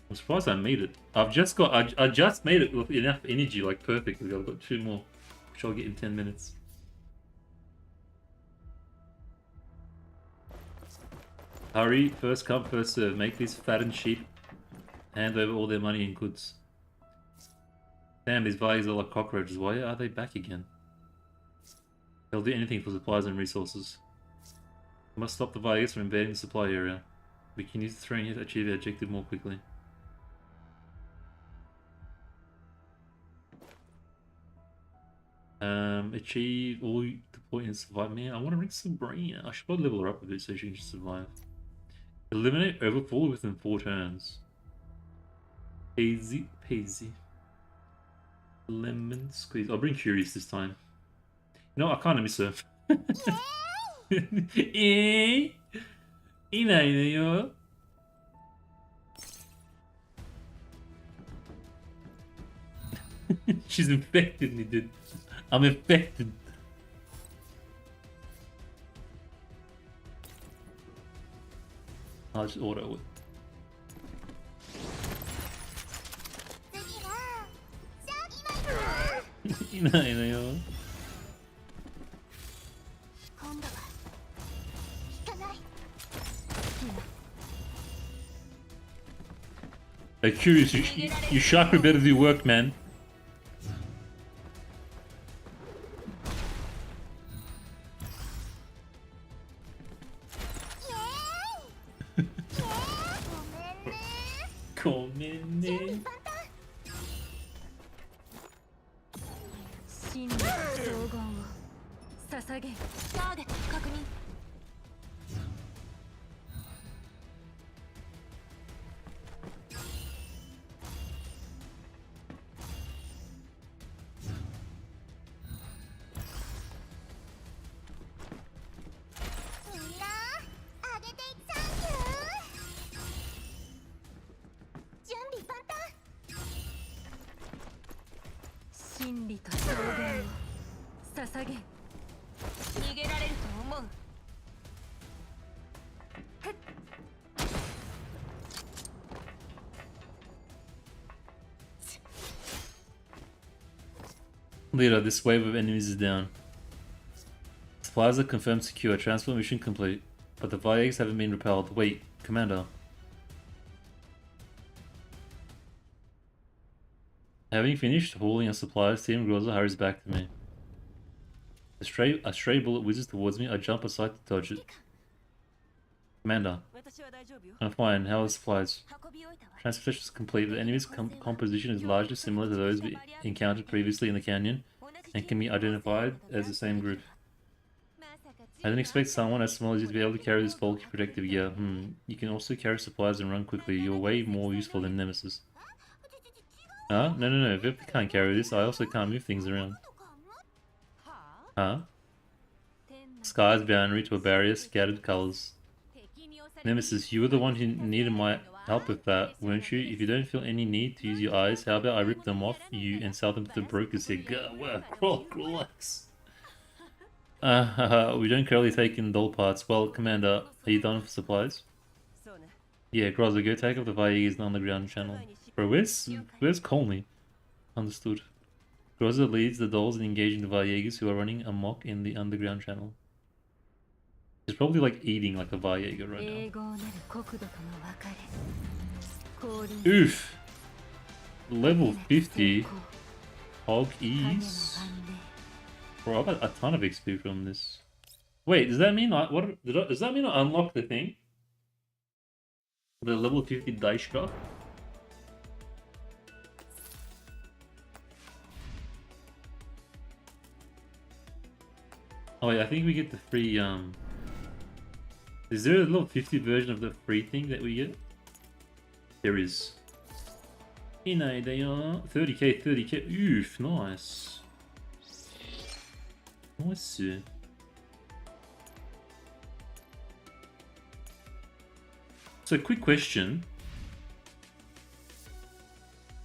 I'm surprised I made it. I just made it with enough energy, like perfectly. I've got 2 more, which I'll get in 10 minutes. Hurry, first come, first serve. Make these fattened sheep hand over all their money and goods. Damn, these values are like cockroaches. Why are they back again? They'll do anything for supplies and resources. We must stop the values from invading the supply area. We can use the throwing here to achieve our objective more quickly. Achieve all the point and survive. Man, I want to ring Sabrina. I should probably level her up a bit so she can just survive. Eliminate overfall within 4 turns. Easy peasy. Lemon squeeze. I'll bring Curious this time. No, I can't miss her. She's infected me, dude. I'm infected. I'll just auto it. Hey, Curious, you chakra better do work, man. Come in there. Leader, this wave of enemies is down. Supplies are confirmed secure. Transport mission complete. But the Viags haven't been repelled. Wait, Commander. Having finished hauling our supplies, Team Groza hurries back to me. A stray bullet whizzes towards me. I jump aside to dodge it. Commander. I'm fine. How are the supplies? Transportation is complete. The enemy's composition is largely similar to those we encountered previously in the canyon and can be identified as the same group. I didn't expect someone as small as you to be able to carry this bulky protective gear. You can also carry supplies and run quickly. You're way more useful than Nemesis. Huh? No. If I can't carry this, I also can't move things around. Huh? Sky's boundary to a barrier, scattered colors. Nemesis, you were the one who needed my help with that, won't you? If you don't feel any need to use your eyes, how about I rip them off you and sell them to the brokers here? Go, relax. We don't currently take in doll parts. Well, Commander, are you done for supplies? そうね Yeah, Groza, go take up the Vayegas in the underground channel. Bro, where's Colney? Understood. Groza leads the dolls in engaging the Vayegas who are running amok in the underground channel. He's probably like eating like a Vayega right now. 英語なる国土との別れ降臨 Oof! Level 50. 成功 Hog 影の Ease. 判明 Bro, I got a ton of XP from this. Wait, does that mean does that mean I unlock the thing? The level 50 dice drop? Oh wait, I think we get the free is there a level 50 version of the free thing that we get? There is. Daiyan. 30k, 30k. Oof, nice. Nice. So, quick question.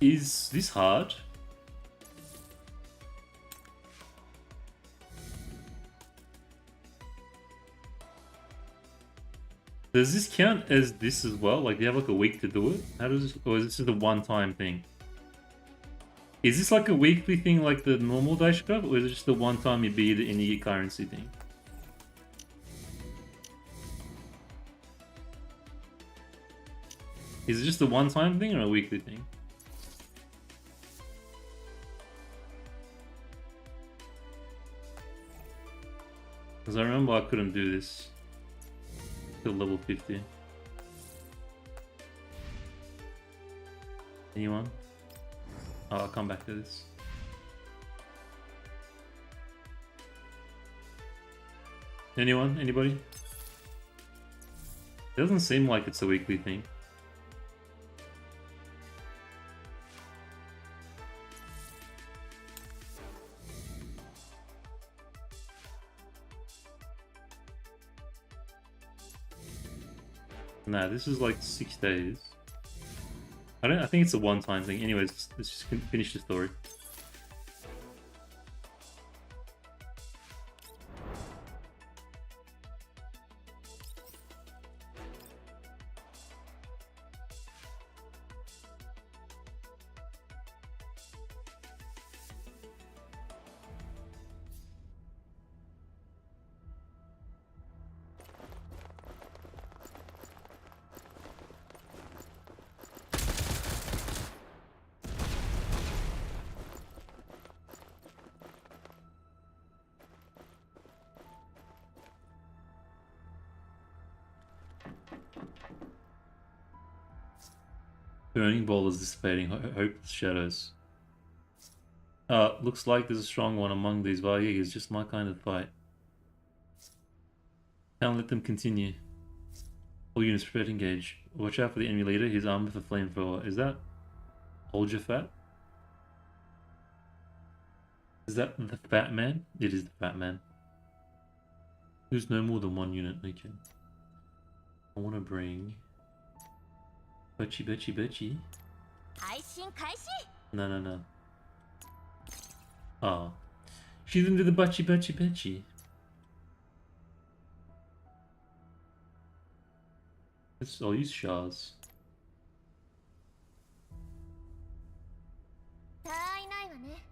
Is this hard? Does this count as this as well? Like, do you have like a week to do it? How does this, or is this just a one-time thing? Is this like a weekly thing like the normal Dash Cup, or is it just the one-time you beat it and you get currency thing? Is it just a one-time thing or a weekly thing? Because I remember I couldn't do this till level 50. Anyone? Oh, I'll come back to this. Anyone? Anybody? It doesn't seem like it's a weekly thing. Nah, this is like 6 days. I think it's a one-time thing. Anyways, let's just finish the story. Burning ball is dissipating. Hopeless shadows. Looks like there's a strong one among these Vayegas. Just my kind of fight. Can't let them continue. All units prepare to engage. Watch out for the enemy leader. His armor for flamethrower. Is that Hold Your Fat? Is that the Fat Man? It is the Fat Man. There's no more than one unit. Okay. I want to bring... Betchy. 配信開始 No. Oh. She didn't do the Betchy. I'll use shards. 他いないわね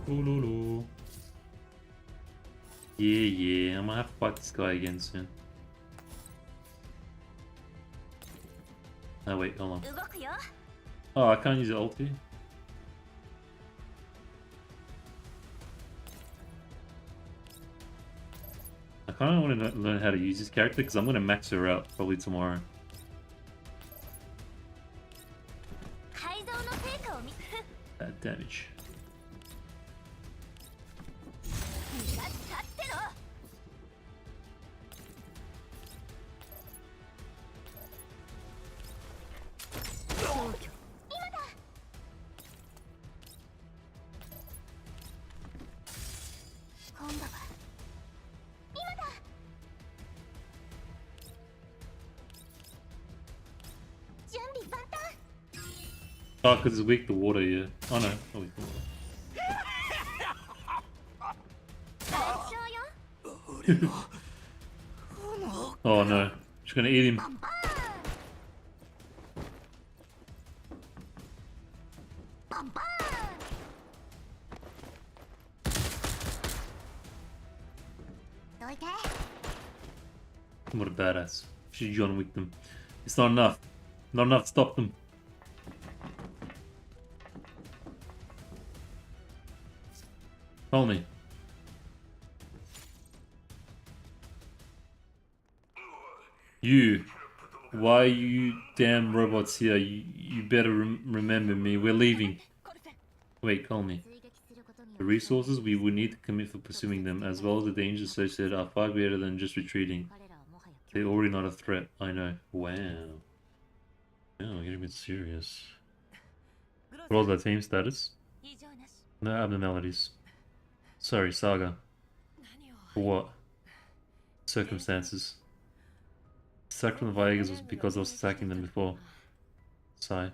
Lolo. Yeah, I'm gonna have to fight this guy again soon. Oh wait, hold on. 動くよ Oh, I can't use the ulti. I kind of want to learn how to use this character because I'm gonna max her out probably tomorrow. 改造の成果を見 Bad damage. 立ってろ 消去 Oh, because it's weak to water, yeah. Oh no, not weak to water. 楽勝よ。 Oh no, she's gonna eat him. どいて。 What a badass. She John Wick them. It's not enough. Not enough to stop them. Tell me. You. Why are you damn robots here? You better remember me. We're leaving. Wait, call me. 追撃することによ The って resources we would need to commit for pursuing them, as well as the dangers associated, are far greater than just retreating. 彼らはもはや They're already not a threat, I know. Wow. Oh, getting a bit serious. What was that team status? 異常なし。 No abnormalities. Sorry, Saga. For what? Circumstances. Sacked from the Viagas was because I was attacking them before. Sigh.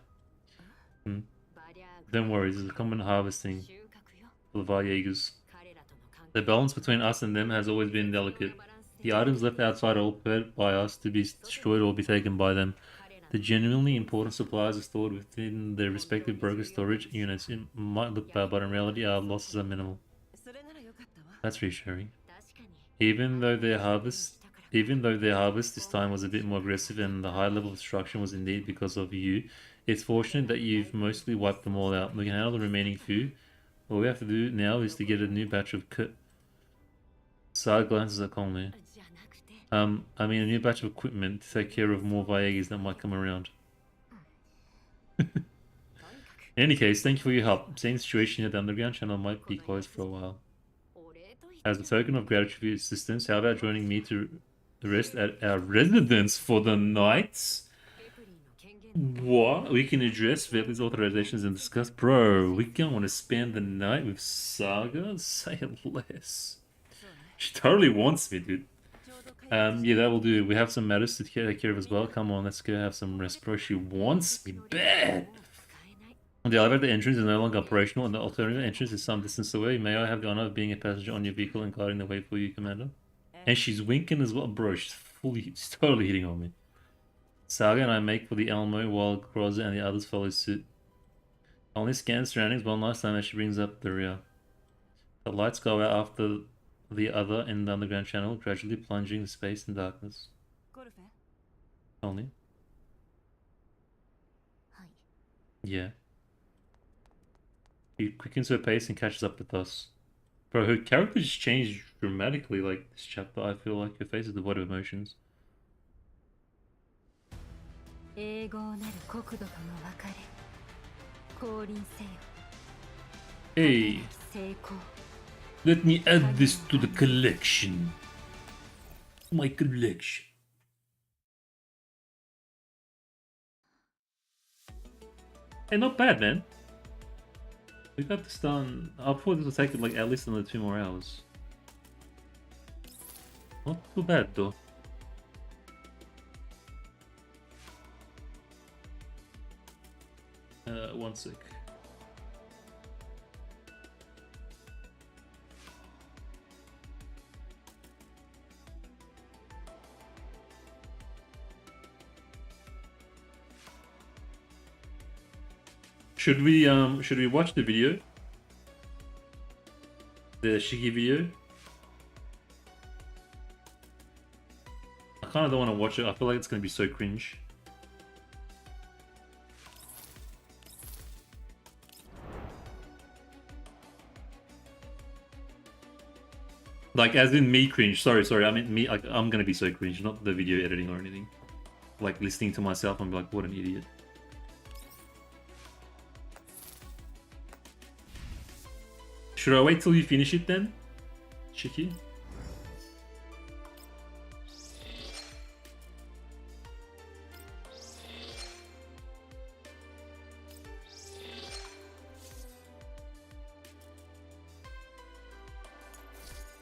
Don't worry, this is a common harvesting 収穫よ。 for the Viagas. 彼らとの関 The balance between us and them has always been delicate. The items left outside are all prepared by us to be destroyed or be taken by them. The genuinely important supplies are stored within their respective broker storage units. It might look bad, but in reality our losses are minimal. それならよかったわ。 That's reassuring. 確かに Even though their harvest this time was a bit more aggressive and the high level of destruction was indeed because of you, it's fortunate that you've mostly wiped them all out. We can handle the remaining few. All we have to do now is to get a new batch of Saga glances at Conley. じゃなくて I mean a new batch of equipment to take care of more Viagas that might come around. In any case, thank you for your help. Same situation at the underground channel might be closed for a while. お礼と言って As a token of gratitude for your assistance, how about joining me to rest at our residence for the night? エプリンの権限 What? We can address Veli's authorizations and discuss. Bro, we don't want to spend the night with Saga? Say less. She totally wants me, dude. ちょうど帰ってきて Yeah, that will do. We have some matters to take care of as well. Come on, let's go have some rest, bro. She wants me bad. もう使えない The elevator entrance is no longer operational, and the alternative entrance is some distance away. May I have the honor of being a passenger on your vehicle and guarding the way for you, Commander? And she's winking as well, bro. She's totally hitting on me. Saga and I make for the Elmo while Groza and the others follow suit. Only scan the surroundings one last time as she brings up the rear. The lights go out after the other in the underground channel, gradually plunging the space in darkness. ゴルフェ Only? はい Yeah. He quickens her pace and catches up with us. Bro, her character just changed dramatically like this chapter. I feel like her face is devoid of emotions. 永劫なる国土との別れ降臨せよ Hey, 成功 let me add this to the collection. My collection. Hey, not bad, man. We got this done. I thought this would take like at least another 2 more hours. Not too bad though. One sec. Should we watch the video? The Shiki video? I kinda don't wanna watch it, I feel like it's gonna be so cringe. Like, as in me cringe. Sorry. I mean me. Like, I'm gonna be so cringe, not the video editing or anything. Like listening to myself, I'm like, what an idiot. Should I wait till you finish it then, Shiki?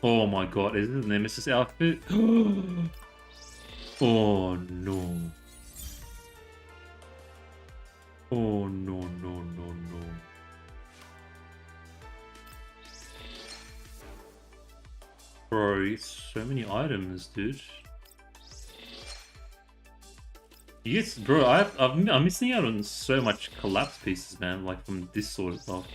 Oh my god, is this Nemesis outfit? Oh no. Oh no no no no. Bro, so many items, dude. Yes, bro, I'm missing out on so much collapse pieces, man, like from this sort of stuff.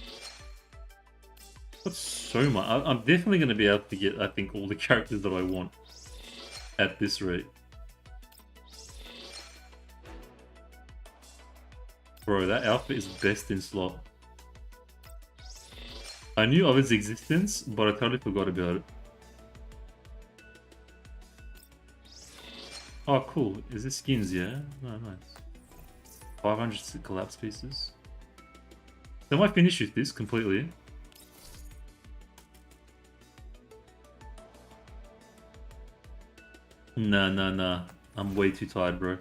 That's so much. I'm definitely going to be able to get, I think, all the characters that I want at this rate. Bro, that outfit is best in slot. I knew of its existence, but I totally forgot about it. Oh, cool. Is this skins, yeah? Oh, nice. 500 collapse pieces. So am I finished with this completely? Nah. I'm way too tired, bro.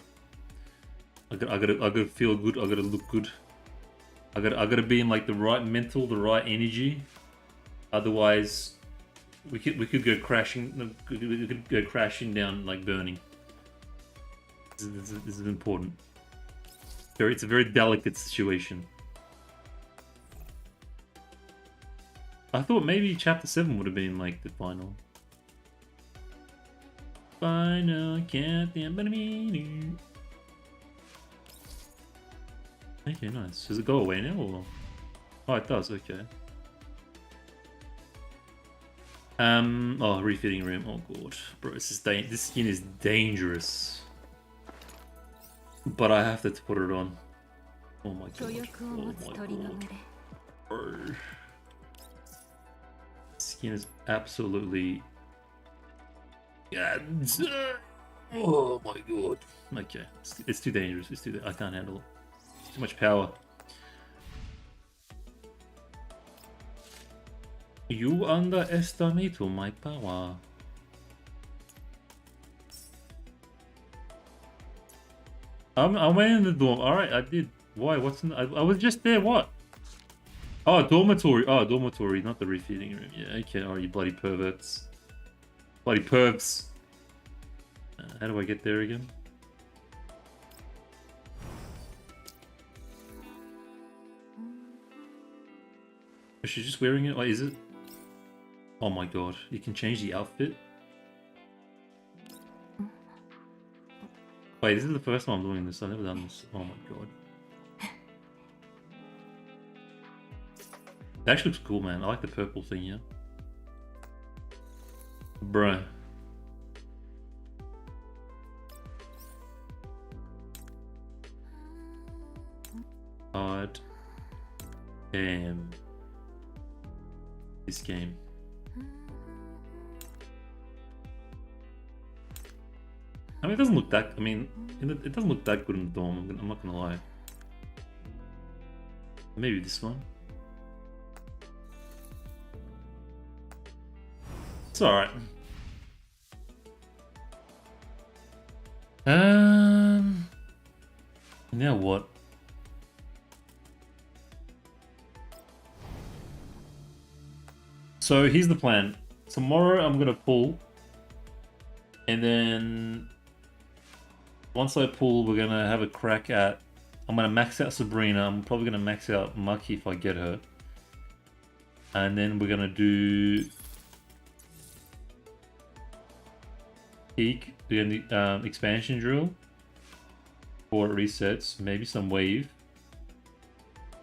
I gotta feel good. I gotta look good. I gotta be in like the right mental, the right energy. Otherwise, we could go crashing. We could go crashing down like burning. This is important. It's a very delicate situation. I thought maybe chapter 7 would have been like the final. Final countdown. Okay, nice. Does it go away now or? Oh, it does. Okay. Oh, refitting room. Oh god, bro, this skin is dangerous. But I have to put it on. Oh my god. Oh my god. Bro. Skin is absolutely. Yeah. Oh my god. Okay, it's too dangerous. I can't handle it. It's too much power. You underestimate my power. I went in the dorm. Alright, I did. Why? What's in the... I was just there. What? Oh, dormitory. Oh, dormitory, not the refeeding room. Yeah, okay. Alright, you bloody perverts. Bloody pervs. How do I get there again? Is she just wearing it? Like, is it? Oh my god, you can change the outfit? Wait, this is the first time I'm doing this. I've never done this. Oh my god. It actually looks cool, man. I like the purple thing here. Bruh. God damn. This game. I mean, it doesn't look that. I mean, it doesn't look that good in the dorm. I'm not gonna lie. Maybe this one. It's alright. Now what? So here's the plan. Tomorrow I'm gonna pull, and then once I pull, we're gonna have a crack at. I'm gonna max out Sabrina. I'm probably gonna max out Maki if I get her, and then we're gonna do peak. We're gonna expansion drill before it resets. Maybe some wave.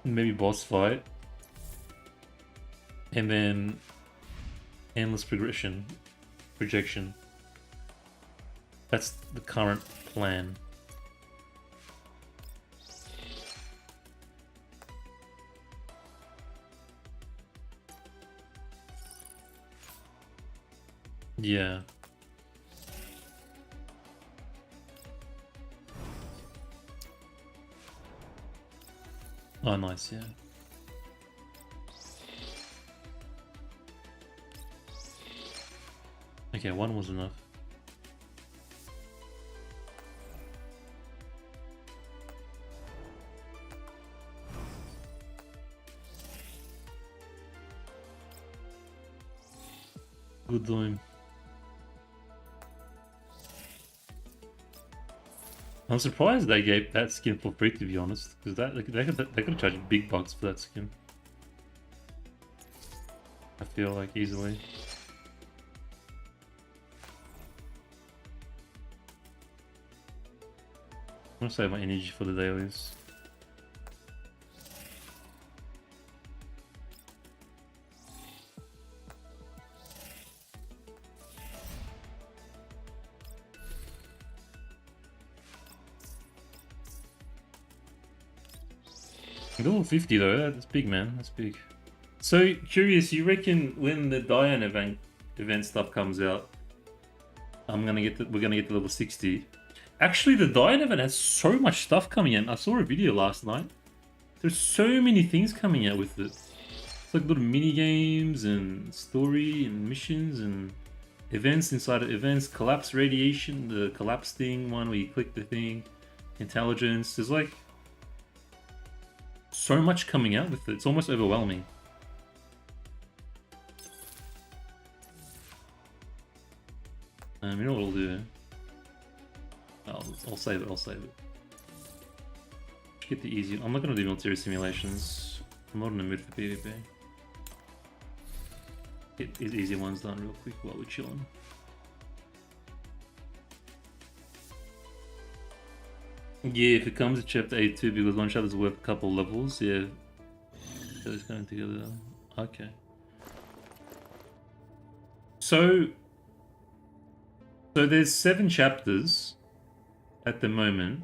Maybe boss fight, and then endless projection. That's the current plan. Yeah. Oh, nice, yeah. Okay, one was enough. Good doing. I'm surprised they gave that skin for free, to be honest, because they could charge big bucks for that skin. I feel like easily. I'm gonna save my energy for the dailies. Level 50 though, that's big, man. That's big. So curious, you reckon when the Daiyan event stuff comes out, we're gonna get to level 60. Actually, the Daiyan event has so much stuff coming in. I saw a video last night. There's so many things coming out with it. It's like little mini games and story and missions and events inside of events. Collapse radiation, the collapse thing one where you click the thing. Intelligence. There's like so much coming out with it. It's almost overwhelming. You know what I'll do? I'll save it. I'll save it. Get the easy. I'm not gonna do military simulations. I'm not in the mood for PvP. Get these easy ones done real quick while we're chilling. Yeah, if it comes to chapter 8 too, because one chapter's worth a couple levels, yeah. So it's going together. Okay. So there's 7 chapters at the moment.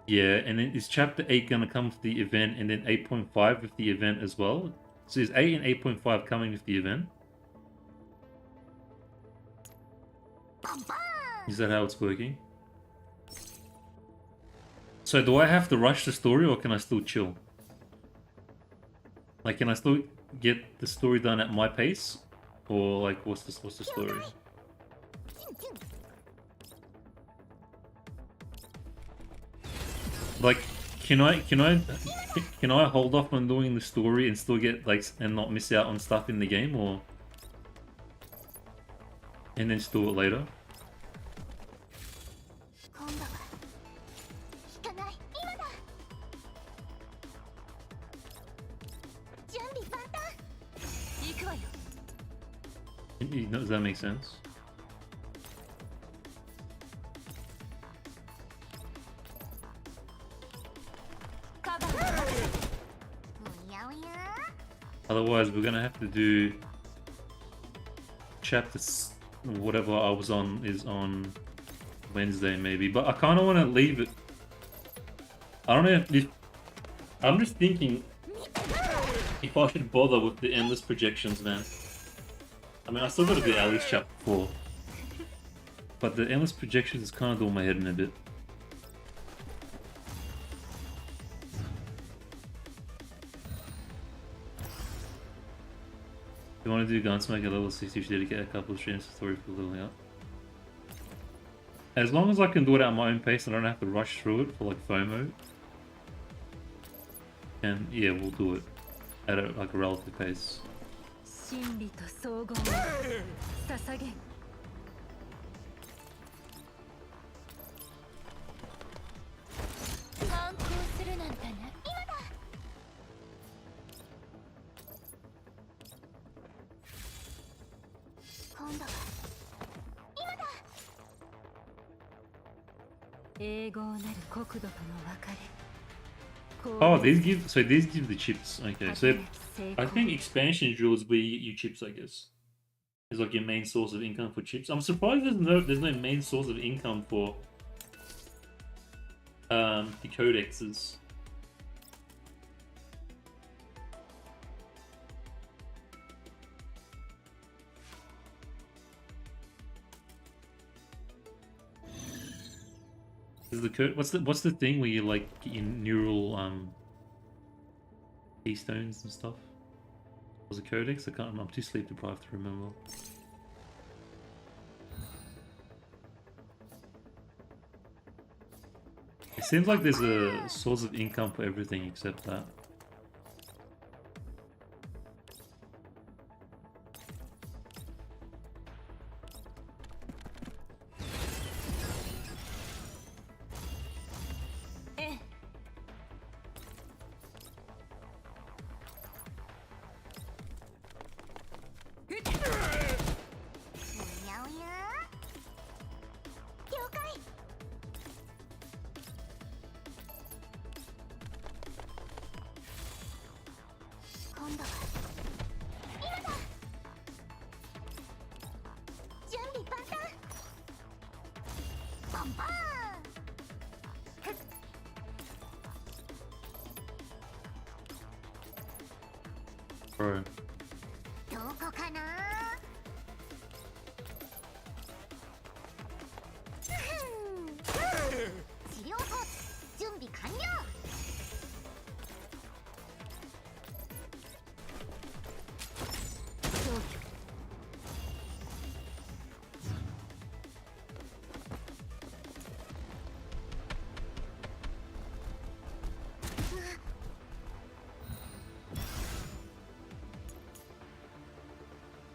Yeah, and then is chapter 8 gonna come with the event, and then 8.5 with the event as well? So is 8 and 8.5 coming with the event? Is that how it's working? So do I have to rush the story, or can I still chill? Like, can I still get the story done at my pace? Or like, what's the story? Like, can I hold off on doing the story and still get like and not miss out on stuff in the game, or and then still do it later? Does that make sense? Otherwise, we're gonna have to do chapters. Whatever I was on is on Wednesday, maybe. But I kind of want to leave it. I don't know if I'm just thinking if I should bother with the endless projections, man. I mean, I still got to do at least chapter 4, but the endless projections is kind of doing my head in a bit. If you want to do Gunsmoke at level 60, you should dedicate a couple of streams to story for leveling up. As long as I can do it at my own pace and I don't have to rush through it for like FOMO, and yeah, we'll do it at a relative pace. Oh, these give the chips. Okay, so I think expansion drills where you get chips, I guess. It's like your main source of income for chips. I'm surprised there's no main source of income for the codexes. Is the code what's the thing where you like get your neural keystones and stuff? Was it codex? I'm too sleep deprived to remember. It seems like there's a source of income for everything except that. Bro. どこかな。治療装置準備完了。消去。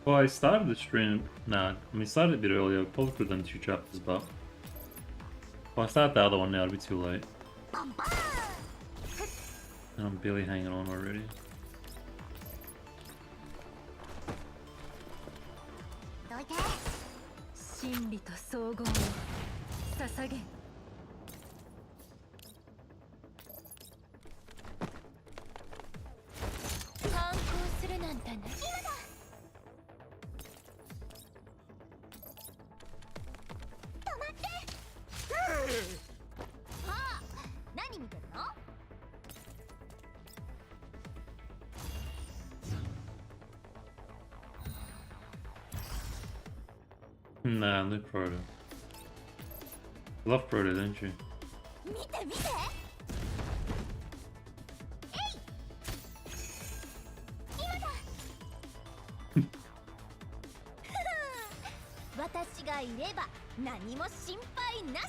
Well, I started the stream. Nah, I mean, started a bit earlier. Probably could have done 2 chapters, but. Well, I start the other one now, it'll be too late. And I'm barely hanging on already. どいて。真理と総合を捧げん。反抗するなんてね。今だ。止まって。ああ、何見てるの？ Nah, look Proto. Love Proto, don't you? 見て見て。えい。今だ。私がいれば何も心配なし。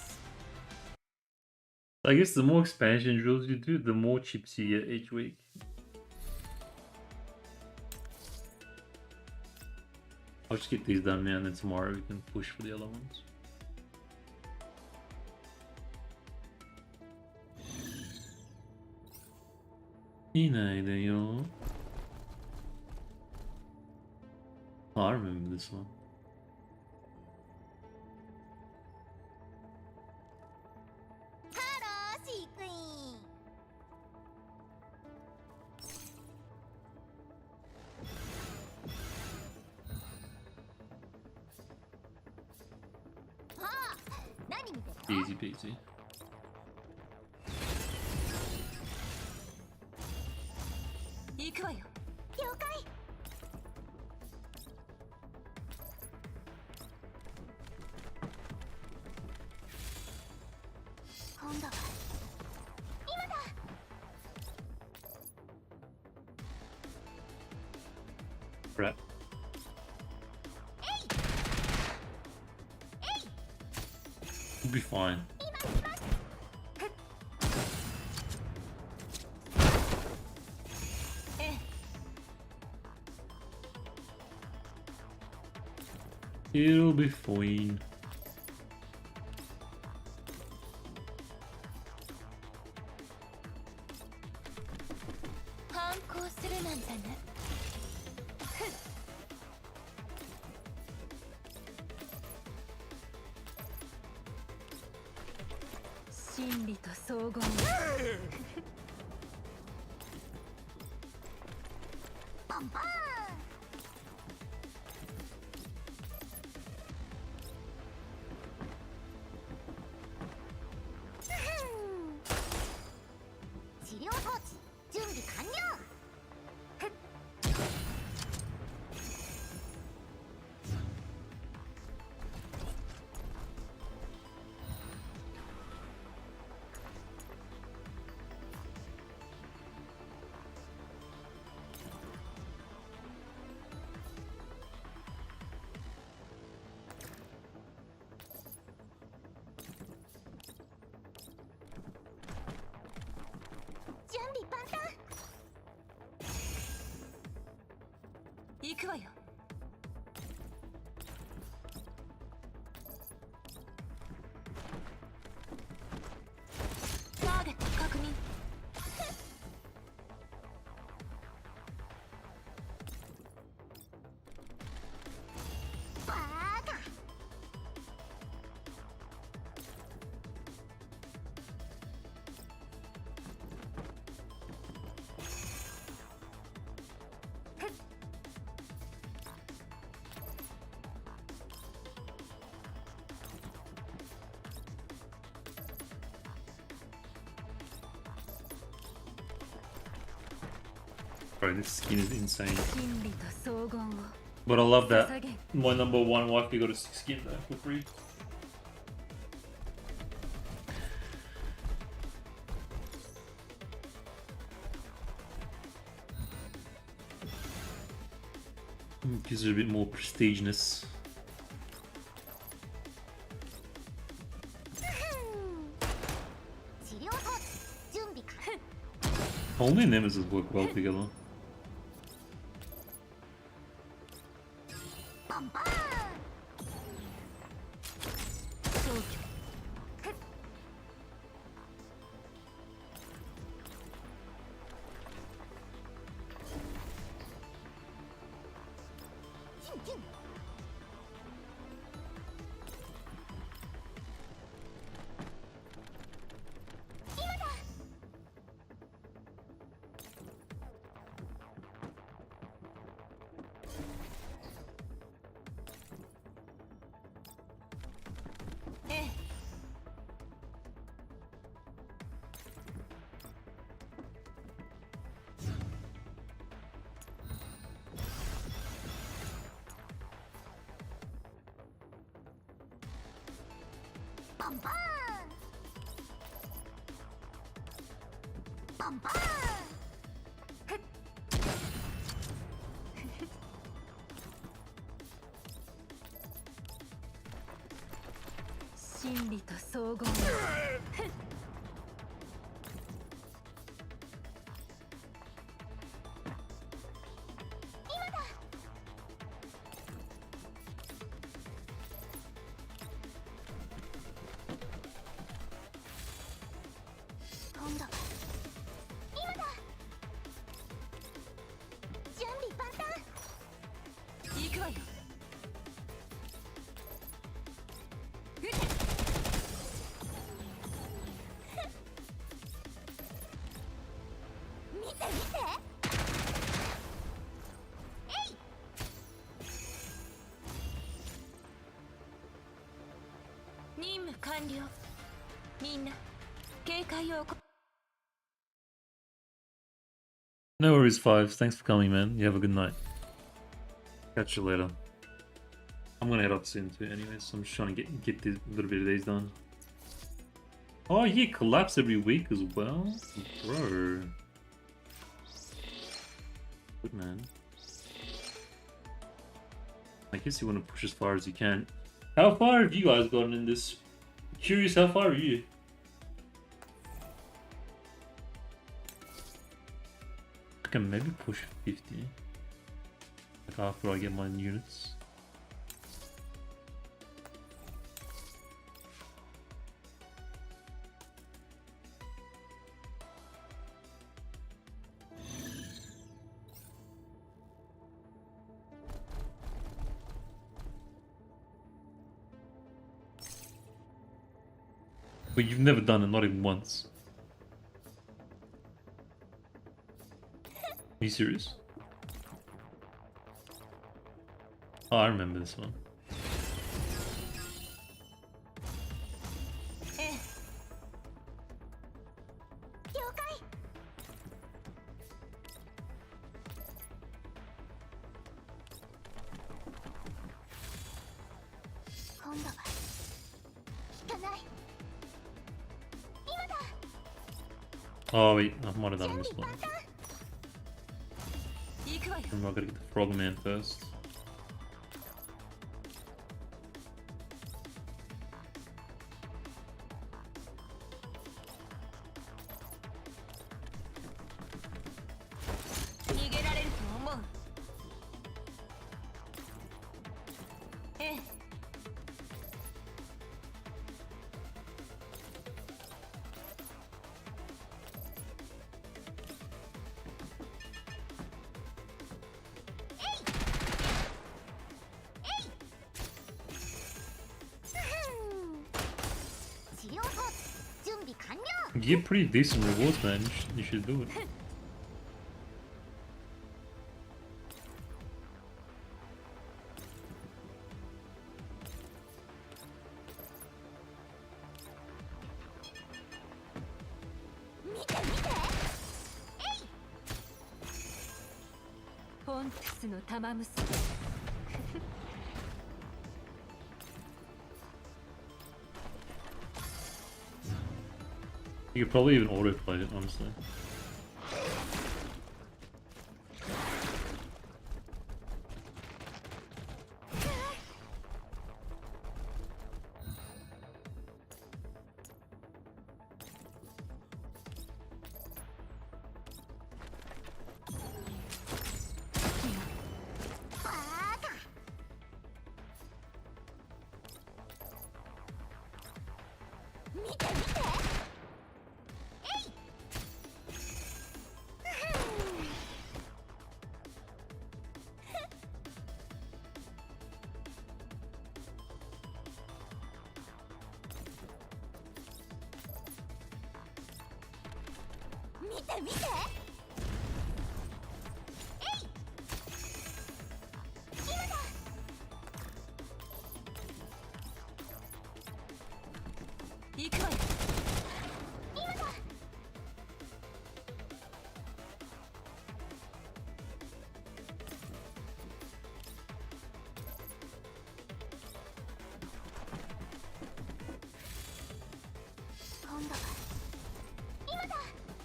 I guess the more expansion drills you do, the more chips you get each week. I'll just get these done now and then tomorrow we can push for the other ones. Oh, I remember this one. ハロー飼育員。ああ、何見てるの？ Easy peasy. 行くわよ。了解。今度は今だ。 Right. えい。えい。 We'll be fine. 今行きます。 It'll be fine. 反抗するなんてね。真理と総合を。パンパン。治療装置準備完了。 準備万端。行くわよ。ターゲット確認。バーカ。Bro, this skin is insane. 真理と荘厳を But I love that 捧げ my number one wife got a skin though for free. Gives it a bit more prestigeness. 治療装置準備完 Only Nemesis work well together. バンバーン消去 キュンキュン バンバーンバンバーン真理と荘厳を 今度は今だ準備万端行くわよ 見て見てえい任務完了みんな警戒を No worries, Fives. Thanks for coming, man. You have a good night. Catch you later. I'm gonna head off soon too, anyways. So I'm just trying to get a little bit of these done. Oh, yeah, collapse every week as well, bro. Good man. I guess you want to push as far as you can. How far have you guys gotten in this? Curious, how far are you? I can maybe push 50. Like after I get my units. But you've never done it, not even once. Are you serious? Oh, I remember this one. 了解今度は引かない今だ Oh wait, I might have done this one. 行くわよ Remember, I gotta get the Frogman first. You get pretty decent rewards, man. You should do it. スの玉結び。 You could probably even autoplay it, honestly.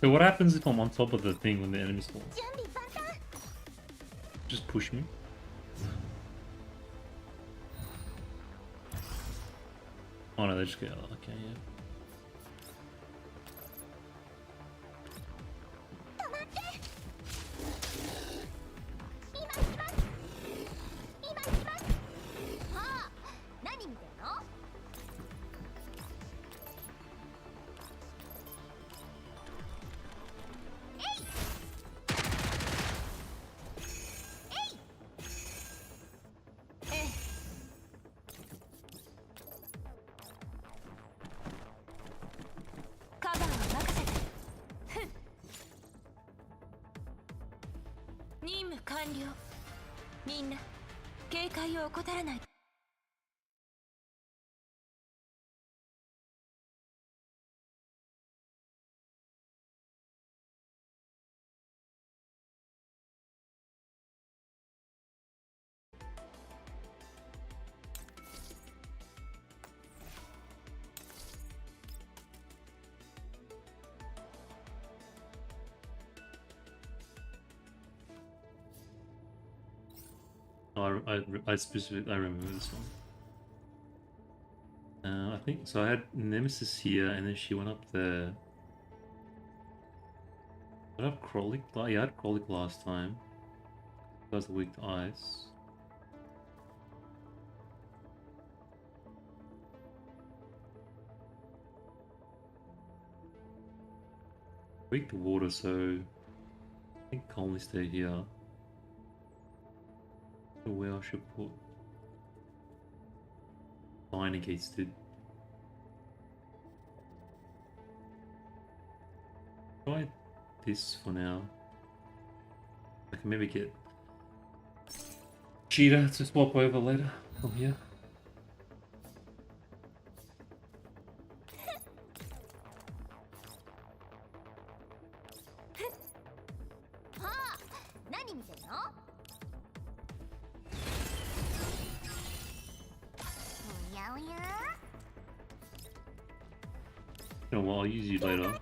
So what happens if I'm on top of the thing when the enemy spawns? Just push me? Oh no, they just go, oh, okay, yeah. Oh, I specifically I remember this one. I think so. I had Nemesis here, and then she went up there. Did I have Krolik? Yeah, I had Krolik last time. That was weak to ice. Weak to water, so I think calmly stay here. Where I should put line against it. Try this for now. I can maybe get Cheetah to swap over later from here. Oh, well, I'll use you later.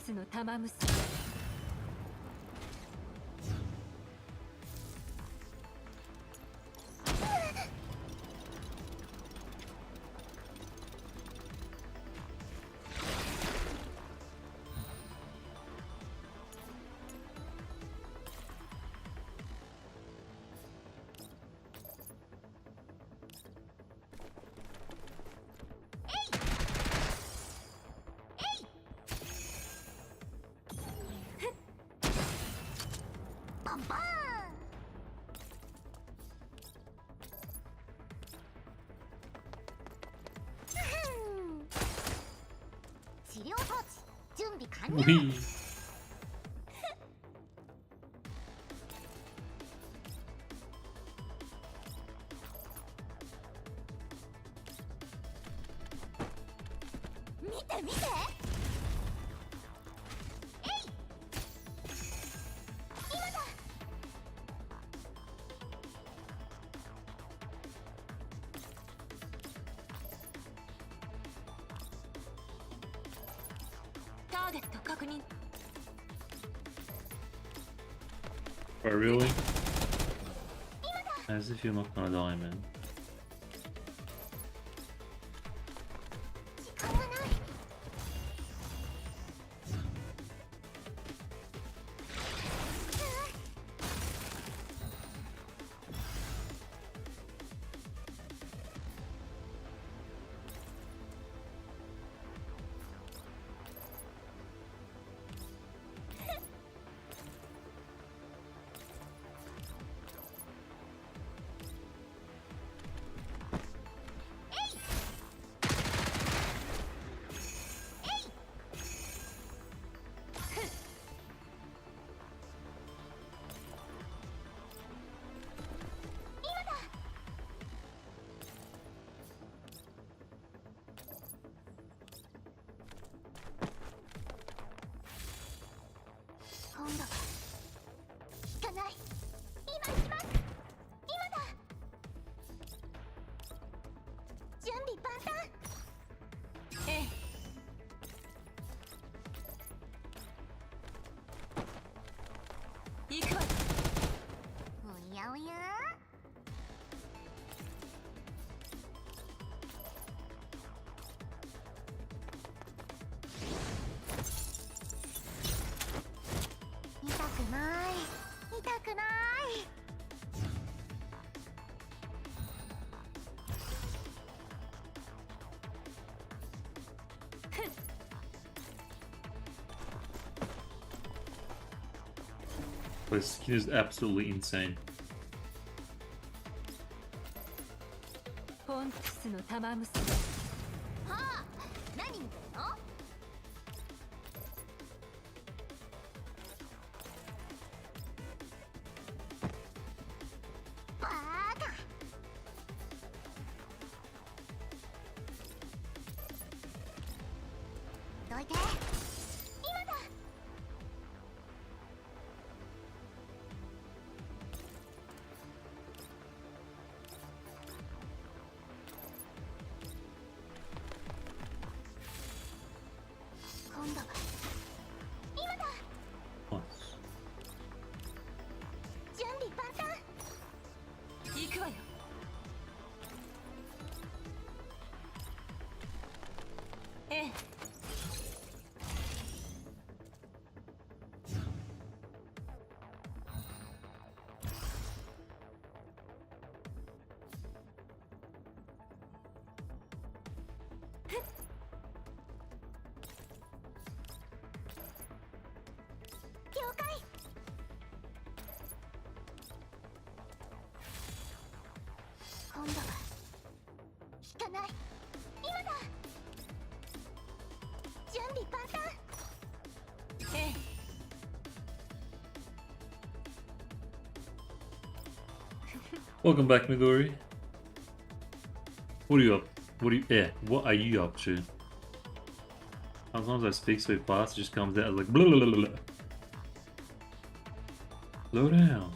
スの玉結び。バンバーン。治療装置準備完了。 Whee. 見て見て。ターゲット確認。 Oh, really? As if you're not gonna die, man. 時間がない。今度は引かない。今行きます。今だ。準備万端。ええ。行くわよ。おやおや。痛くない。痛くない。 This skin is absolutely insane. ポンプスの玉結び。はあ、何見てるの？バーカ。どいて。今だ。今度は今だ。 Nice. 準備万端。行くわよ。ええ。了解。今度は引かない。今だ。準備万端。ええ。 Welcome back, Midori. What are you up? What are you up to? Sometimes I speak so fast, it just comes out like blah blah blah blah. Slow down.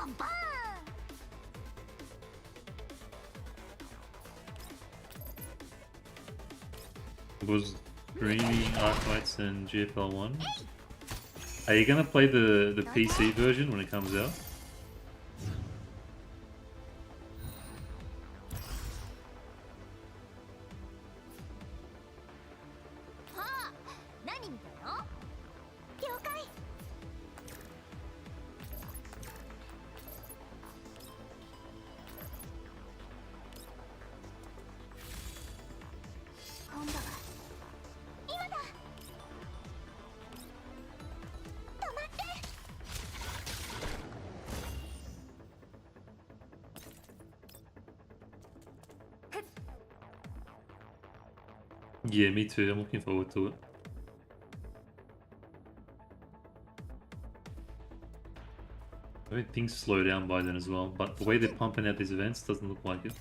バンバーン Was Dreamy Archites and GFL 1? Are you gonna play the PC version when it comes out? はあ、何見てるの？了解。今度は今だ。止まって。 Yeah, me too. I'm looking forward to it. I think things slow down by then as well, but the way they're pumping out these events doesn't look like it.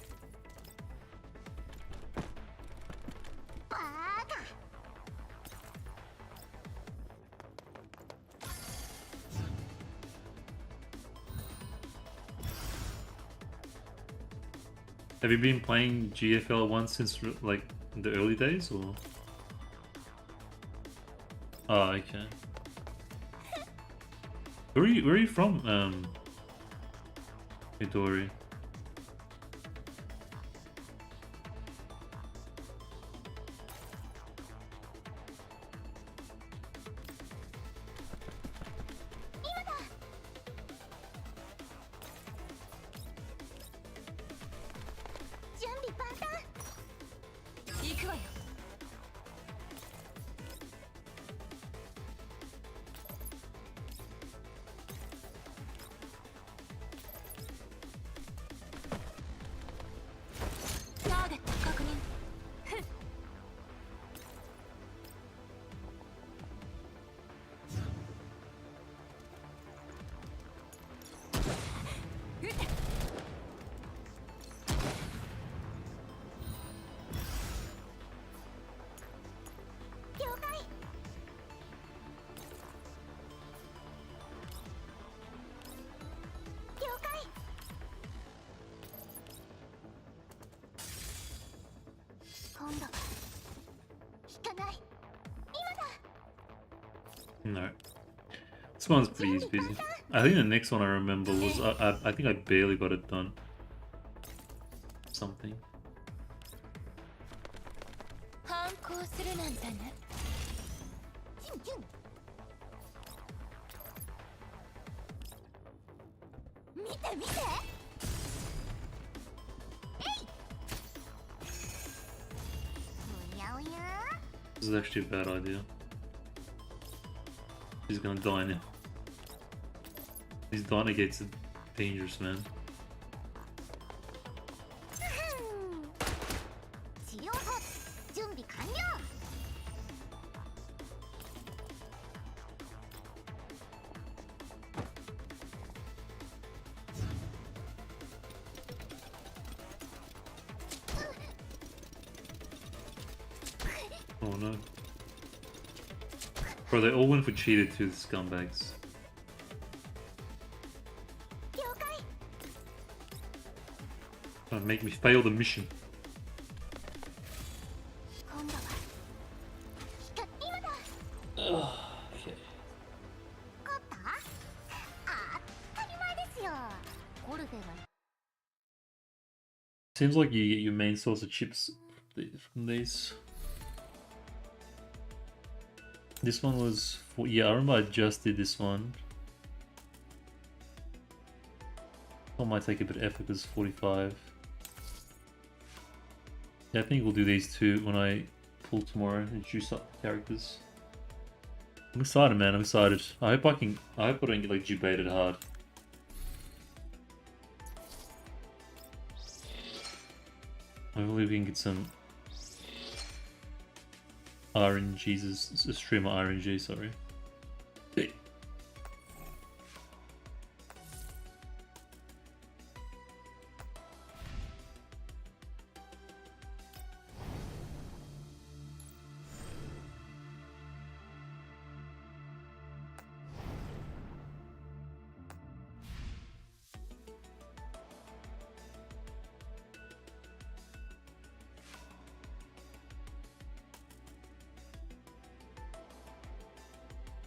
バーカ。 Have you been playing GFL 1 since like the early days or? Oh, okay. Where are you from, Midori? No. This one's pretty easy busy. I think the next one I remember was I think I barely got it done. Something. 反抗するなんてね。キュンキュン。見て見て。えい。おやおや。 This is actually a bad idea. He's gonna die now. These Diner gates are dangerous, man. 治療法準備完了。 Oh no. Bro, they all went for cheated too, the scumbags. 了解。 Trying to make me fail the mission. 今度は今だ。 Okay. 勝った？当たり前ですよ。ゴルフェが。 Seems like you get your main source of chips from these. This one was, yeah, I remember I just did this one. It might take a bit of effort because it's 45. Yeah, I think we'll do these two when I pull tomorrow and juice up the characters. I'm excited, man. I'm excited. I hope I don't get like debated hard. Hopefully we can get some RNGs, streamer RNG, sorry.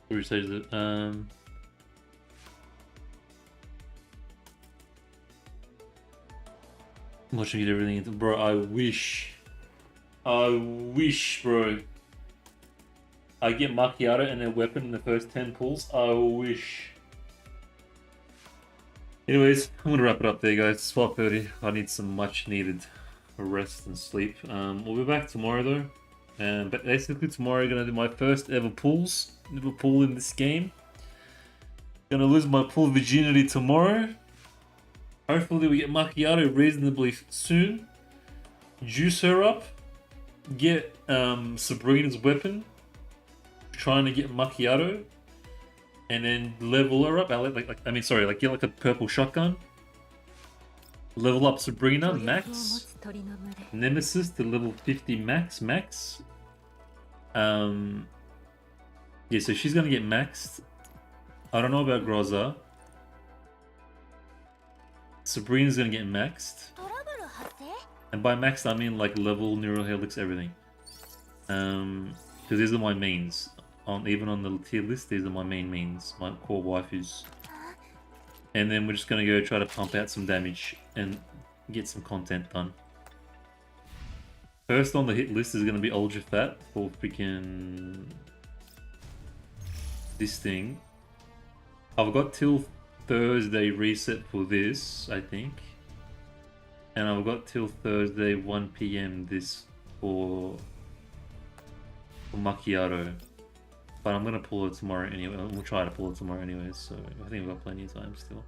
Where says it? I'm watching it everything into, bro. I wish, bro. I get Macchiato and their weapon in the first 10 pulls. I wish. Anyways, I'm gonna wrap it up there, guys. It's 12:30. I need some much needed rest and sleep. We'll be back tomorrow though. But basically tomorrow I'm gonna do my first ever pulls. Never pull in this game. Gonna lose my pull Virginity tomorrow. Hopefully we get Macchiato reasonably soon. Juice her up. Get Sabrina's weapon. Trying to get Macchiato. And then level her up. Get like a purple shotgun. Level up Sabrina max. Nemesis to level 50 max. Yeah, so she's gonna get maxed. I don't know about Groza. Sabrina's gonna get maxed. トラブル発生 And by maxed I mean like level, neural helix, everything. Because these are my mains. Even on the tier list, these are my main mains, my core waifus. And then we're just gonna go try to pump out some damage and get some content done. First on the hit list is gonna be Ultra Fat for freaking this thing. I've got till Thursday reset for this, I think. And I've got till Thursday 1 PM this for Macchiato. But I'm gonna pull it tomorrow anyway. We'll try to pull it tomorrow anyways, so I think we've got plenty of time still.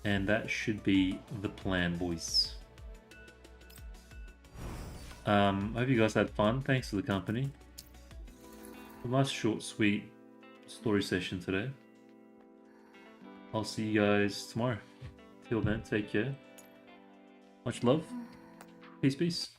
And that should be the plan, boys. Hope you guys had fun. Thanks for the company. A nice short, sweet story session today. I'll see you guys tomorrow. Till then, take care. Much love. Peace, peace.